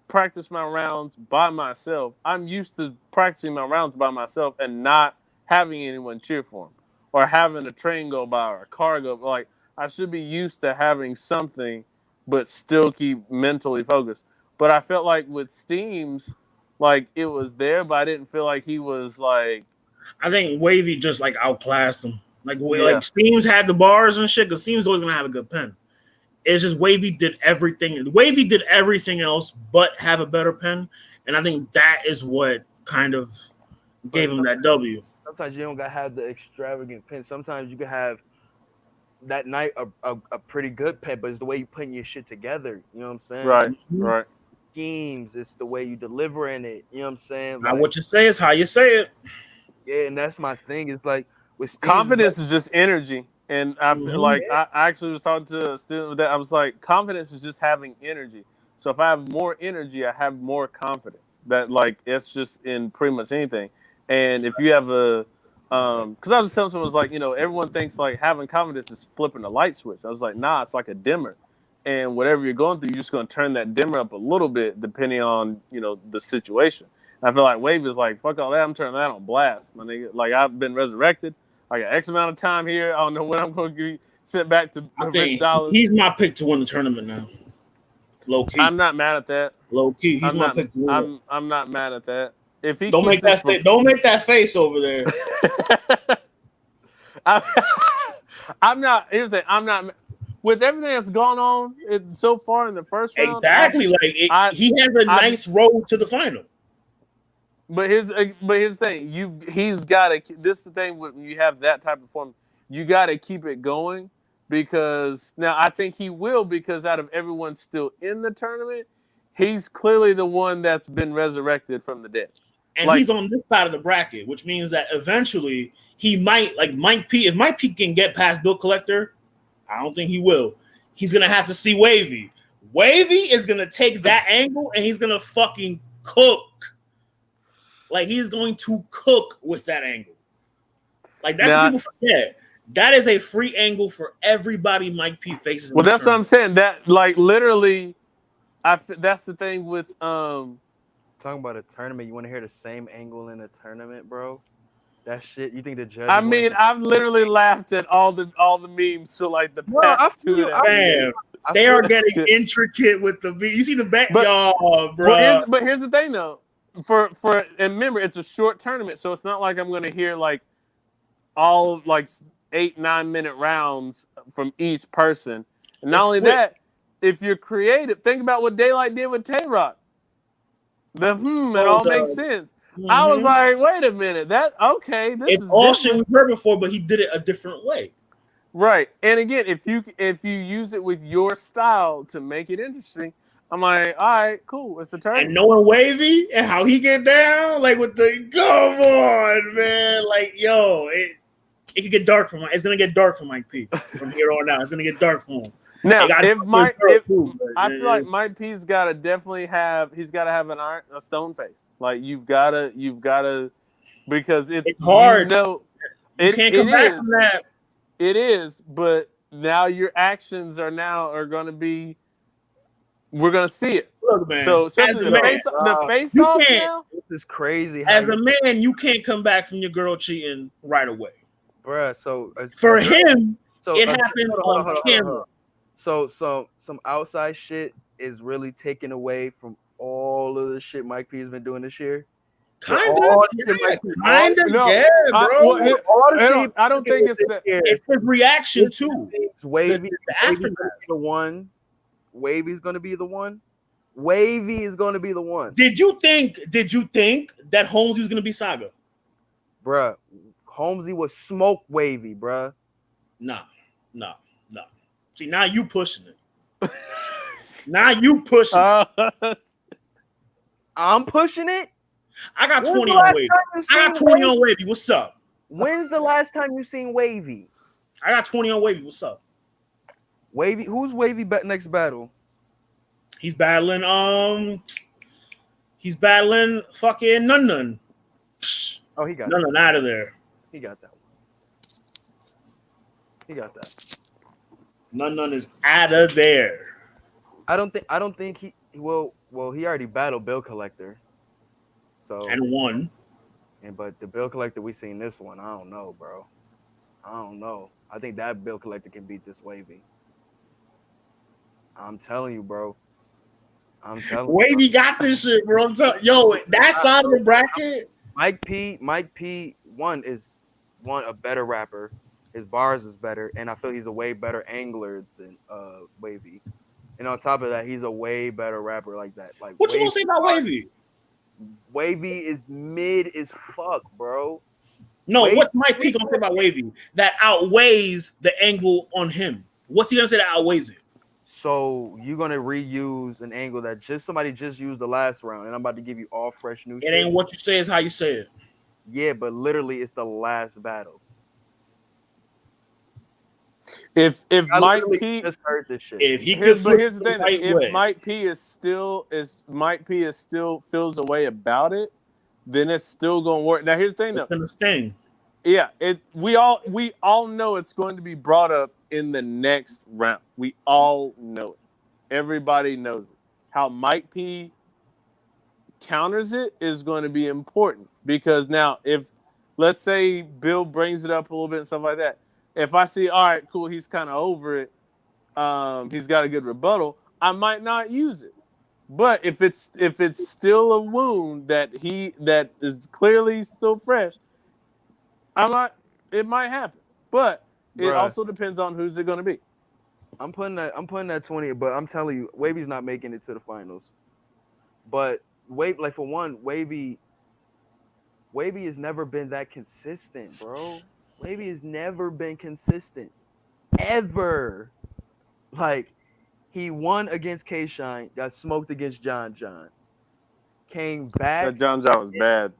practice my rounds by myself, I'm used to practicing my rounds by myself and not having anyone cheer for them or having a train go by or a car go. I should be used to having something, but still keep mentally focused. But I felt like with Steams, it was there, but I didn't feel like he was I think Wavy just outclassed him. Steams had the bars and shit because Steams always gonna have a good pen. It's just Wavy did everything. Wavy did everything else but have a better pen, and I think that is what kind of gave him that W. Sometimes you don't gotta have the extravagant pen. Sometimes you can have that night a pretty good pen, but it's the way you putting your shit together. You know what I'm saying? Right. Schemes. It's the way you delivering it. You know what I'm saying? Not what you say is how you say it. Yeah, and that's my thing. It's with Steams, confidence is just energy. And I feel I actually was talking to a student with that. I was like, confidence is just having energy. So if I have more energy, I have more confidence. That it's just in pretty much anything. And if you have because I was telling someone, everyone thinks having confidence is flipping a light switch. I was like, nah, it's like a dimmer. And whatever you're going through, you're just going to turn that dimmer up a little bit depending on, the situation. And I feel like Wave is fuck all that. I'm turning that on blast, my nigga. I've been resurrected. I got X amount of time here. I don't know when I'm going to be sent back to Rich Dollars. He's my pick to win the tournament now. Low key. I'm not mad at that. Low key. He's my pick to win. I'm not mad at that. If he don't make that face over there. I'm not. Here's the thing. I'm not. With everything that's gone on so far in the first round. Exactly. He has a nice road to the final. But here's the thing. He's got to. This is the thing when you have that type of form, you got to keep it going because now I think he will because out of everyone still in the tournament, he's clearly the one that's been resurrected from the dead. And he's on this side of the bracket, which means that eventually he might Mike P. If Mike P can get past Bill Collector, I don't think he will. He's gonna have to see Wavy. Wavy is gonna take that angle and he's gonna fucking cook. He's going to cook with that angle. Like that's what people forget. That is a free angle for everybody Mike P faces. Well, that's what I'm saying. That like literally, that's the thing with Talking about a tournament, you want to hear the same angle in a tournament, bro? That shit. You think the judge? I mean, I've literally laughed at all the memes for like the past 2.5 years. They are getting intricate with the beat. You see the back, y'all, bro. But here's the thing, though. And remember, it's a short tournament, so it's not like I'm going to hear like all like 8-9 minute rounds from each person. And not only that, if you're creative, think about what Daylight did with Tay-Rock. It all makes sense. Mm-hmm. I was like, wait a minute, it's all shit we've heard before, but he did it a different way. Right. And again, if you use it with your style to make it interesting, I'm like, all right, cool. It's a tournament. And knowing Wavy and how he get down, like with the come on, man. Like, yo, it could get dark for Mike. It's gonna get dark for Mike P from here on out. It's gonna get dark for him. Now, I feel like Mike P's got to definitely have. He's got to have a stone face. Like you've got to, because it's hard. You can't come back from that. It is, but now your actions are going to be. We're going to see it. Look, man. So especially the face off now. This is crazy. As a man, you can't come back from your girl cheating right away, bruh. So for him, it happened on camera. So some outside shit is really taken away from all of the shit Mike P has been doing this year. Kind of, bro. I don't think it's that. It's his reaction too. Wavy, the one. Wavy's gonna be the one. Wavy is gonna be the one. Did you think that Holmesy was gonna be Saga? Bruh, Holmesy was smoke Wavy, bruh. No. See, now you pushing it. I'm pushing it. I got 20 on Wavy. On Wavy. What's up? When's the last time you seen Wavy? I got 20 on Wavy. What's up? Wavy. Who's Wavy next battle? He's battling fucking None. Oh, he got None out of there. He got that one. None is out of there. I don't think he will. Well, he already battled Bill Collector. So and won. But the Bill Collector we seen this one, I don't know, bro. I don't know. I think that Bill Collector can beat this Wavy. I'm telling you, bro. Wavy got this shit, bro. Yo, that side of the bracket. Mike P. One is a better rapper. His bars is better, and I feel he's a way better angler than Wavy. And on top of that, he's a way better rapper like that. Like, what you gonna say about Wavy? Wavy is mid as fuck, bro. No, what's Mike P gonna say about Wavy that outweighs the angle on him? What's he gonna say that outweighs it? So you're gonna reuse an angle that somebody just used the last round, and I'm about to give you all fresh new shit. It ain't what you say, it's how you say it. Yeah, but literally, it's the last battle. If Mike P just heard this shit, here's the thing: if Mike P is still feels a way about it, then it's still gonna work. Now here's the thing, though. Understand? Yeah, we all know it's going to be brought up in the next round. We all know it. Everybody knows it. How Mike P counters it is going to be important, because now if let's say Bill brings it up a little bit and stuff like that. If I see, all right, cool, he's kind of over it, he's got a good rebuttal, I might not use it. But if it's still a wound that is clearly still fresh, it might happen. But it also depends on who's it going to be. I'm putting that 20, but I'm telling you, Wavy's not making it to the finals. But Wavy has never been that consistent, bro. Wavy has never been consistent. Ever. Like, he won against K-Shine, got smoked against John. Came back. That John was bad.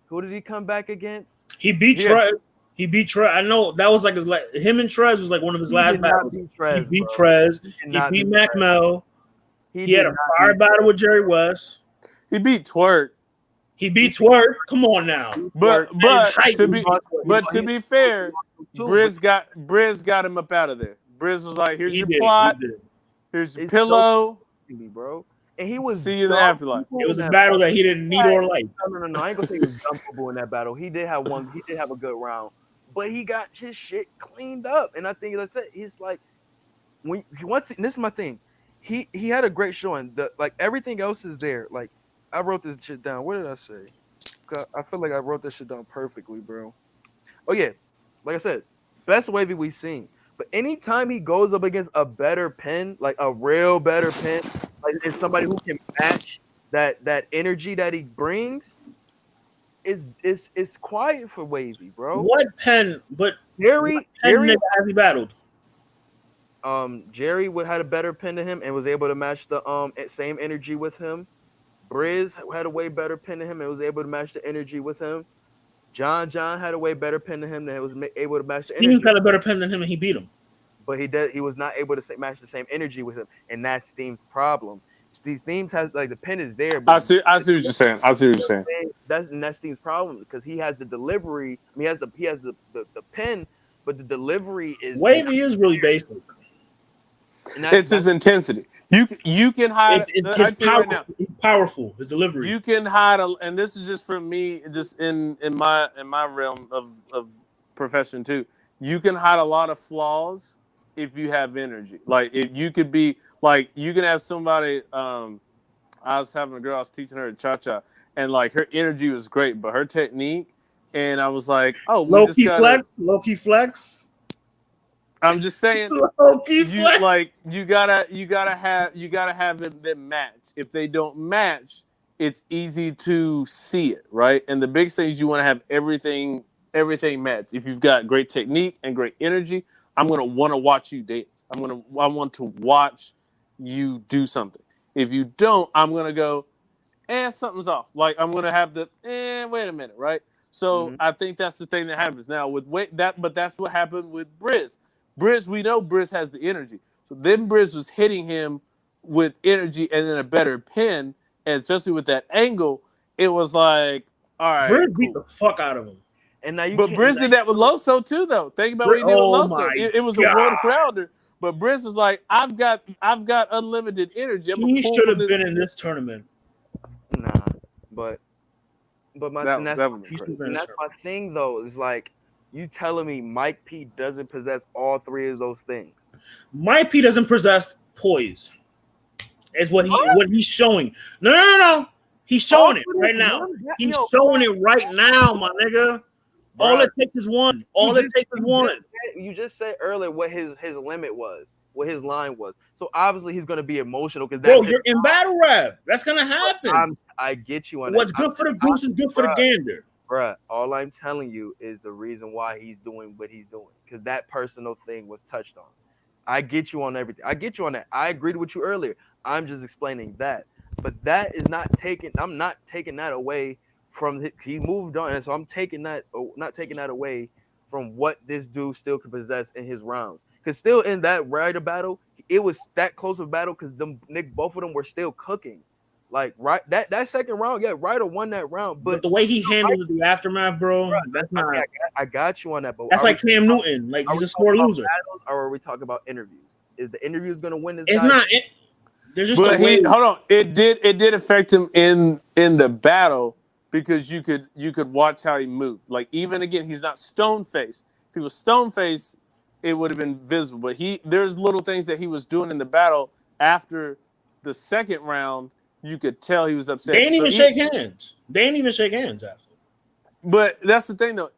Who did he come back against? He beat Trez. He beat Trez. I know that was him and Trez was like one of his last battles. He beat Trez. He beat Mac Mel. He had a fire battle with Jerry West. He beat Twerk. He beat Twerk. Come on now. But hype. to be fair, Briz got him up out of there. Briz was like, "Here's your plot. Here's your pillow, bro." And he was see you in the afterlife. It was a battle that he didn't need or like. No. I ain't gonna say he was dumpable in that battle. He did have one. He did have a good round, but he got his shit cleaned up. And I think that's it. He's like, when once this is my thing. He had a great showing. Like everything else is there. Like I wrote this shit down. What did I say? I feel like I wrote this shit down perfectly, bro. Oh yeah, like I said, best wavy we've seen. But anytime he goes up against a better pen, like a real better pen, like and somebody who can match that energy that he brings, is quiet for wavy, bro. What pen? But Jerry has he battled? Jerry had a better pen than him and was able to match the same energy with him. Briz had a way better pen than him and was able to match the energy with him. John had a way better pen than him and was able to match the energy. Steam's had a better pen than him and he beat him. But he was not able to match the same energy with him, and that's Steam's problem. Steam's has like the pen is there. But I see what you're saying. That's Steam's problem because he has the delivery. I mean, he has the pen, but the delivery is wavy is really basic. It's his intensity. You can hide. It's powerful. His delivery. You can hide, and this is just for me, just in my realm of profession too. You can hide a lot of flaws if you have energy. Like if you could be like you can have somebody. I was having a girl. I was teaching her cha-cha, and like her energy was great, but her technique, and I was like, oh, low key flex. I'm just saying, you gotta have them match. If they don't match, it's easy to see it, right? And the big thing is you want to have everything matched. If you've got great technique and great energy, I'm gonna want to watch you dance. I want to watch you do something. If you don't, I'm gonna go, something's off. Like I'm gonna have the, wait a minute, right? So I think that's the thing that happens now with but that's what happened with Briz. We know Briz has the energy. So then Briz was hitting him with energy and then a better pin, and especially with that angle, it was like, all right. Briz beat the fuck out of him. And now Briz did that with Loso too, though. Think about what he did with Loso. It was a one rounder, but Briz was like, I've got unlimited energy. He should have been in this tournament. Nah, but that's my thing though. Is like. You telling me Mike P doesn't possess all three of those things? Mike P doesn't possess poise. Is what he's showing. No. He's showing it right now. He's showing it right now, my nigga. All it takes is one. You just said earlier what his limit was, what his line was. So obviously he's gonna be emotional because you're in battle rap. That's gonna happen. I get you on what's good for the goose is good for the gander. Bruh, all I'm telling you is the reason why he's doing what he's doing. Because that personal thing was touched on. I get you on everything. I get you on that. I agreed with you earlier. I'm just explaining that. But that is I'm not taking that away from he moved on. And so I'm not taking that away from what this dude still can possess in his rounds. Because still in that Ryder battle, it was that close of a battle because both of them were still cooking. Like right that second round, Ryder won that round, but the way he handled the aftermath, bro, that's not. I got you on that, but that's like Cam Newton, like he's a sore loser. Or are we talking about interviews? Is the interviews going to win this? It's not. There's just a way. Hold on. It did affect him in the battle because you could watch how he moved. Like even again, he's not stone face. If he was stone face, it would have been visible. But there's little things that he was doing in the battle after the second round. You could tell he was upset. They didn't even shake hands. They didn't even shake hands after. But that's the thing, though.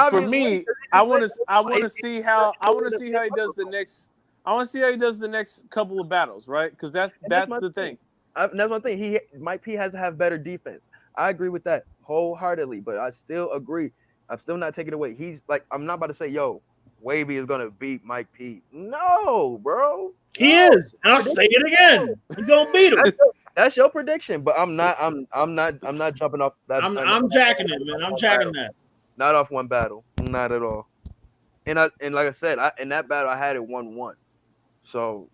For me, I want to see how he does the next. I want to see how he does the next couple of battles, right? Because that's the thing. That's one thing. Mike P has to have better defense. I agree with that wholeheartedly, but I still agree. I'm still not taking it away. He's like, I'm not about to say, Wavy is gonna beat Mike P. No, bro. He is, and I'll say it again. He's gonna beat him. That's your prediction, but I'm not jumping off that. I'm jacking it, man. I'm jacking that. Not off one battle, not at all. And like I said, in that battle I had it 1-1. So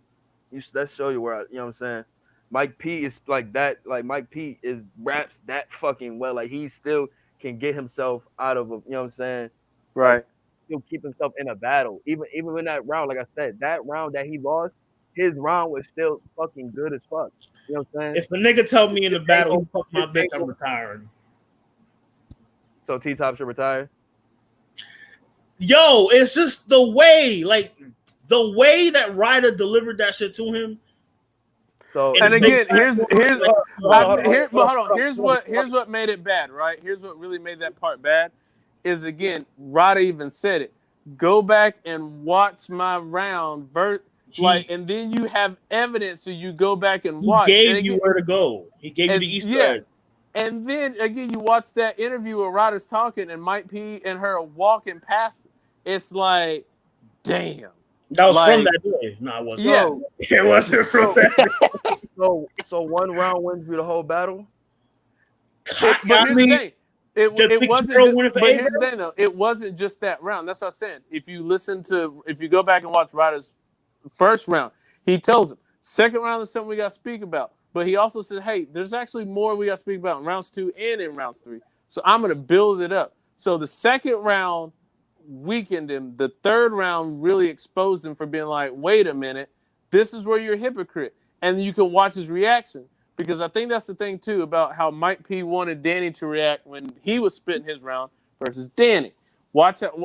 that show you where you know what I'm saying. Mike P is like that. Like Mike P is raps that fucking well. Like he still can get himself out of a, you know what I'm saying? Like Right. he'll keep himself in a battle. Even in that round, like I said, that round that he lost, his round was still fucking good as fuck. You know what I'm saying? If a nigga tell me in the battle he fucked my His bitch, I'm angle- retiring. So T Top should retire. Yo, it's just the way that Ryder delivered that shit to him. So And again, here's hold on. here's what made it bad, right? Here's what really made that part bad is, again, Rada even said it. Go back and watch my round, and then you have evidence, so you go back and watch. He And gave again, you where to go. He gave you the Easter egg. And then again, you watch that interview where Ryder's talking and Mike P and her are walking past. It's like, damn. That was from Like, that day. No, it wasn't. Yeah. It wasn't from that day. So one round wins you the whole battle. But here's the thing. It wasn't. But here's the Abram? thing, though. It wasn't just that round. That's what I'm saying. If you go back and watch Ryder's first round, he tells him second round is something we got to speak about. But he also said, hey, there's actually more we got to speak about in rounds 2 and in rounds 3. So I'm going to build it up. So the second round weakened him. The third round really exposed him for being like, wait a minute, this is where you're a hypocrite. And you can watch his reaction. Because I think that's the thing, too, about how Mike P wanted Danny to react when he was spitting his round versus Danny.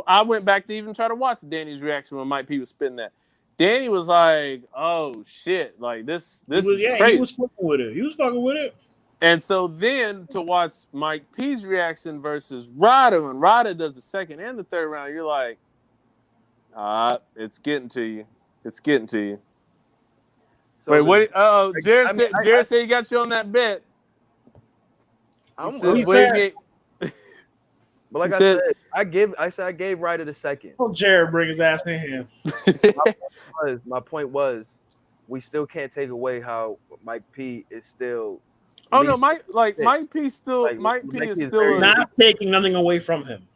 I went back to even try to watch Danny's reaction when Mike P was spitting that. Danny was like, oh, shit, like this is crazy. He was fucking with it. And so then to watch Mike P's reaction versus Ryder, when Ryder does the second and the third round, you're like, it's getting to you. It's getting to you. So wait, what? Oh, Jared said he got you on that bet. But like I said, I gave Ryder the second. Oh, Jared bring his ass in here. My point was, we still can't take away how Mike P is still. Oh no, Mike P is still not taking nothing away from him.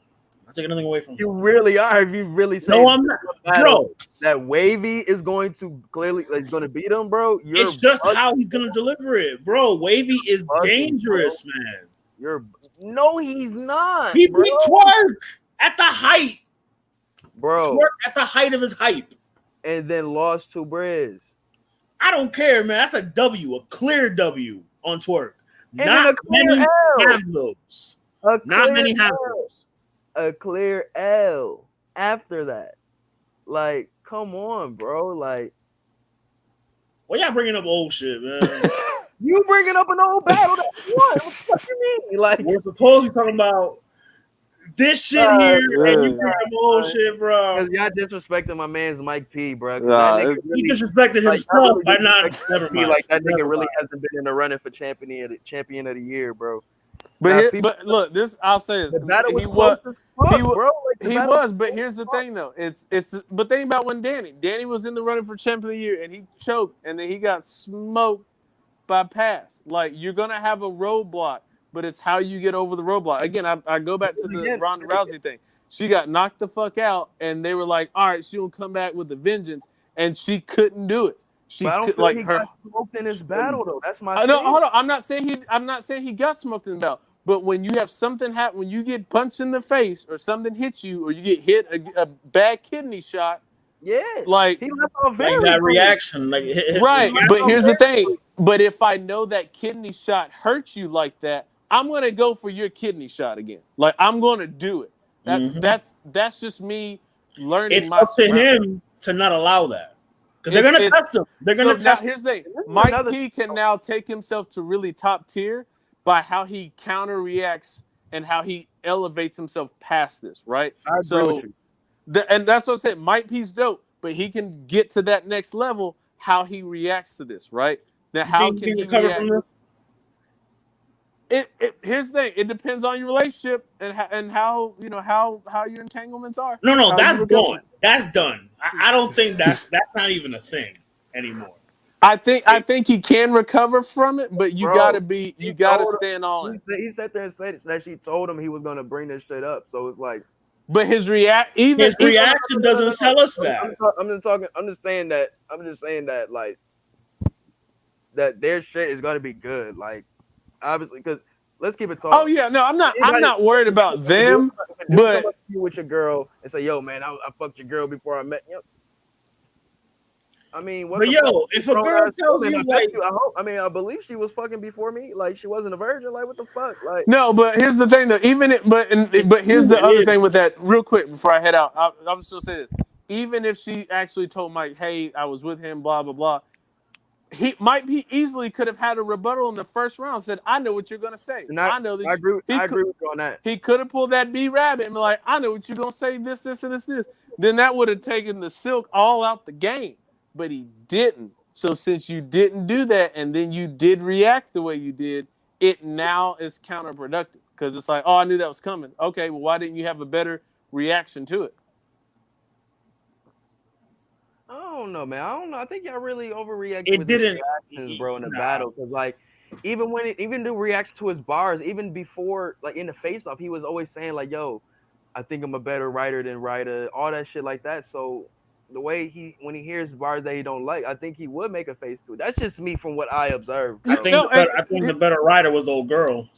Not taking nothing away from him. You really are. If you really say, no, I'm not, bro. That Wavy is going to beat him, bro. It's just how he's gonna deliver it, bro. Wavy is dangerous, bro. Man. No, he's not. He beat Twerk at the height, bro. Twerk at the height of his hype, and then lost to Briz. I don't care, man. That's a W, a clear W on Twerk. And not many have those. Not many have those. A clear L after that. Like, come on, bro. Like, well, y'all bringing up old shit, man. You bringing up an old battle that won. What do you mean? Like, we're supposed to be talking about this shit here, and you bring up old shit, bro. Because y'all disrespecting my man's Mike P, bro. He disrespected himself by not. Never mind. Like that nigga really hasn't been in the running for champion of the year, bro. But look, this I'll say this. He was, but here's the thing though. But think about when Danny was in the running for champion of the year and he choked and then he got smoked by Pass. Like, you're gonna have a roadblock, but it's how you get over the roadblock. Again, I go back to the Ronda Rousey thing. She got knocked the fuck out, and they were like, "All right, she'll come back with a vengeance," and she couldn't do it. She got smoked in his battle though. That's my. No, hold on. I'm not saying he got smoked in the battle. But when you have something happen, when you get punched in the face or something hits you, or you get hit a bad kidney shot, like he left on very that reaction, right. But here's the thing. But if I know that kidney shot hurts you like that, I'm gonna go for your kidney shot again. Like, I'm gonna do it. That's just me learning. It's up to him to not allow that because they're gonna test him. They're gonna test. Here's the thing. Mike P can now take himself to really top tier by how he counter reacts and how he elevates himself past this, right? And that's what I'm saying. Mike P's dope, but he can get to that next level. How he reacts to this, right? Now, how can he recover from this? Here's the thing. It depends on your relationship and how your entanglements are. No, that's gone. That's done. I don't think that's not even a thing anymore. I think he can recover from it, but you gotta stand on it. He sat there and said that she told him he was gonna bring this shit up. So it's like, but his reaction doesn't tell us that. I'm just saying that. Like, that their shit is gonna be good. Like obviously, because let's keep it Oh talking. yeah, no, I'm Anybody, not worried about them, if a dude come but up to you with your girl and say, "Yo, man, I fucked your girl before I met you." I mean, what But the fuck? yo, if a Grown girl ass tells woman, you I bet like, you. I hope. I mean, I believe she was fucking before me. Like she wasn't a virgin. Like what the fuck? Like no, but here's the thing though. But here's the other thing with that. Real quick before I head out, I was still saying this. Even if she actually told Mike, "Hey, I was with him," blah blah blah. He easily could have had a rebuttal in the first round. Said, "I know what you're gonna say. and I know that." I agree. He I could agree with you on that. he could have pulled that B rabbit and be like, "I know what you're gonna say. This, and this." Then that would have taken the silk all out the game. But he didn't. So since you didn't do that, and then you did react the way you did, it now is counterproductive because it's like, "Oh, I knew that was coming." Okay, well, why didn't you have a better reaction to it? I don't know, man. I don't know. I think y'all really overreacted it with his didn't. reactions, bro, in the Nah, battle. Cause like, even the reaction to his bars, even before, like in the face off, he was always saying like, "Yo, I think I'm a better writer than writer," all that shit like that. So the way when he hears bars that he don't like, I think he would make a face to it. That's just me from what I observed, I bro. think the better. I think the better writer was the old girl.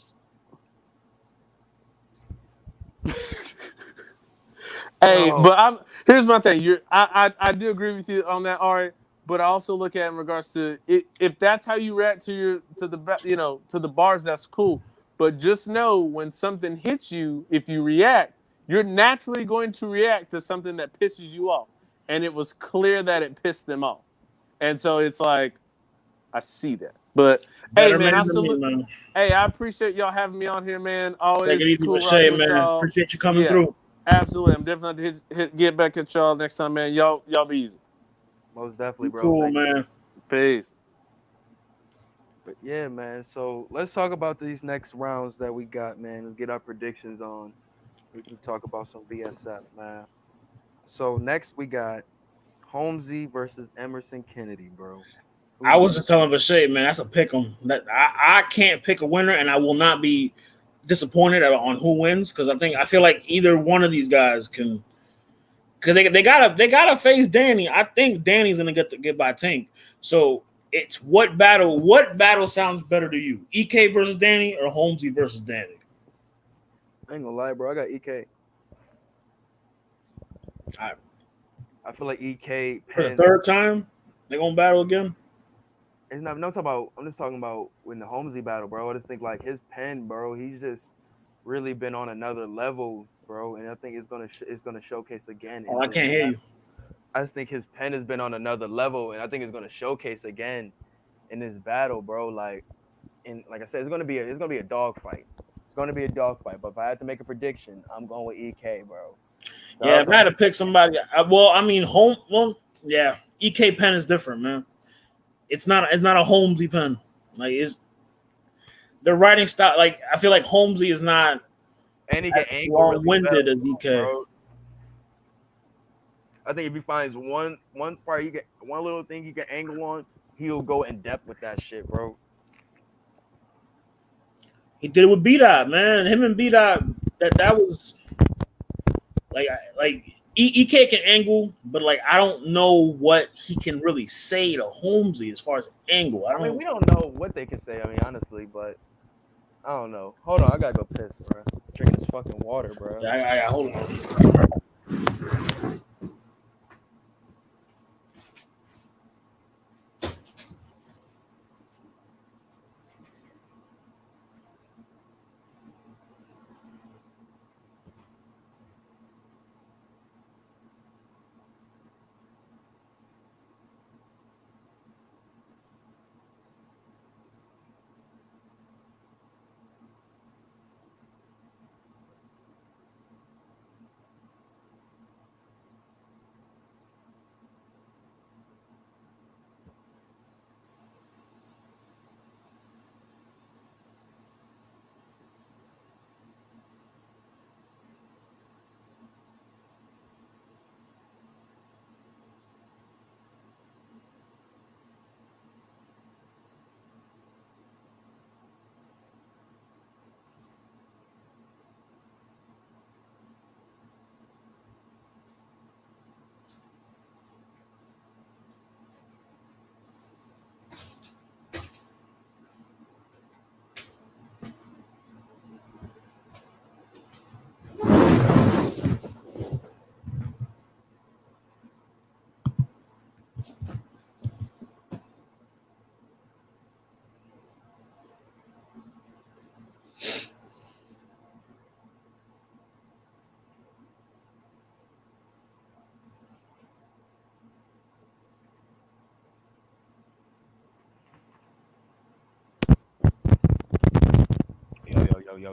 Hey, No, but here's my thing. I do agree with you on that, Ari. But I also look at it in regards to it, if that's how you react to the bars, that's cool. But just know when something hits you, if you react, you're naturally going to react to something that pisses you off. And it was clear that it pissed them off. And so it's like, I see that. But hey, Better man, man than me, man. Hey, I appreciate y'all having me on here, man. Take it Always easy cool with rocking Shay, with man. y'all. Appreciate you coming Yeah. through. Absolutely, I'm definitely get back at y'all next time, man. Y'all be easy. most definitely, You bro. cool, Thank you. man. Peace. But yeah, man. So let's talk about these next rounds that we got, man. Let's get our predictions on. We can talk about some BSF, man. So next we got Holmesy versus Emerson Kennedy, bro. Who I you was got? just telling Vashay, man, that's a pick 'em. That I can't pick a winner, and I will not be disappointed on who wins because I feel like either one of these guys can, because they gotta face Danny. I think Danny's gonna get by Tank. So it's what battle sounds better to you? EK versus Danny or Holmesy versus Danny? I ain't gonna lie, bro. I got EK. All right. I feel like EK For the pen. third time, they gonna battle again. It's not. No, I'm just talking about when the Holmesy battle, bro. I just think like his pen, bro. He's just really been on another level, bro. And I think it's gonna showcase again Oh, in I this. can't hear you. I just think his pen has been on another level, and I think it's gonna showcase again in this battle, bro. Like, and like I said, it's gonna be a dog fight. It's gonna be a dog fight. But if I had to make a prediction, I'm going with EK, bro. Yeah, Regardless if I of had to pick somebody, well, I mean, yeah, EK pen is different, man. It's not a Holmesy pen. Like it's the writing style. Like I feel like Holmesy is not and he can angle long really well, winded as EK. bro. I think if he finds one part, he get one little thing he can angle on, he'll go in depth with that shit, bro. He did it with B Dot, man. Him and B Dot, that was like EK can angle, but like I don't know what he can really say to Holmesy as far as angle. I I mean, don't. we don't know what they can say. I mean, honestly, but I don't know. Hold on, I gotta go piss, bro. Drinking this fucking water, bro. I hold on.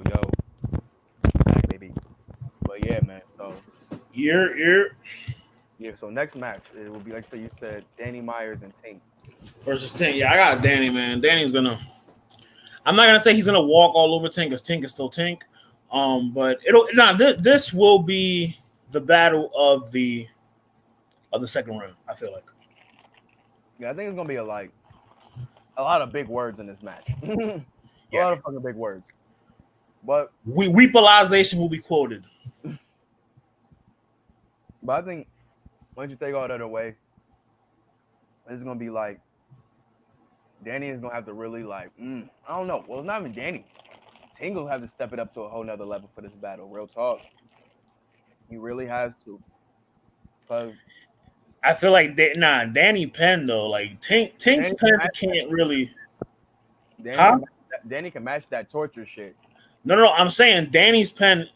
yo, back, baby. But yeah, man. So You're yeah. So next match, it will be like you said, Danny Myers and Tink. versus Tink. Yeah, I got Danny, man. Danny's gonna. I'm not gonna say he's gonna walk all over Tink because Tink is still Tink. But this will be the battle of the second round. I feel like. Yeah, I think it's gonna be a lot of big words in this match. A Yeah. lot of fucking big words. But Weepalization will be quoted. I think once you take all that away, it's gonna be like Danny is gonna have to really I don't know. Well, it's not even Danny. Tink will have to step it up to a whole nother level for this battle. Real talk. He really has to. Cause I feel like Danny Penn though, like Tink's Danny pen can't really. Danny can match that torture shit. No. I'm saying Danny's pen.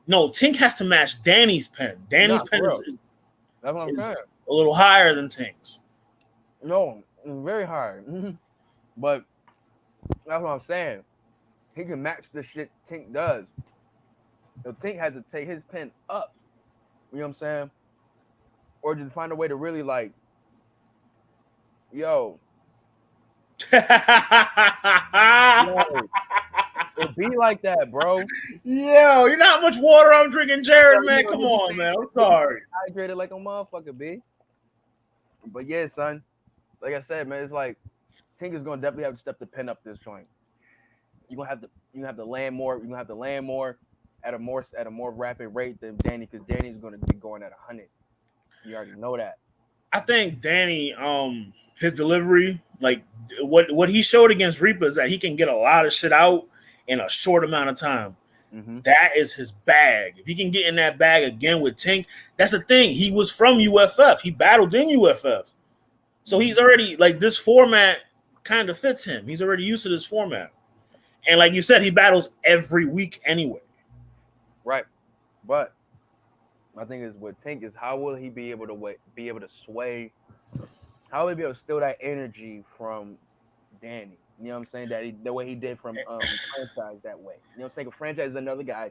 No, Tink has to match Danny's pen. Danny's pen That's what I'm saying. a little higher than Tink's. No, very hard. But that's what I'm saying. He can match the shit Tink does. So Tink has to take his pen up. You know what I'm saying? Or just find a way to really yo, it be like that, bro. Yo, you know how much water I'm drinking, Jared, man? Come on, man. I'm sorry. Hydrated like a motherfucker, B. But yeah, son. Like I said, man, it's like Tink is gonna definitely have to step the pen up this joint. You're gonna have to land more. You're gonna have to land more at a more rapid rate than Danny, because Danny's gonna be going at 100. You already know that. I think Danny, his delivery, like what he showed against Reaper is that he can get a lot of shit out in a short amount of time. Mm-hmm. That is his bag. If he can get in that bag again with Tink, that's the thing. He was from UFF. He battled in UFF. So he's already, like, this format kind of fits him. He's already used to this format. And like you said, he battles every week anyway. Right. But my thing is with Tink is how will he be able to sway? How will he be able to steal that energy from Danny? You know what I'm saying? The way he did from Franchise that way. You know what I'm saying? Franchise is another guy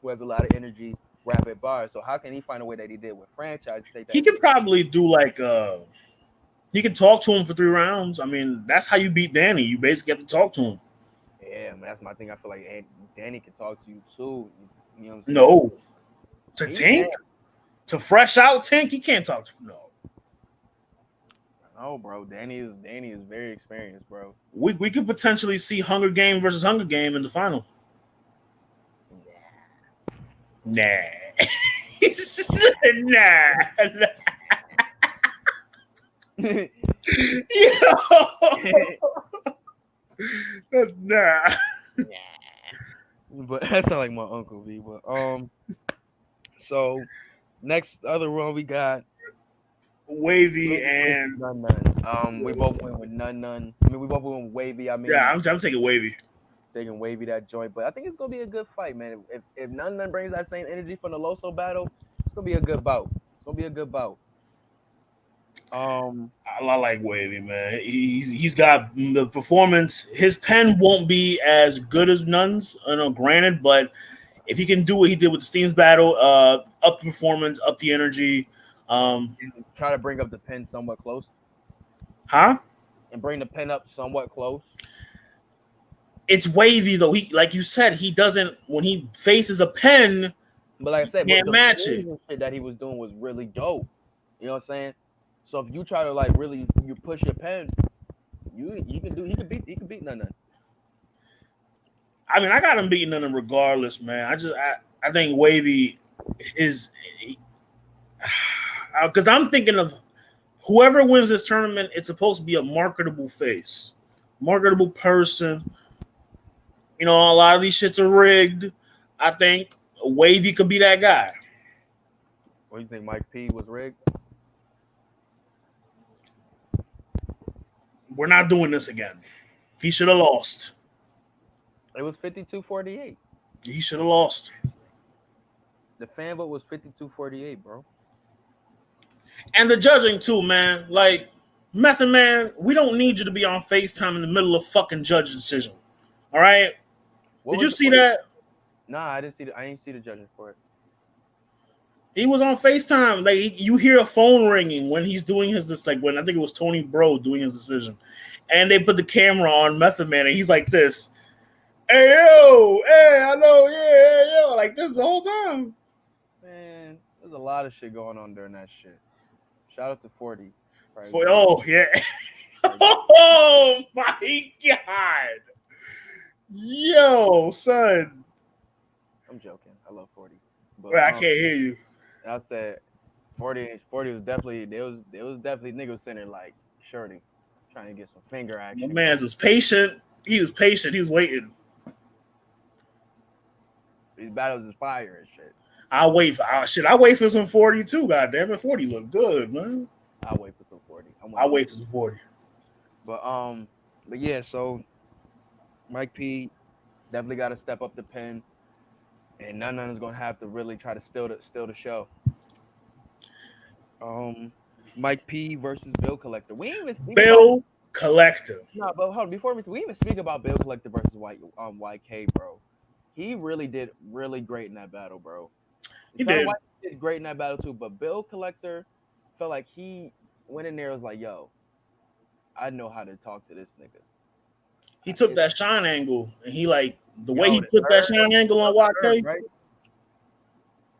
who has a lot of energy, rapid bars. So how can he find a way that he did with Franchise to take that? He could probably do he can talk to him for 3 rounds. I mean, that's how you beat Danny. You basically have to talk to him. Yeah, man, that's my thing. I feel like Danny can talk to you too. You know what I'm saying? No. To Tink? To fresh out Tink? He can't talk to no. No, bro. Danny is very experienced, bro. We could potentially see Hunger Game versus Hunger Game in the final. Nah. He said nah. Nah. But that sounds like my uncle B. But so next other one we got Wavy and None. We both went with None. I mean, we both went with Wavy. I mean, yeah, I'm taking Wavy. Taking Wavy that joint, but I think it's gonna be a good fight, man. If None brings that same energy from the Loso battle, it's gonna be a good bout. I like Wavy, man. He's got the performance. His pen won't be as good as Nunn's, granted, but if he can do what he did with the Steams battle, up the performance, up the energy. Try to bring up the pen somewhat close. Huh? And bring the pen up somewhat close. It's Wavy though. He, like you said, he doesn't, when he faces a pen. But like I said, can't match it. Shit that he was doing was really dope. You know what I'm saying? So if you try to really you push your pen, he can beat None. I mean, I got him beating None regardless, man. I think Wavy is. Because I'm thinking of whoever wins this tournament, it's supposed to be a marketable face, marketable person. You know, a lot of these shits are rigged. I think Wavy could be that guy. What do you think, Mike P was rigged? We're not doing this again. He should have lost. It was 52-48. He should have lost. The fan vote was 52-48, bro. And the judging too, man. Like, Method Man, we don't need you to be on FaceTime in the middle of fucking judge decision. All right? Did you see that? Nah, I didn't see. I didn't see the judges for it. He was on FaceTime. Like you hear a phone ringing when he's doing when I think it was Tony Bro doing his decision, and they put the camera on Method Man, and he's like this. Hey yo, hey, I know, yeah, yo, like this the whole time. Man, there's a lot of shit going on during that shit. Shout out to 40. Right? Yeah. Oh my god. Yo, son. I'm joking. I love 40. But Well, I can't hear you. I said 40 was definitely there was definitely niggas sitting there like shorty trying to get some finger action. My man was patient. He was patient. He was waiting. These battles is fire and shit. I wait for some 40 too. God damn it, 40 look good, man. I'll wait for some 40. I wait for some 40. But yeah, so Mike P definitely got to step up the pen, and none is gonna have to really try to steal the show. Mike P versus Bill Collector. We ain't even speak Bill Collector. No, but hold on, before we even speak about Bill Collector versus YK, bro. He really did really great in that battle, bro. He did. YK did great in that battle too, but Bill Collector felt like he went in there and was like, yo, I know how to talk to this nigga. He took that shine angle, and he way he took that shine angle on YK. Right?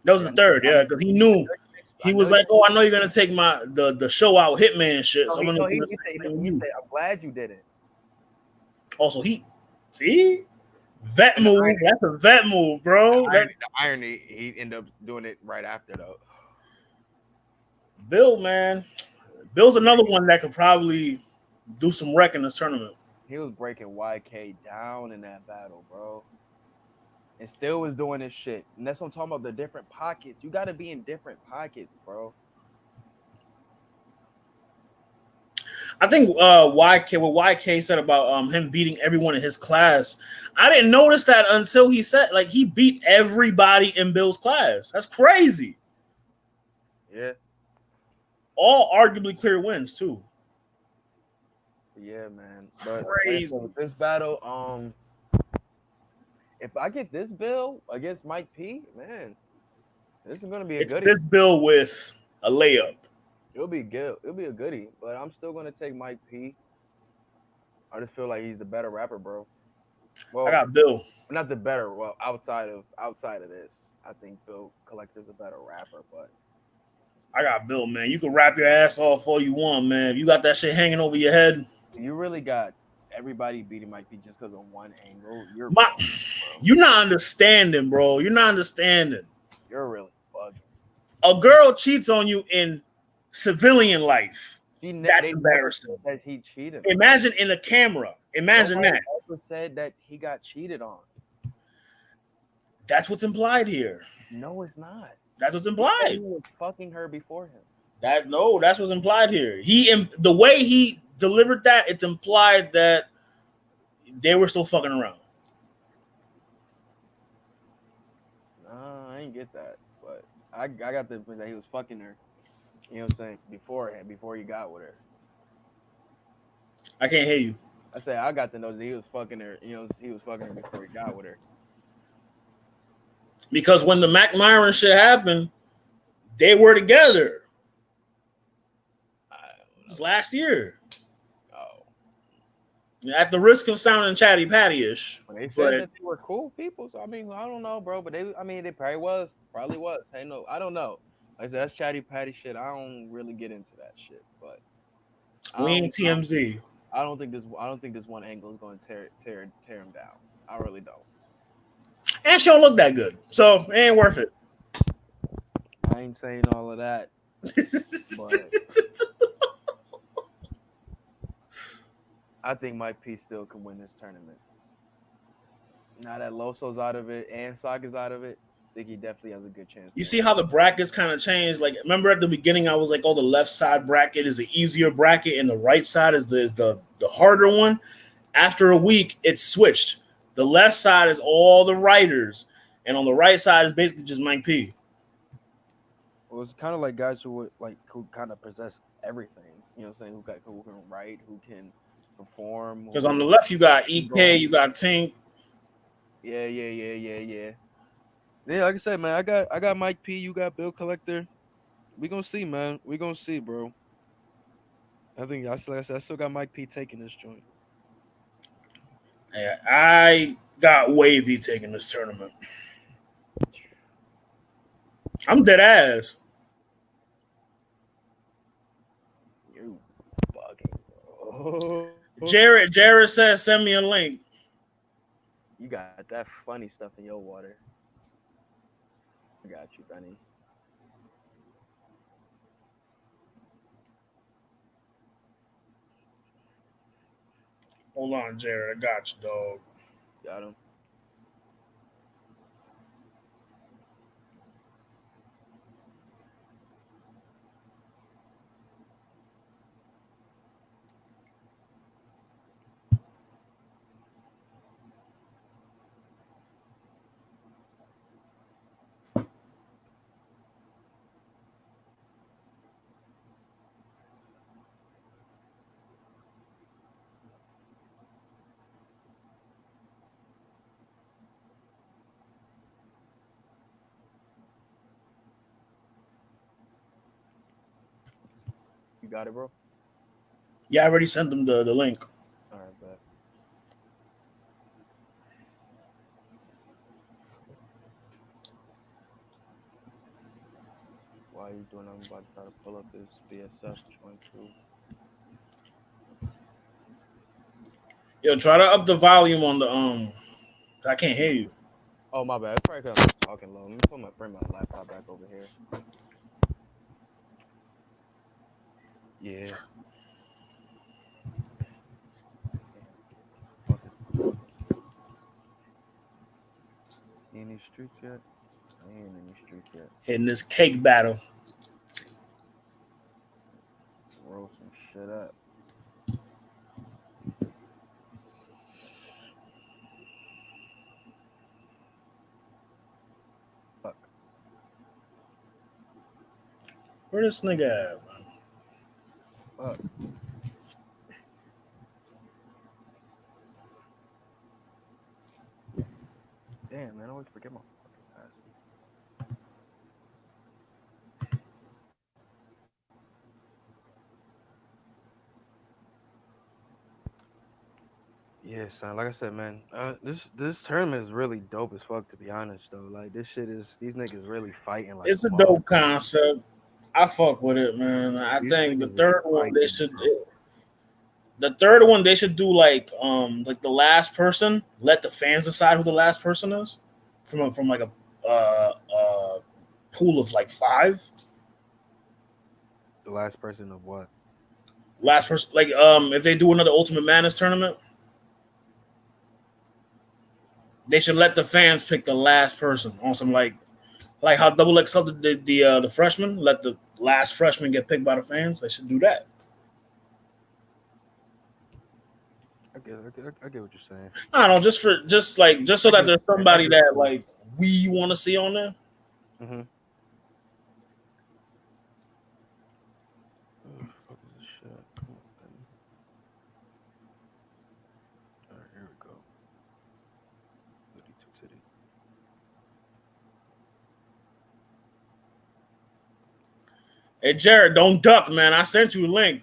That was the third, yeah, because he knew. He was like, "Oh, I know you're gonna take the show out Hitman shit." So he said, "I'm glad you did it." Also, vet move. That's a vet move, bro. The irony, he ended up doing it right after though. Bill, man, Bill's another one that could probably do some wreck in this tournament. He was breaking YK down in that battle, bro. And still was doing this shit. And that's what I'm talking about, the different pockets. You got to be in different pockets, bro. I think what YK said about him beating everyone in his class, I didn't notice that until he said, he beat everybody in Bill's class. That's crazy. Yeah. All arguably clear wins, too. Yeah, man. But crazy. With this battle, if I get this Bill against Mike P, man, this is gonna be a goodie. This Bill with a layup. It'll be good. It'll be a goodie. But I'm still gonna take Mike P. I just feel like he's the better rapper, bro. Well, I got Bill. Not the better. Well, outside of this, I think Bill Collector's a better rapper. But I got Bill, man. You can rap your ass off all you want, man. If you got that shit hanging over your head. You really got everybody beating Mike P just because of one angle. You're not understanding, bro. You're not understanding. You're really bugging. A girl cheats on you in civilian life. That's embarrassing. That he cheated. Imagine in a camera. Imagine that. Also said that he got cheated on. That's what's implied here. No, it's not. That's what's implied. He was fucking her before him. That's what's implied here. The way he delivered that, it's implied that they were still fucking around. Nah, I didn't get that, but I got the impression that he was fucking her. You know what I'm saying? Before he got with her. I can't hear you. I said I got to know that he was fucking her. You know, he was fucking her before he got with her. Because when the Mac Myron shit happened, they were together. It was last year. Oh. At the risk of sounding chatty patty-ish. They said that they were cool people, so I mean, I don't know, bro. But they probably was. Hey, no, I don't know. Like I said, that's chatty patty shit. I don't really get into that shit, but we ain't TMZ. I don't think this one angle is going to tear him down. I really don't. And she don't look that good, so it ain't worth it. I ain't saying all of that. But I think Mike P still can win this tournament. Now that Loso's out of it and Saga's out of it, I think he definitely has a good chance. You see how the brackets kind of changed? Like, remember at the beginning, I was like, "Oh, the left side bracket is an easier bracket, and the right side is the harder one." After a week, it switched. The left side is all the writers, and on the right side is basically just Mike P. Well, it's kind of like guys who kind of possess everything. You know what I'm saying? Who can write, who can perform. Because on the left, you got EK, you got Tink. Yeah. Yeah, like I said, man, I got Mike P. You got Bill Collector. We gonna see, man. We gonna see, bro. I think like I said, I still got Mike P. taking this joint. Yeah, I got Wavy taking this tournament. I'm dead ass. You bugging, bro. Jared says send me a link. You got that funny stuff in your water. I got you, Benny. Hold on, Jared. I got you, dog. Got him. You got it, bro. Yeah, I already sent them the link. All right, bet. While you doing, I'm about to try to pull up this BSF joint too. Yo, try to up the volume on the I can't hear you. Oh my bad. It's probably because I'm talking low. Let me bring my laptop back over here. Yeah. Damn. Fuck is my fucking. You in these streets yet? I ain't in these streets yet. In this cake battle. Roll some shit up. Fuck. Where this nigga at, man? Fuck. Damn, man. I always forget my fucking password. Yeah, son. Like I said, man, this tournament is really dope as fuck. To be honest, though, like this shit is these niggas really fighting like It's a a dope motherfucker. concept. I fuck with it, man. I These think the niggas is third one they fighting, should bro. the third one they should do like the last person. Let the fans decide who the last person is from like a pool of like five. The last person of what? Last person, like if they do another Ultimate Madness tournament, they should let the fans pick the last person on some like how Double X did the freshman. Let the last freshman get picked by the fans. They should do that. I get what you're saying. I don't know, just so I get that what there's you're saying. I somebody get what that you're saying. like we want to see on there. Mm-hmm. Oh, fuck is this shit? Come on, Benny. All right, here we go. Goody two titty. Hey Jared, don't duck, man. I sent you a link.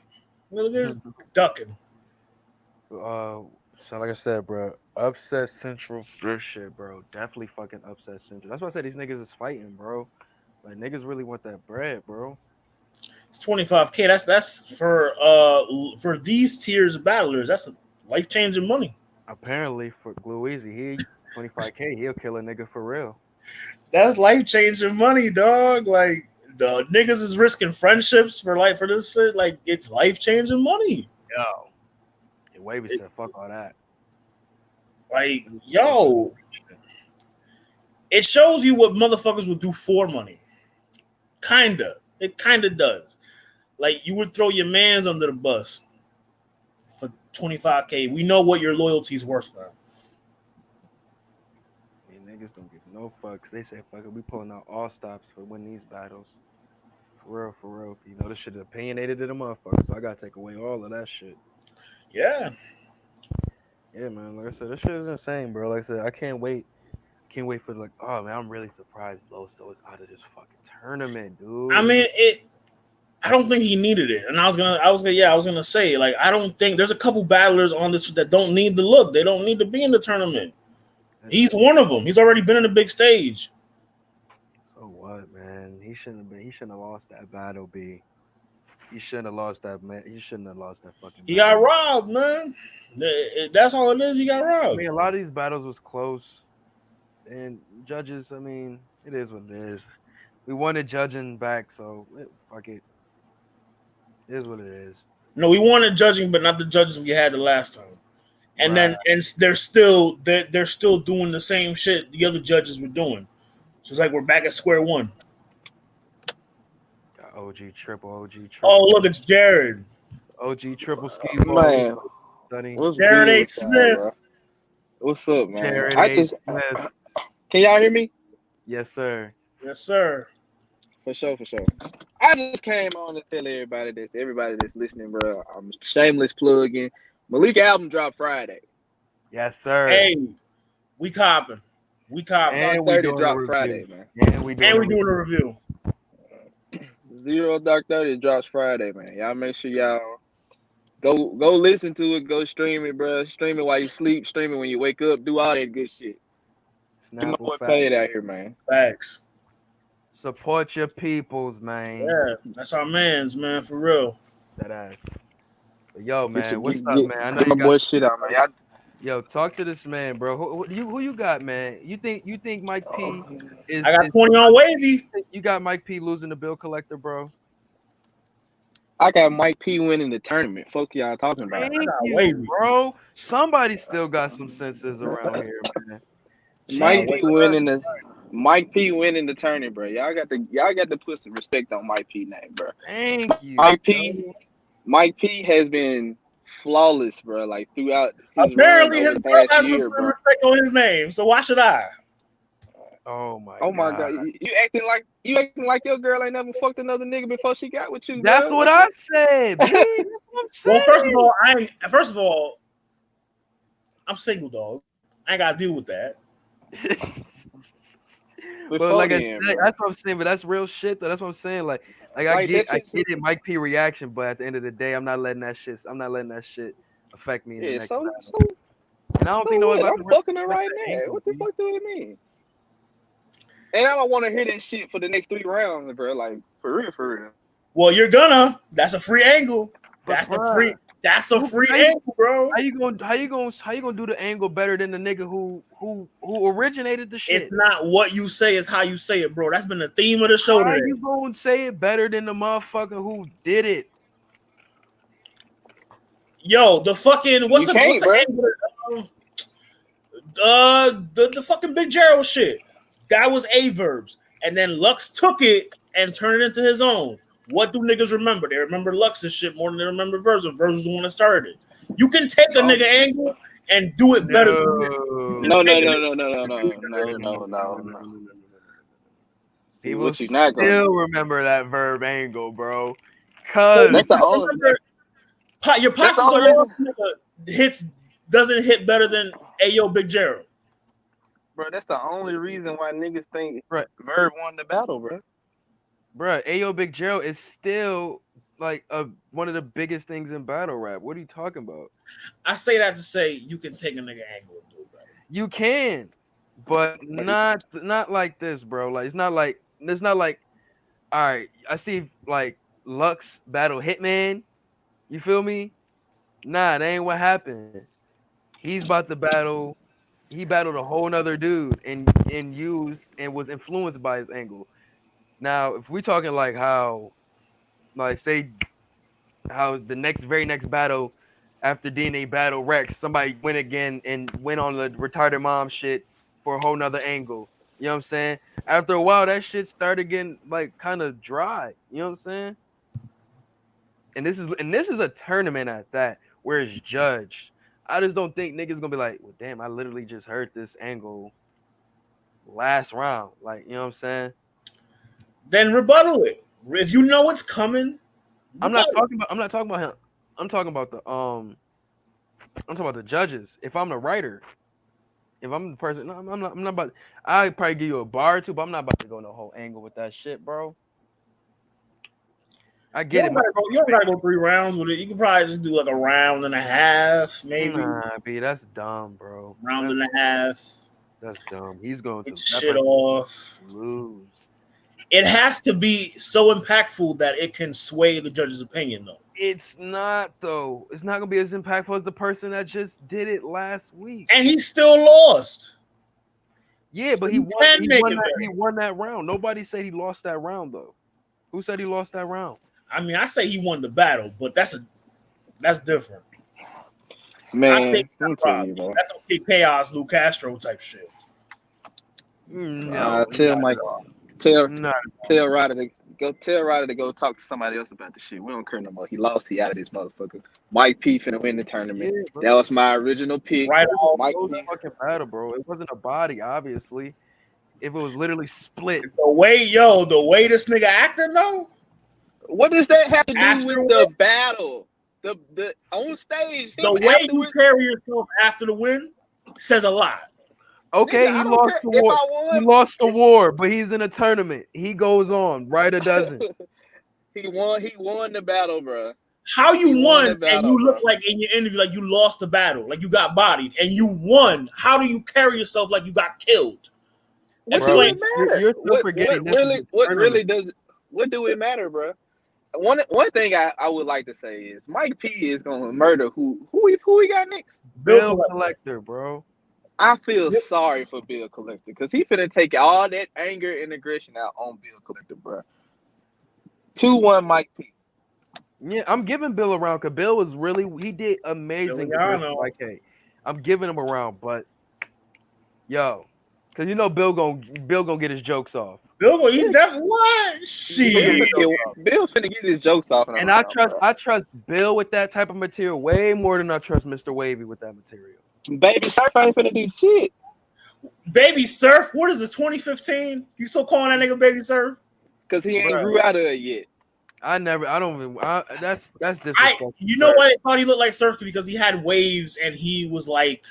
Look at this ducking. So like I said, bro, upset central for this shit, bro. Definitely fucking upset central. That's why I said these niggas is fighting, bro. Like niggas really want that bread, bro. It's 25K. That's for these tiers of battlers. That's life changing money. Apparently for Glue Easy, he 25K, he'll kill a nigga for real. That's life changing money, dog. Like the niggas is risking friendships for this shit. Like it's life changing money. Yo. And Wavy said, fuck all that. Like This is yo, bullshit. it shows you what motherfuckers would do for money. Kinda, it kinda does. Like you would throw your man's under the bus for 25K. We know what your loyalty's worth now. Yeah, niggas don't give no fucks. They say, fuck it, we pulling out all stops for win these battles. For real, for real. You know, this shit is opinionated to the motherfucker, so I gotta take away all of that shit. Yeah. Yeah, man. Like I said, this shit is insane, bro. Like I said, I can't wait for like, oh man, I'm really surprised Loso is out of this fucking tournament, dude. I mean, I don't think he needed it, and I was gonna say, like, I don't think there's a couple battlers on this that don't need the look. They don't need to be in the tournament. He's one of them. He's already been in the big stage. So what, man? He shouldn't have lost that battle, B. He shouldn't have lost that, man. He shouldn't have lost that fucking He battle. got robbed, man. That's all it is. He got I robbed. mean, a lot of these battles was close, and judges. I mean, it is what it is. We wanted judging back, so fuck it. It is what it is. No, we wanted judging, but not the judges we had the last time. And Right. then they're still doing the same shit the other judges were doing. So it's like we're back at square one. Got OG triple. Oh, look, it's Jared. OG triple ski Man, Sonny. what's Jared good A. with y'all, Smith. bro? What's up, man? Jared I A. just Smith. can y'all hear me? Yes, sir. Yes, sir. For sure. I just came on to tell everybody that's listening, bro. I'm shameless plugging. Malik album dropped Friday. Yes, sir. Hey, we copping. And Dark we 30 doing a dropped review. Friday, man. And we doing a review. Zero Dark 30 drops Friday, man. Y'all make sure y'all go listen to it. Go stream it, bro. Stream it while you sleep. Stream it when you wake up. Do all that good shit. You know what paid out here, man. Facts. Support your peoples, man. Yeah, that's our man's, man, for real. That ass. But yo, man, what's up, Get man? I know my you boy got. shit out, man. Y'all, Yo, talk to this man, bro. Who you got, man? You think Mike P is? I got 20 on wavy. You got Mike P losing the bill collector, bro. I got Mike P winning the tournament. Fuck y'all talking about. Thank got you, wavy. bro. Somebody still got some senses around here, man. Mike P winning the tournament, bro. Y'all got to put some respect on Mike P name, bro. Thank you. Mike P has been flawless, bro. Like throughout his Apparently, run his over girl the past has year, no bro. respect on his name. So why should I? Oh my God. You acting like your girl ain't never fucked another nigga before she got with you. That's bro. what I said, B. That's what I'm saying. Well, first of all, I'm single, dog. I ain't gotta deal with that. But like I said, that's what I'm saying. But that's real shit, though. That's what I'm saying. Like I get it, Mike P reaction, but at the end of the day, I'm not letting that shit affect me in the next battle. And I don't think nobody I'm fucking her right now. What the fuck do it mean? And I don't want to hear that shit for the next 3 rounds, bro. Like for real. Well, you're gonna. That's a free angle. That's a free angle, bro. How you gonna do the angle better than the nigga who originated the shit? It's not what you say, it's how you say it, bro. That's been the theme of the show today. How you gonna say it better than the motherfucker who did it? Yo, the fucking what's the angle? The fucking Big Gerald shit. That was Averbs. And then Lux took it and turned it into his own. What do niggas remember? They remember Lux's shit more than they remember Verse. Verse was the one that started it. You can take a nigga angle and do it better than No. People still remember that Verb angle, bro. Cause that's the only your Pops hits doesn't hit better than Ayo Big Gerald. Bro, that's the only reason why niggas think Verb won the battle, bro. Bro, Ayo Big Gerald is still like one of the biggest things in battle rap. What are you talking about? I say that to say you can take a nigga angle and do it better. You can, but not like this, bro. Like it's not like all right, I see like Lux battle Hitman. You feel me? Nah, that ain't what happened. He's about to battle. He battled a whole nother dude and used and was influenced by his angle. Now, if we talking like how, like say, how the very next battle after DNA battle Rex, somebody went again and went on the retarded mom shit for a whole nother angle. You know what I'm saying? After a while, that shit started getting like kind of dry. You know what I'm saying? And this is a tournament at that where it's judged. I just don't think niggas gonna be like, well, damn, I literally just heard this angle last round. Like, you know what I'm saying? Then rebuttal it. If you know it's coming, I'm not talking about him. I'm talking about the judges. If I'm the writer, If I'm the person, no, I'm not. I'm not about. I probably give you a bar or two, but I'm not about to go no whole angle with that shit, bro. I You get it. don't gotta go 3 rounds with it. You can probably just do like a round and a half, maybe Nah, B, that's dumb, bro. round and a half. That's dumb. He's going Get to your that shit person off. lose. It has to be so impactful that it can sway the judge's opinion, though. It's not though. It's not gonna be as impactful as the person that just did it last week. And he still lost. Yeah, So but he you won. can He make won it that. He better. won that round. Nobody said he lost that round though. Who said he lost that round? I mean, I say he won the battle, but that's different. I Man, think let me that's tell you, bro. That's okay, chaos, Lou Castro type shit. No, Tell Mike, tell no. tell Ryder to go. Tell Ryder to go talk to somebody else about the shit. We don't care no more. He lost. He out of this motherfucker. Mike P finna win the tournament. Yeah, bro. That was my original pick. Right off. Mike Close P. fucking battle, bro. It wasn't a body, obviously. If it was literally split, The way this nigga acting though, What does that have to do Afterward? with the battle? The on stage, the him way you afterwards. carry yourself after the win says a lot. okay, Nigga, I he don't lost care the if war. I He won. lost the war, but he's in a tournament. He goes on, right or doesn't. He won. He won the battle, bro. How you He won won the and battle, you look bro. like in your interview like you lost the battle, like you got bodied, and you won. How do you carry yourself like you got killed? What Explain. do it matter? You're still forgetting this is a What tournament. really does? What do it matter, bro? One thing I would like to say is Mike P is gonna murder who he got next. Bill Collector, bro. I feel sorry for Bill Collector because he finna take all that anger and aggression out on Bill Collector, bro. 2-1 Mike P. Yeah, I'm giving Bill a round because Bill was really he did amazing versus Villano. YK. I'm giving him a round, but yo, because you know Bill gonna get his jokes off. Bill, he definitely what? Bill Shit. finna get his jokes off, And I trust Bill with that type of material way more than I trust Mr. Wavy with that material. Baby Surf ain't finna do shit Baby Surf, what is it, 2015? You still calling that nigga Baby Surf? because he ain't Bruh. grew out of it yet. That's disrespectful. You know what? I thought he looked like Surf because he had waves and he was like,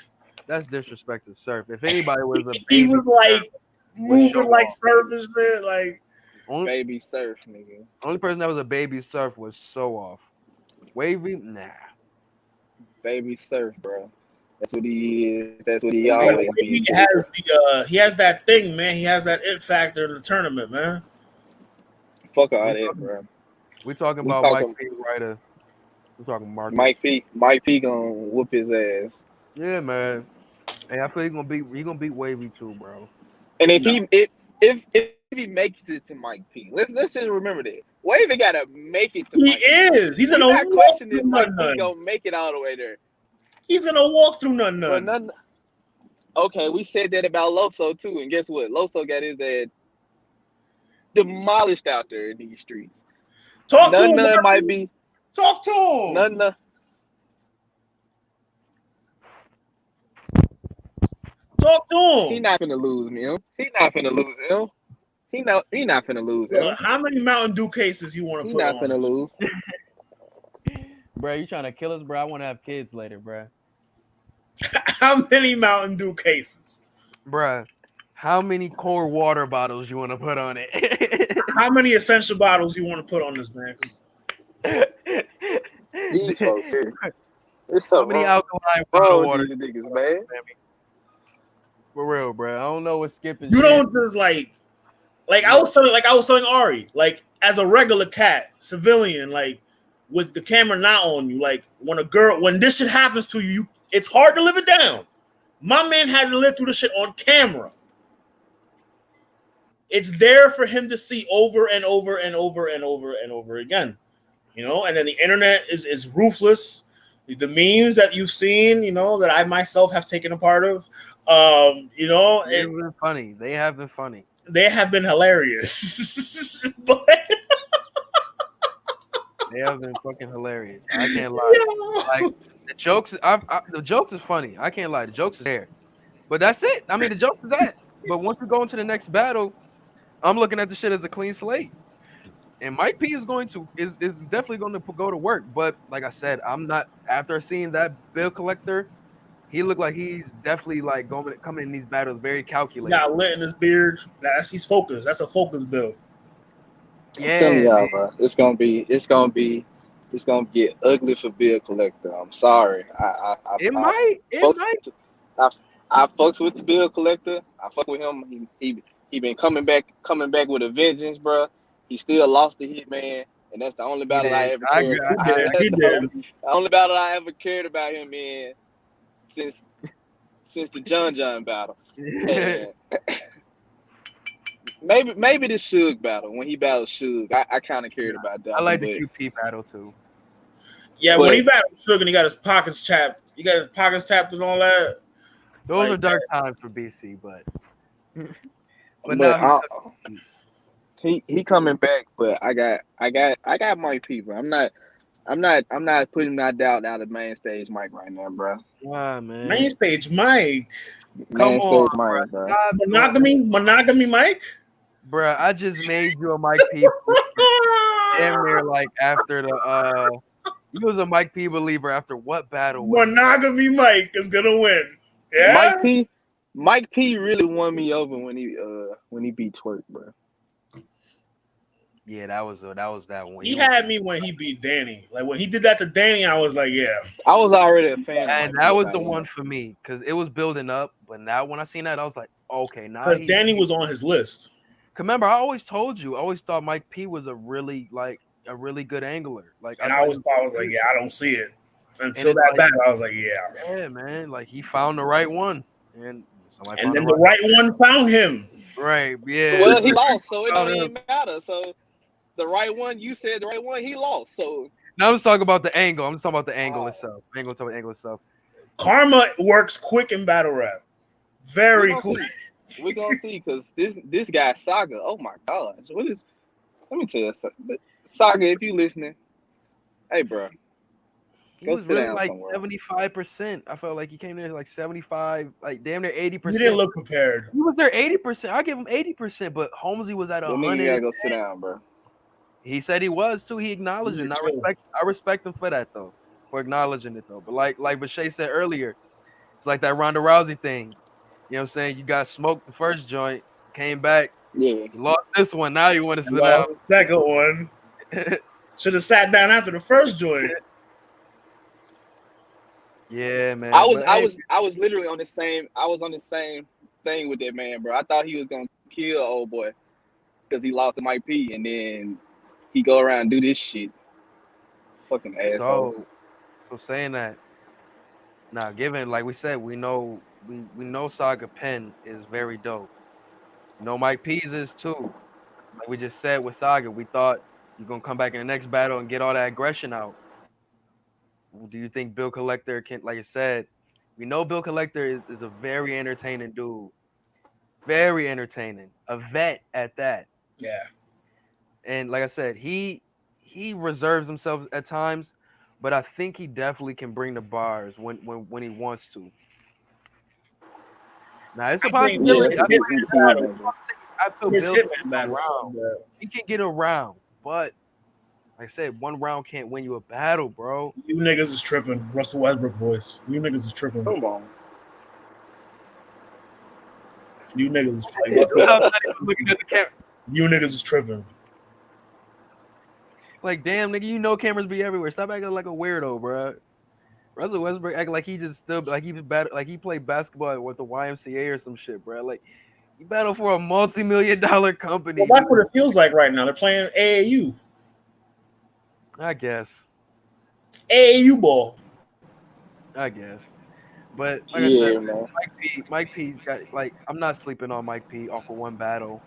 That's disrespect to Surf. If anybody was a he baby, was like moving show like off. Surf and shit. Like, Baby Surf, nigga. only person that was a baby Surf was So Off. Wavy, nah. Baby Surf, bro. That's what he is. That's what he man, always he be. he has that thing, man. He has that it factor in the tournament, man. Fuck all that, bro. We talking We about talking- Mike P. Ryder. We talking Marcus. Mike P gonna whoop his ass. Yeah, man. Hey, I feel he gonna beat Wavy too, bro. And if he makes it to Mike P, let's just remember that Wavy gotta make it to. He Mike is. He's gonna not walk question through if Mike P none. gonna make it all the way there. He's gonna walk through But none. Okay, we said that about Loso too, and guess what? Loso got his ass demolished out there in these streets. Talk to him. None might be. Talk to him. None. Talk to him. He not finna lose him. He not finna lose him. He not finna lose him. How many Mountain Dew cases you want to He put not on? finna lose. Bro, you trying to kill us, bro? I want to have kids later, bro. How many Mountain Dew cases? Bruh, how many core water bottles you want to put on it? How many essential bottles you want to put on this, man? 'Cause These folks here. It's How so many wrong. alkaline Bro, water? these niggas, man. For real, bro. I don't know what skipping. you don't just like I was telling Ari, like as a regular cat, civilian, like with the camera not on you, like when this shit happens to you, it's hard to live it down. My man had to live through the shit on camera. It's there for him to see over and over and over and over and over again, you know. And then the internet is ruthless. The memes that you've seen, you know, that I myself have taken a part of, you know, They've been funny. They have been funny. they have been hilarious. But They have been fucking hilarious. I can't lie. Like the jokes, the jokes is funny. I can't lie. The jokes is there, but that's it. I mean, the jokes is that. But once we go into the next battle, I'm looking at the shit as a clean slate. And Mike P is definitely going to go to work. But like I said, I'm not after seeing that bill collector. he looked like he's definitely like coming in these battles very He calculated. got lit in his beard. He's focused. That's a focus build. I'm telling y'all, man. bro, it's gonna get ugly for Bill Collector. I'm sorry. It might. I, I fucks with the Bill Collector. I fuck with him. He been coming back with a vengeance, bro. He still lost the Hitman, and that's the only battle I ever cared about. He did. The only battle I ever cared about him in since the John battle. And maybe the Suge battle when he battled Suge, I kind of cared about that. I like the QP battle too. Yeah, when he battled Suge and he got his pockets tapped, and all that. Those are dark times for BC, but now he coming back. But I got Mike P, bro. I'm not putting my doubt out of main stage Mike right now, bro. Yeah, man. Main stage Mike. Main stage Mike, bro. Monogamy Mike. Bruh, I just made you a Mike P. Damn near like after the you was a Mike P believer after what battle? Monogamy Mike is gonna win. Yeah. Mike P really won me over when he beat Twerk, bro. Yeah, that was that one. He had me when he beat Danny. Like when he did that to Danny, I was like, yeah. I was already a fan. And that was the one for me because it was building up. But now when I seen that, I was like, okay, now because Danny was on his list. Remember, I always told you, I always thought Mike P was a really good angler. Like, and I always thought, I was like, yeah, I don't see it until that battle. I was like, yeah, man, like he found the right one, and then the right one found him. Right, yeah. Well, he lost, so it don't even matter. So the right one, you said the right one, he lost. So now I'm just talking about the angle. I'm just talking about the angle itself. I ain't gonna talk about the angle itself. Karma works quick in battle rap, very quick. We're gonna see because this guy Saga. Oh my gosh, let me tell you something. Saga, if you listening, hey bro, he was really like 75%. I felt like he came there like 75, like damn near 80%. He didn't look prepared. He was there 80%. I give him 80%, but Holmesy was at 100. You gotta go sit down, bro. He said he was too. He acknowledged it. I respect him for that though, for acknowledging it though. But like Bashay said earlier, it's like that Ronda Rousey thing. You know what I'm saying? You got smoked the first joint, came back. Yeah. You lost this one. Now you want to sit down. The second one. Should have sat down after the first joint. Yeah, man. I was literally on the same. I was on the same thing with that man, bro. I thought he was gonna kill old boy because he lost to Mike P, and then he go around and do this shit. Fucking asshole. So saying that. Now, given like we said, we know Saga Penn is very dope. Mike P's is too. Like we just said with Saga, we thought you're gonna come back in the next battle and get all that aggression out. Do you think Bill Collector can, like I said, we know Bill Collector is a very entertaining dude. Very entertaining. A vet at that. Yeah. And like I said, he reserves himself at times, but I think he definitely can bring the bars when he wants to. Now it's a possibility. I feel Bill around. He can get around, but like I said, one round can't win you a battle, bro. You niggas is tripping. Russell Westbrook voice. You niggas is tripping. Come on. You niggas is tripping. Looking at the camera. You niggas is tripping. Like, damn, nigga, cameras be everywhere. Stop acting like a weirdo, bro. Russell Westbrook acting like he just still like he played basketball with the YMCA or some shit, bro. Like he battled for a multi-million-dollar company. Well, that's what it feels like right now. They're playing AAU. I guess. AAU ball. I guess. But like I said, man. Mike P got I'm not sleeping on Mike P off of one battle.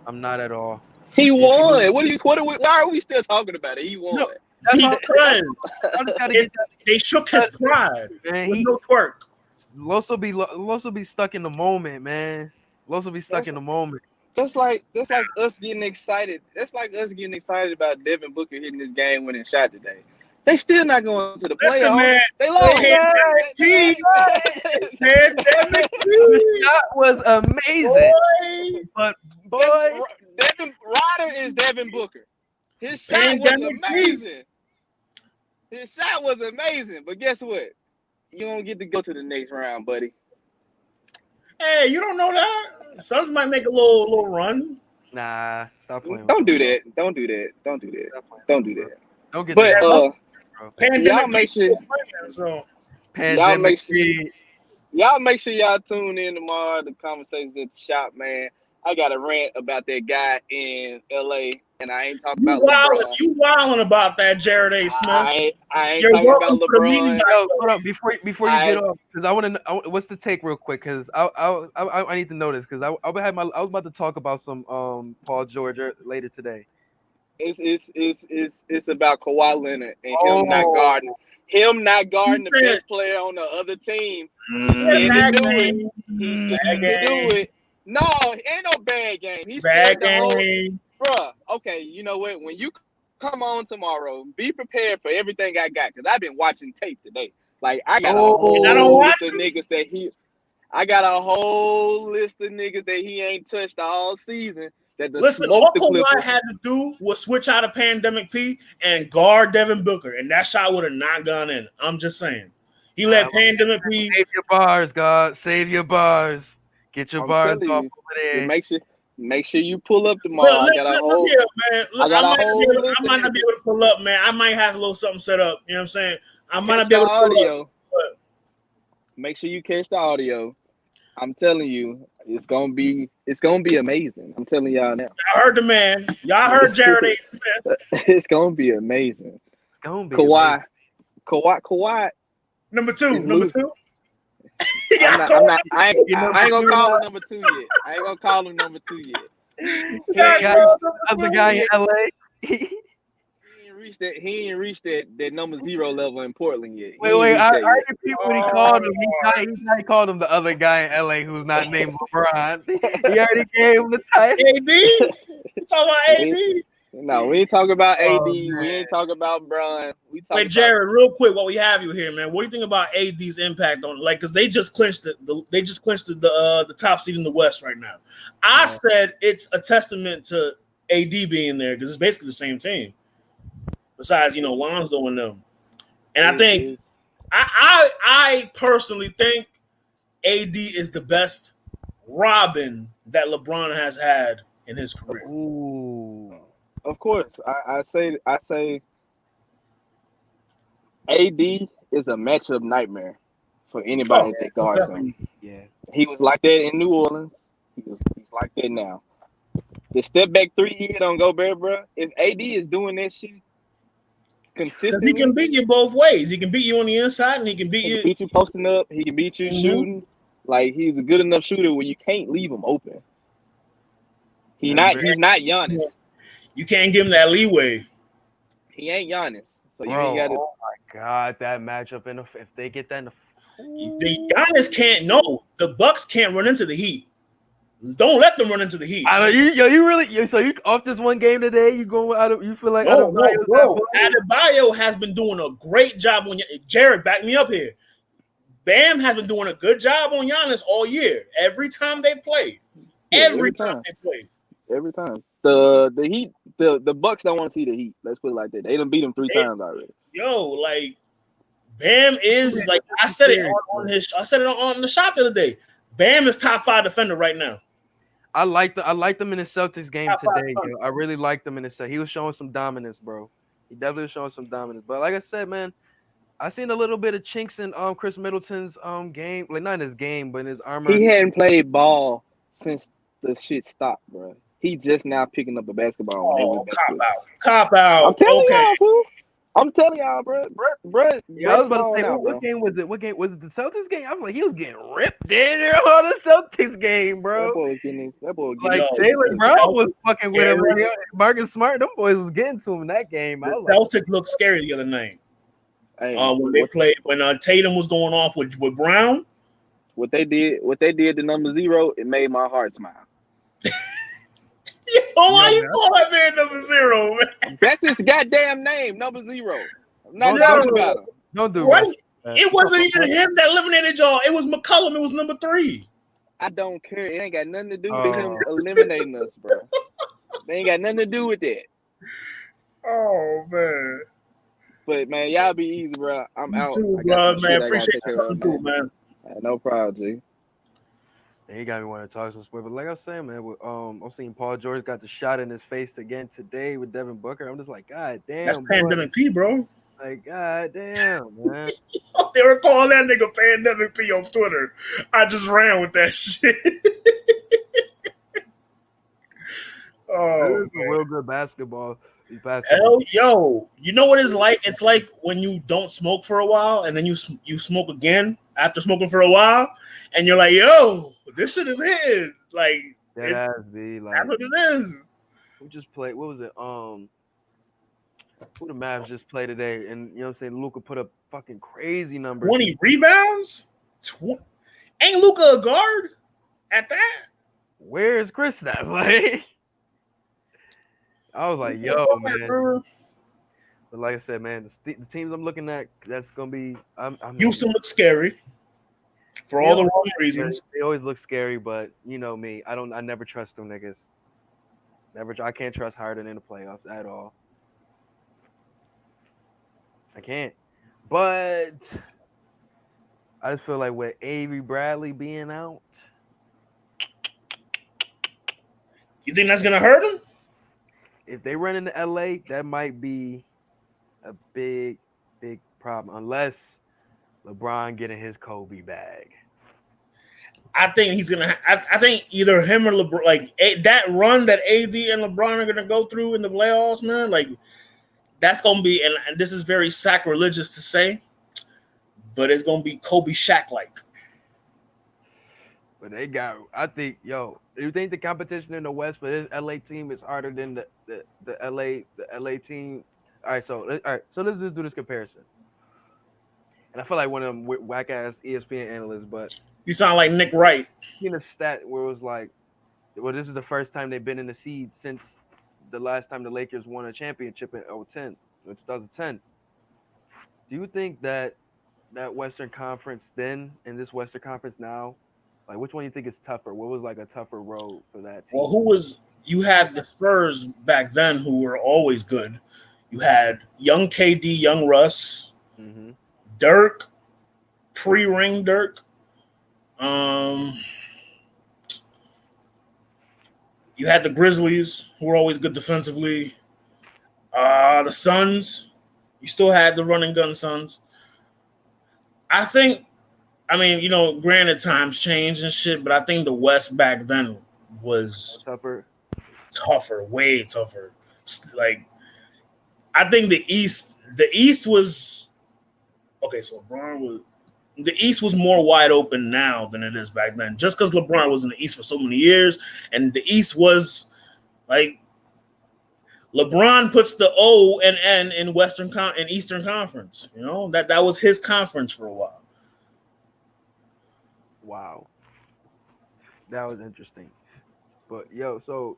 I'm not at all. He won. Why are we still talking about it? He won. No, they shook his pride. Man, with no twerk. Loso be stuck in the moment, man. Loso be stuck in the moment. That's like us getting excited. That's like us getting excited about Devin Booker hitting this game-winning shot today. They still not going to the playoffs. Man, they lost. The shot was amazing. Boy. Devin Ryder is Devin Booker. His shot was amazing. His shot was amazing. But guess what? You don't get to go to the next round, buddy. Hey, you don't know that. Suns might make a little run. Nah, stop playing. Don't with do them, that. Don't do that. Don't do that. Stop playing Don't with do them, that. bro. Don't get But that, Yeah, bro. pandemic y'all make sure so Pandemic. make sure- P. y'all make sure y'all tune in tomorrow. The conversations at the shop, man. I got a rant about that guy in LA, and I ain't talking about LeBron. you wilding about that, Jared A. Smith. I ain't You're talking welcome about to the meeting. LeBron. Yo, hold up before you I- get off, because I want to know what's the take real quick, because I need to know this, because I was about to talk about some Paul George later today. It's about Kawhi Leonard and him not Oh. guarding the said- best player on the other team. Yeah, Scared to bad do it. game. He's Bad scared to game. do it. No, ain't no bad game. He's Bad scared the whole game. bruh. Okay, you know what? When you come on tomorrow, be prepared for everything I got, because I've been watching tape today. Like I got a And I don't whole watch list of niggas that he ain't touched all season. That the Listen, all smoke the Kawhi Clippers. had to do was switch out of Pandemic P and guard Devin Booker, and that shot would have not gone in. I'm just saying. He let Pandemic P. Save your bars, God. Save your bars. Get your I'm bars telling off you, over there. make sure you pull up tomorrow. Look, I got a look whole here, man. Look, I got a whole list I of might not be niggas. able to pull up, man. I might have a little something set up. You know what I'm saying? I might not Catch be the able to pull up. audio. but- Make sure you catch the audio. I'm telling you, it's gonna be amazing. I'm telling y'all now. I heard the man. Y'all heard Jared A. Smith. It's gonna be amazing. It's gonna be Kawhi. Number two. Is Number losing. two. I ain't gonna call him number 2 yet. I ain't gonna call him number 2 yet. That's the guy in LA. He ain't reached that number 0 level in Portland yet. Wait, I That heard people when he called him. He called him the other guy in LA who's not named LeBron. He already gave him the title. AD. You talking about AD? No, we ain't talking about AD. Oh, We ain't talking about Bron. We talking Wait, Jared, real quick, while we have you here, man, what do you think about AD's impact on, like, because they just clinched the top seed in the West right now. I said it's a testament to AD being there because it's basically the same team, besides Lonzo and them. And I think I personally think AD is the best Robin that LeBron has had in his career. Ooh. Of course, I say AD is a matchup nightmare for anybody that guards him. Yeah. He was like that in New Orleans. He's like that now. The step back 3 he hit on Gobert, bro. If AD is doing that shit consistently, He can beat you both ways. He can beat you on the inside, and he can beat he you. can beat you posting up. He can beat you shooting. Like, he's a good enough shooter where you can't leave him open. He's not Giannis. You can't give him that leeway. He ain't Giannis. So you Bro, ain't got to. oh my God, that matchup if they get that in The Giannis can't. No, the Bucks can't run into the Heat. Don't let them run into the Heat. I know so you off this one game today? You going out of you feel like No. Adebayo has been doing a great job on Jared. Back me up here. Bam has been doing a good job on Giannis all year. Every time they play, every time they play. Every time. The Heat, the Bucks don't want to see the Heat. Let's put it like that. They done beat them 3 times already. Yo, like Bam is like I said it on the shop the other day. Bam is top 5 defender right now. I like them in the Celtics game today. Yo. I really liked them in the set. He was showing some dominance, bro. He definitely was showing some dominance. But like I said, man, I seen a little bit of chinks in Chris Middleton's game. Like not in his game, but in his armor. He hadn't played ball since the shit stopped, bro. He just now picking up a basketball. When they went back Cop out. I'm telling y'all, fool. I'm telling y'all, bro. Yeah, I was about to say, what game was it? What game was it? The Celtics game? I was like, he was getting ripped there on the Celtics game, bro. That boy was getting like Jaylen Brown was fucking with him. Like, Marcus Smart, them boys was getting to him in that game. The Celtics looked scary the other night. When they played, when Tatum was going off with Brown. What they did to number 0, it made my heart smile. Why you call that man number 0, man? That's his goddamn name, number 0. I'm not talking about him. Don't do right. It wasn't even him that eliminated y'all. It was McCollum. It was number 3. I don't care. It ain't got nothing to do with him eliminating us, bro. They ain't got nothing to do with that. Oh man. But man, y'all be easy, bro. I'm You out. too, I got bro, some man. shit I gotta Appreciate take you care of, coming through, man. man. No problem, G. And he got me wanting to talk some sport. But like I was saying, man, I'm seeing Paul George got the shot in his face again today with Devin Booker. I'm just like, God That's damn, boy. Pandemic P, bro. Like, God damn, man. They were calling that nigga Pandemic P on Twitter. I just ran with that shit. That Oh is a man. real good basketball. These past couple Hell, games. yo, you know what it's like? It's like when you don't smoke for a while and then you smoke again after smoking for a while, and you're like, yo, this shit is hitting. Like That it's has be that's like what it is. who just played. What was it? Who the Mavs just played today? And you know what I'm saying? Luca put up fucking crazy numbers. 20 rebounds. Ain't Luca a guard at that? Where is Chris now? Like, I was like, yo, man. But like I said, man, the teams I'm looking at, that's gonna be. Houston looks scary for all the wrong reasons. They always look scary, but you know me, I never trust them niggas. I can't trust Harden in the playoffs at all. I can't. But I just feel like with Avery Bradley being out, You think that's gonna hurt him? if they run into LA, that might be a big, big problem. Unless LeBron getting his Kobe bag. I think he's gonna. I think either him or LeBron, like that run that AD and LeBron are gonna go through in the playoffs, man. Like that's gonna be, and this is very sacrilegious to say, but it's gonna be Kobe Shaq like. But they got, I think, do you think the competition in the West for this LA team is harder than the LA team? All right, so let's just do this comparison. And I feel like one of them whack ass ESPN analysts, but You sound like Nick Wright. seen a stat where it was like, well, this is the first time they've been in the seed since the last time the Lakers won a championship in 2010. Do you think that Western Conference then and this Western Conference now, like which one do you think is tougher? What was like a tougher road for that team? Well, who was you had the Spurs back then who were always good. You had young KD, young Russ, Dirk, pre-ring Dirk. You had the Grizzlies, who were always good defensively. The Suns, you still had the running gun Suns. I mean, granted times change and shit, but I think the West back then was tougher, way tougher. Like, I think the East was okay. So the East was more wide open now than it is back then, just because LeBron was in the East for so many years, and the East was like LeBron puts the O and N in Eastern Conference. That was his conference for a while. Wow, that was interesting. But so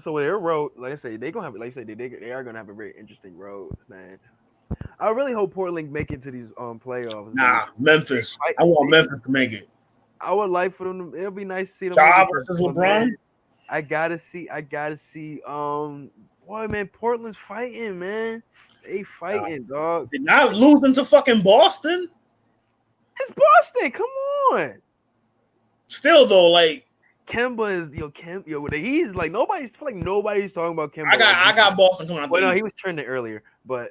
their road, like I say, they gonna have, like I say, they are gonna have a very interesting road, man. I really hope Portland make it to these playoffs. Nah, Memphis. I want Memphis to make it. I would like for them. It'll be nice to see them. Ja versus LeBron. Man, I gotta see. Boy, man, Portland's fighting, man. They fighting, dog. They're not losing to fucking Boston. It's Boston. Come on. Still though, like Kemba is he's like nobody's talking about Kemba. I got Boston coming out the East. No, he was trending earlier, but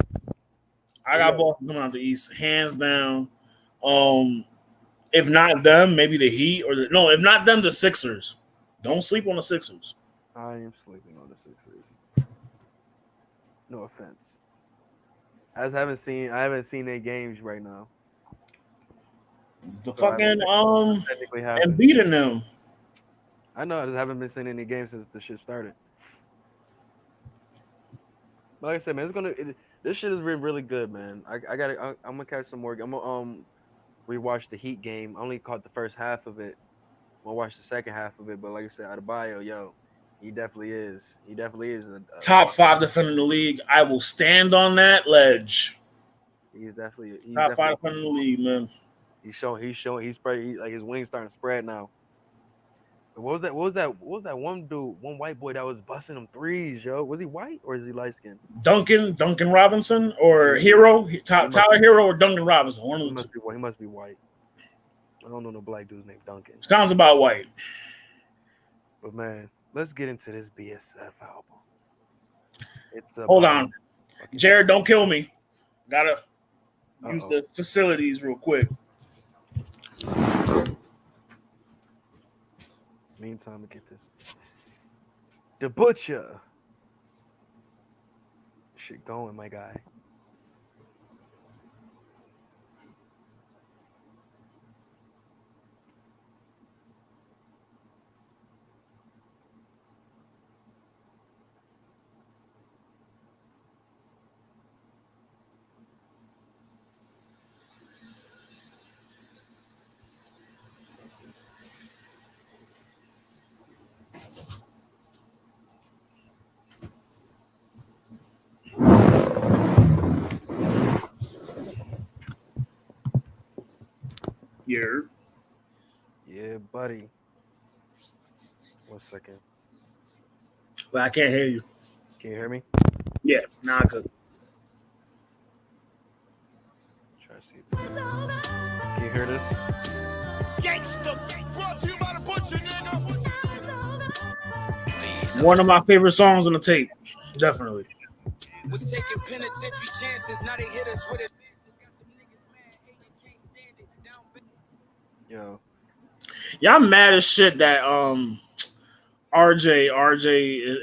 I got Boston coming out the East, hands down. If not them, maybe the Heat if not them, the Sixers. Don't sleep on the Sixers. I am sleeping on the Sixers. No offense. I haven't seen their games right now. The fucking and beating them. I know. I just haven't been seeing any games since the shit started. But like I said, man, this shit has been really good, man. I'm gonna catch some more. I'm gonna rewatch the Heat game. I only caught the first half of it. I'm gonna watch the second half of it. But like I said, Adebayo, he definitely is. He definitely is a top 5 defender in the league. I will stand on that ledge. He's definitely top 5 defender in the league, man. He's showing. He's spread. Like his wings starting to spread now. What was that one dude, one white boy that was busting them threes, yo? Was he white or is he light skinned? Duncan Robinson or Yeah, Hero, must Tyler Hero or Duncan Robinson. One of he the two. must be white. He must be white. I don't know no black dudes named Duncan. Sounds about white. But man, let's get into this BSF album. It's Hold about on. Jared, don't kill me. Gotta use Uh-oh. the facilities real quick. Meantime, we get this. The Butcher. Shit going, my guy. Yeah. Yeah, buddy. 1 second. But I can't hear you. Can you hear me? Yeah, nah, I could. Try to see. Can you hear this? One of my favorite songs on the tape. Definitely. Was taking penitentiary chances, now they hit us with it. Yo. Y'all mad as shit that RJ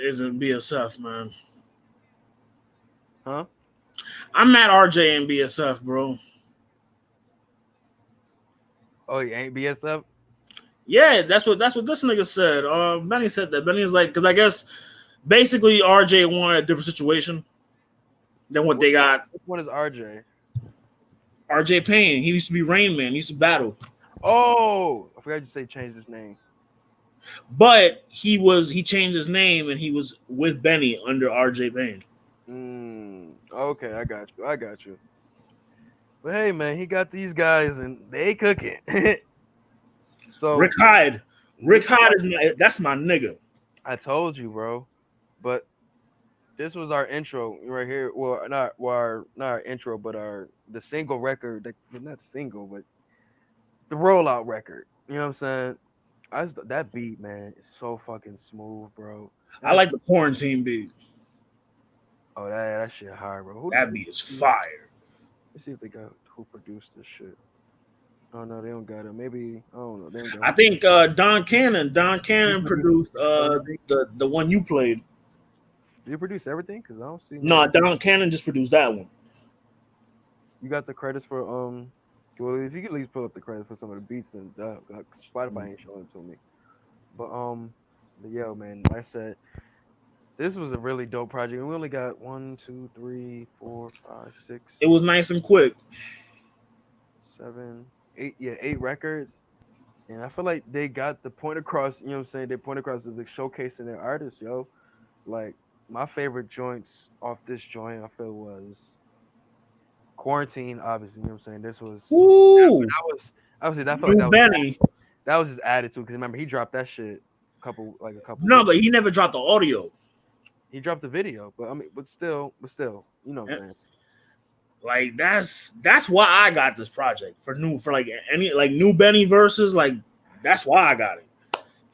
isn't BSF, man. Huh? I'm mad RJ and BSF, bro. Oh, you ain't BSF? Yeah, that's what this nigga said. Benny said that. Benny's like, because I guess basically RJ wanted a different situation than what they got. Which one is RJ? RJ Payne, he used to be Rain Man, he used to battle. Oh, I forgot you say change his name. But he changed his name and he was with Benny under RJ Payne. Okay, I got you. But hey, man, he got these guys and they cooking. So Rick Hyde is that's my nigga. I told you, bro. But this was our intro right here. Well, not our intro, but the single record. Not single, but the rollout record. You know what I'm saying? That beat, man, is so fucking smooth, bro. I like the quarantine beat. Oh, that shit hard, bro. That beat is fire. Let's see if they got who produced this shit. Oh no, they don't got it. Maybe I don't know. They don't got I think Don Cannon produced the one you played. Did you produce everything? Because I don't see. No, Don Cannon just produced that one. You got the credits for Well, if you could at least pull up the credits for some of the beats, and Spotify ain't showing it to me. But yo, man, like I said, this was a really dope project. We only got 1, 2, 3, 4, 5, 6. It was nice and quick. 7, 8. Yeah, 8 records. And I feel like they got the point across. You know what I'm saying? They point across of the showcasing their artists, yo. Like my favorite joints off this joint, I feel was Quarantine. Obviously, you know what I'm saying. This was that was obviously I feel like that was his attitude. Because remember, he dropped that shit a couple. No, but he never dropped the audio. He dropped the video, but I mean, but still, you know what I'm saying. Like that's why I got this project for new Benny verses. Like that's why I got it,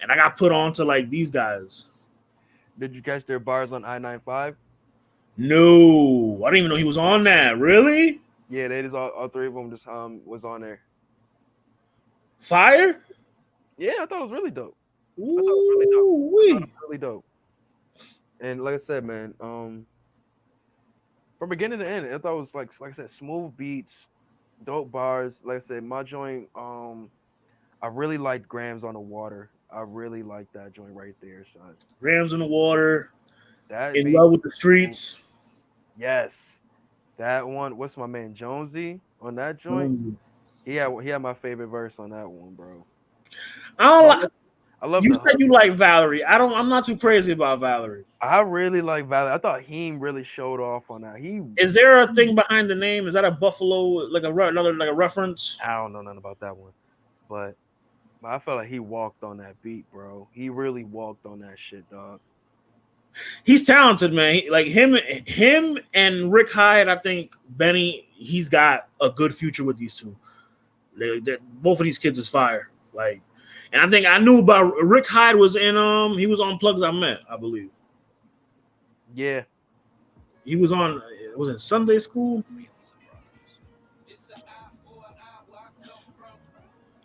and I got put on to like these guys. Did you catch their bars on I-95? No, I didn't even know he was on that. Really? Yeah, they just all 3 of them just was on there. Fire? Yeah, I thought it was really dope. Really dope. And like I said, man, from beginning to end, I thought it was like I said, smooth beats, dope bars. Like I said, my joint, I really liked Grams on the Water. I really like that joint right there, son. Grams in the Water. That In Love with the Streets. Yes. That one. What's my man Jonesy on that joint? Jonesy. He had my favorite verse on that one, bro. I love you said you like Valerie. I'm not too crazy about Valerie. I really like Valerie. I thought he really showed off on that. Is there a thing behind the name? Is that a Buffalo like a reference? I don't know nothing about that one, but I felt like he walked on that beat, bro. He really walked on that shit, dog. He's talented, man. Like him and Rick Hyde. I think Benny. He's got a good future with these two. Both of these kids is fire. Like, and I think I knew about Rick Hyde was in he was on Plugs I Met, I believe. Yeah. He was on. Was it Sunday School? It's an eye for an eye where I come from.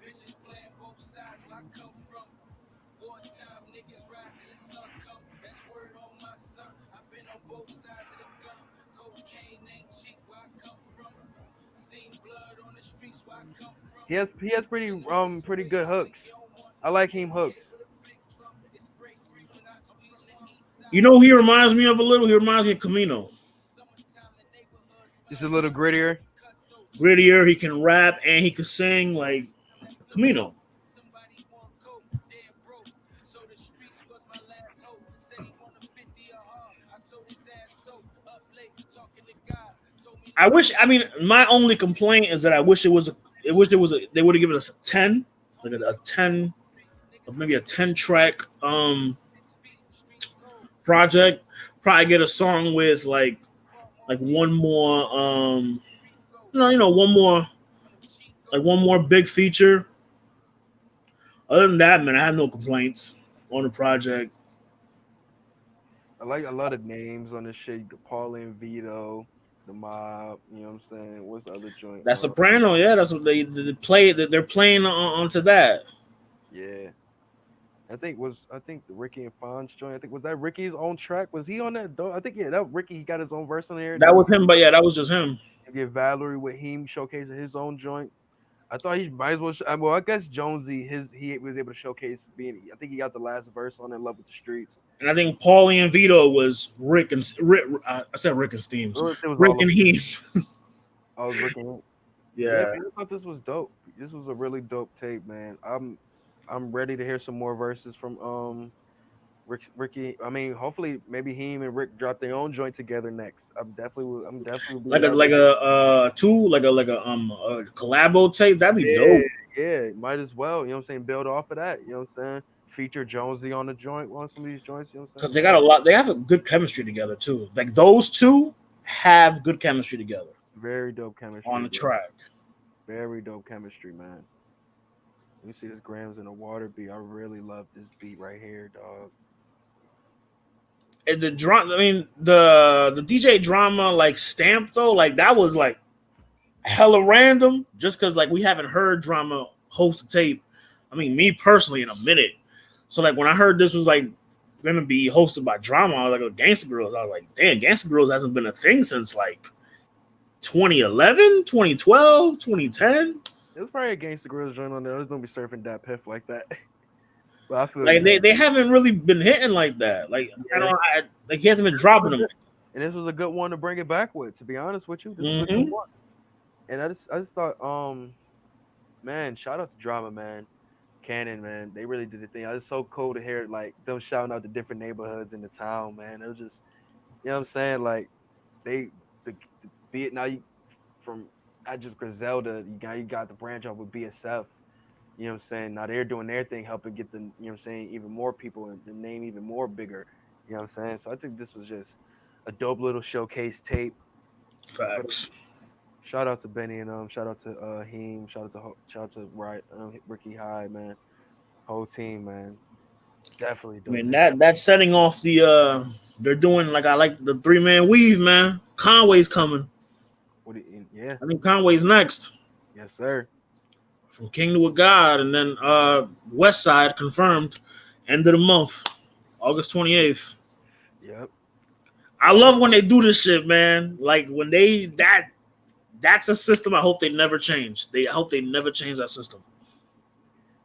Bitches playing both sides where I come from. Wartime niggas ride till the sun come. That's word on my son. I've been on both sides of the gun. Cocaine ain't cheap where I come from. Seen blood on the streets where I come from. He has pretty good hooks. I like him hooks. You know who he reminds me of a little? He reminds me of Camino. Just a little grittier. Grittier, he can rap and he can sing like Camino. I wish. I mean, my only complaint is that I wish it was. I wish there was a. They would have given us a 10, like a 10, maybe a 10-track project. Probably get a song with like one more one more big feature. Other than that, man, I have no complaints on the project. I like a lot of names on this shit. The Pauline Vito, the Mob. You know what I'm saying? What's the other joint? That Soprano, yeah, that's what they play. They're playing onto that. Yeah. I think the Ricky and Fonz joint. I think was that Ricky's own track. Was he on that? I think that Ricky. He got his own verse on there. That was him, but yeah, that was just him. And get Valerie with him showcasing his own joint. I thought he might as well. Well, I guess Jonesy, he was able to showcase being. I think he got the last verse on "In Love with the Streets." And I think Paulie and Vito was Rick and Rick. I said Rick and Steams. Rick and him. I was looking. Yeah, I thought this was dope. This was a really dope tape, man. I'm ready to hear some more verses from Ricky. I mean, hopefully, maybe him and Rick drop their own joint together next. I'm definitely like a collabo tape. That'd be dope. Yeah, might as well. You know what I'm saying? Build off of that. You know what I'm saying? Feature Jonesy on the joint on some of these joints. You know what I'm saying? Because they got a lot. They have a good chemistry together too. Like those two have good chemistry together. Very dope chemistry on the track. Very dope chemistry, man. Let me see this Grams in the Water beat. I really love this beat right here, dog. And the drama, I mean, the DJ drama like stamp though, like that was like hella random. Just because like we haven't heard drama host a tape. I mean, me personally in a minute. So like when I heard this was like gonna be hosted by drama, I was like, Gangsta Girls. I was like, damn, Gangsta Girls hasn't been a thing since like 2011, 2012, 2010. There's probably a Gangsta Girls joint on there. I was gonna be surfing that piff like that. But I feel like they haven't really been hitting like that. Like like he hasn't been dropping them. And this was a good one to bring it back with. To be honest with you, this was a good one. And I just thought, man, shout out to Drama, man, Cannon, man. They really did the thing. I was so cool to hear like them shouting out the different neighborhoods in the town, man. It was just, you know what I'm saying, like be it now you from not just Griselda, you got the branch off with BSF. You know what I'm saying? Now they're doing their thing, helping get the, you know what I'm saying, even more people and the name even more bigger. You know what I'm saying? So I think this was just a dope little showcase tape. Facts. Shout out to Benny and shout out to Heem, shout out to Ricky Hyde, man. Whole team, man. Definitely dope. I mean that's setting off the they're doing like I like the 3-man weave, man. Conway's coming. Yeah. I think Conway's next. Yes, sir. From King to a God, and then West Side confirmed end of the month, August 28th. Yep. I love when they do this shit, man. Like when that's a system I hope they never change. I hope they never change that system.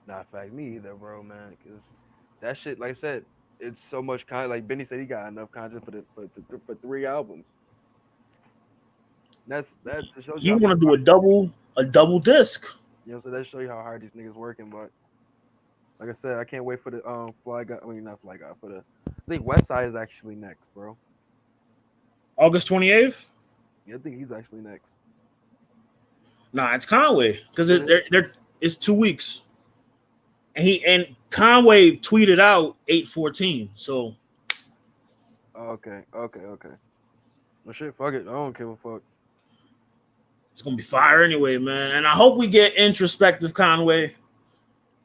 Nah, in fact, me either, bro, man. Because that shit, like I said, it's so much content. Like Benny said, he got enough content for 3 albums. That shows you want to do a double disc. You know, so that show you how hard these niggas working. But like I said, I can't wait for the Fly Guy. I mean, not Fly Guy. I think West Side is actually next, bro. August 28th. Yeah, I think he's actually next. Nah, it's Conway because it's 2 weeks. and Conway tweeted out 814. So Okay. Well, shit, fuck it. I don't give a fuck. it's gonna be fire anyway, man. And I hope we get introspective Conway,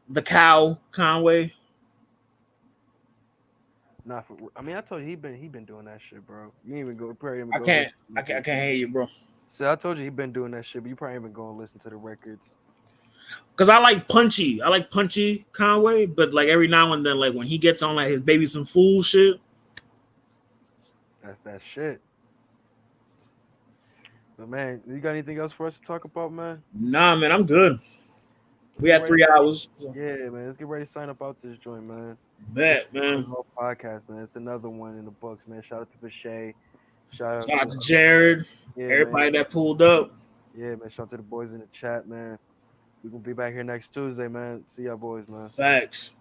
the cow Conway. Nah, I mean, I told you he been doing that shit, bro. You ain't even go. Probably even I go. can't hear you, bro. So I told you he been doing that shit, but you probably even go and listen to the records. Cause I like punchy Conway, but like every now and then, like when he gets on like his baby some fool shit. That's that shit. But man, you got anything else for us to talk about, man? Nah, man, I'm good. We Let's have get ready 3 hours. So. Yeah, man. Let's get ready to sign up out this joint, man. Bet, man. Podcast, man. It's another one in the books, man. Shout out to Bashay. Shout Shout out to Jared. Yeah, Everybody man. that pulled up. Yeah, man. Shout out to the boys in the chat, man. We gonna be back here next Tuesday, man. See y'all boys, man. Facts.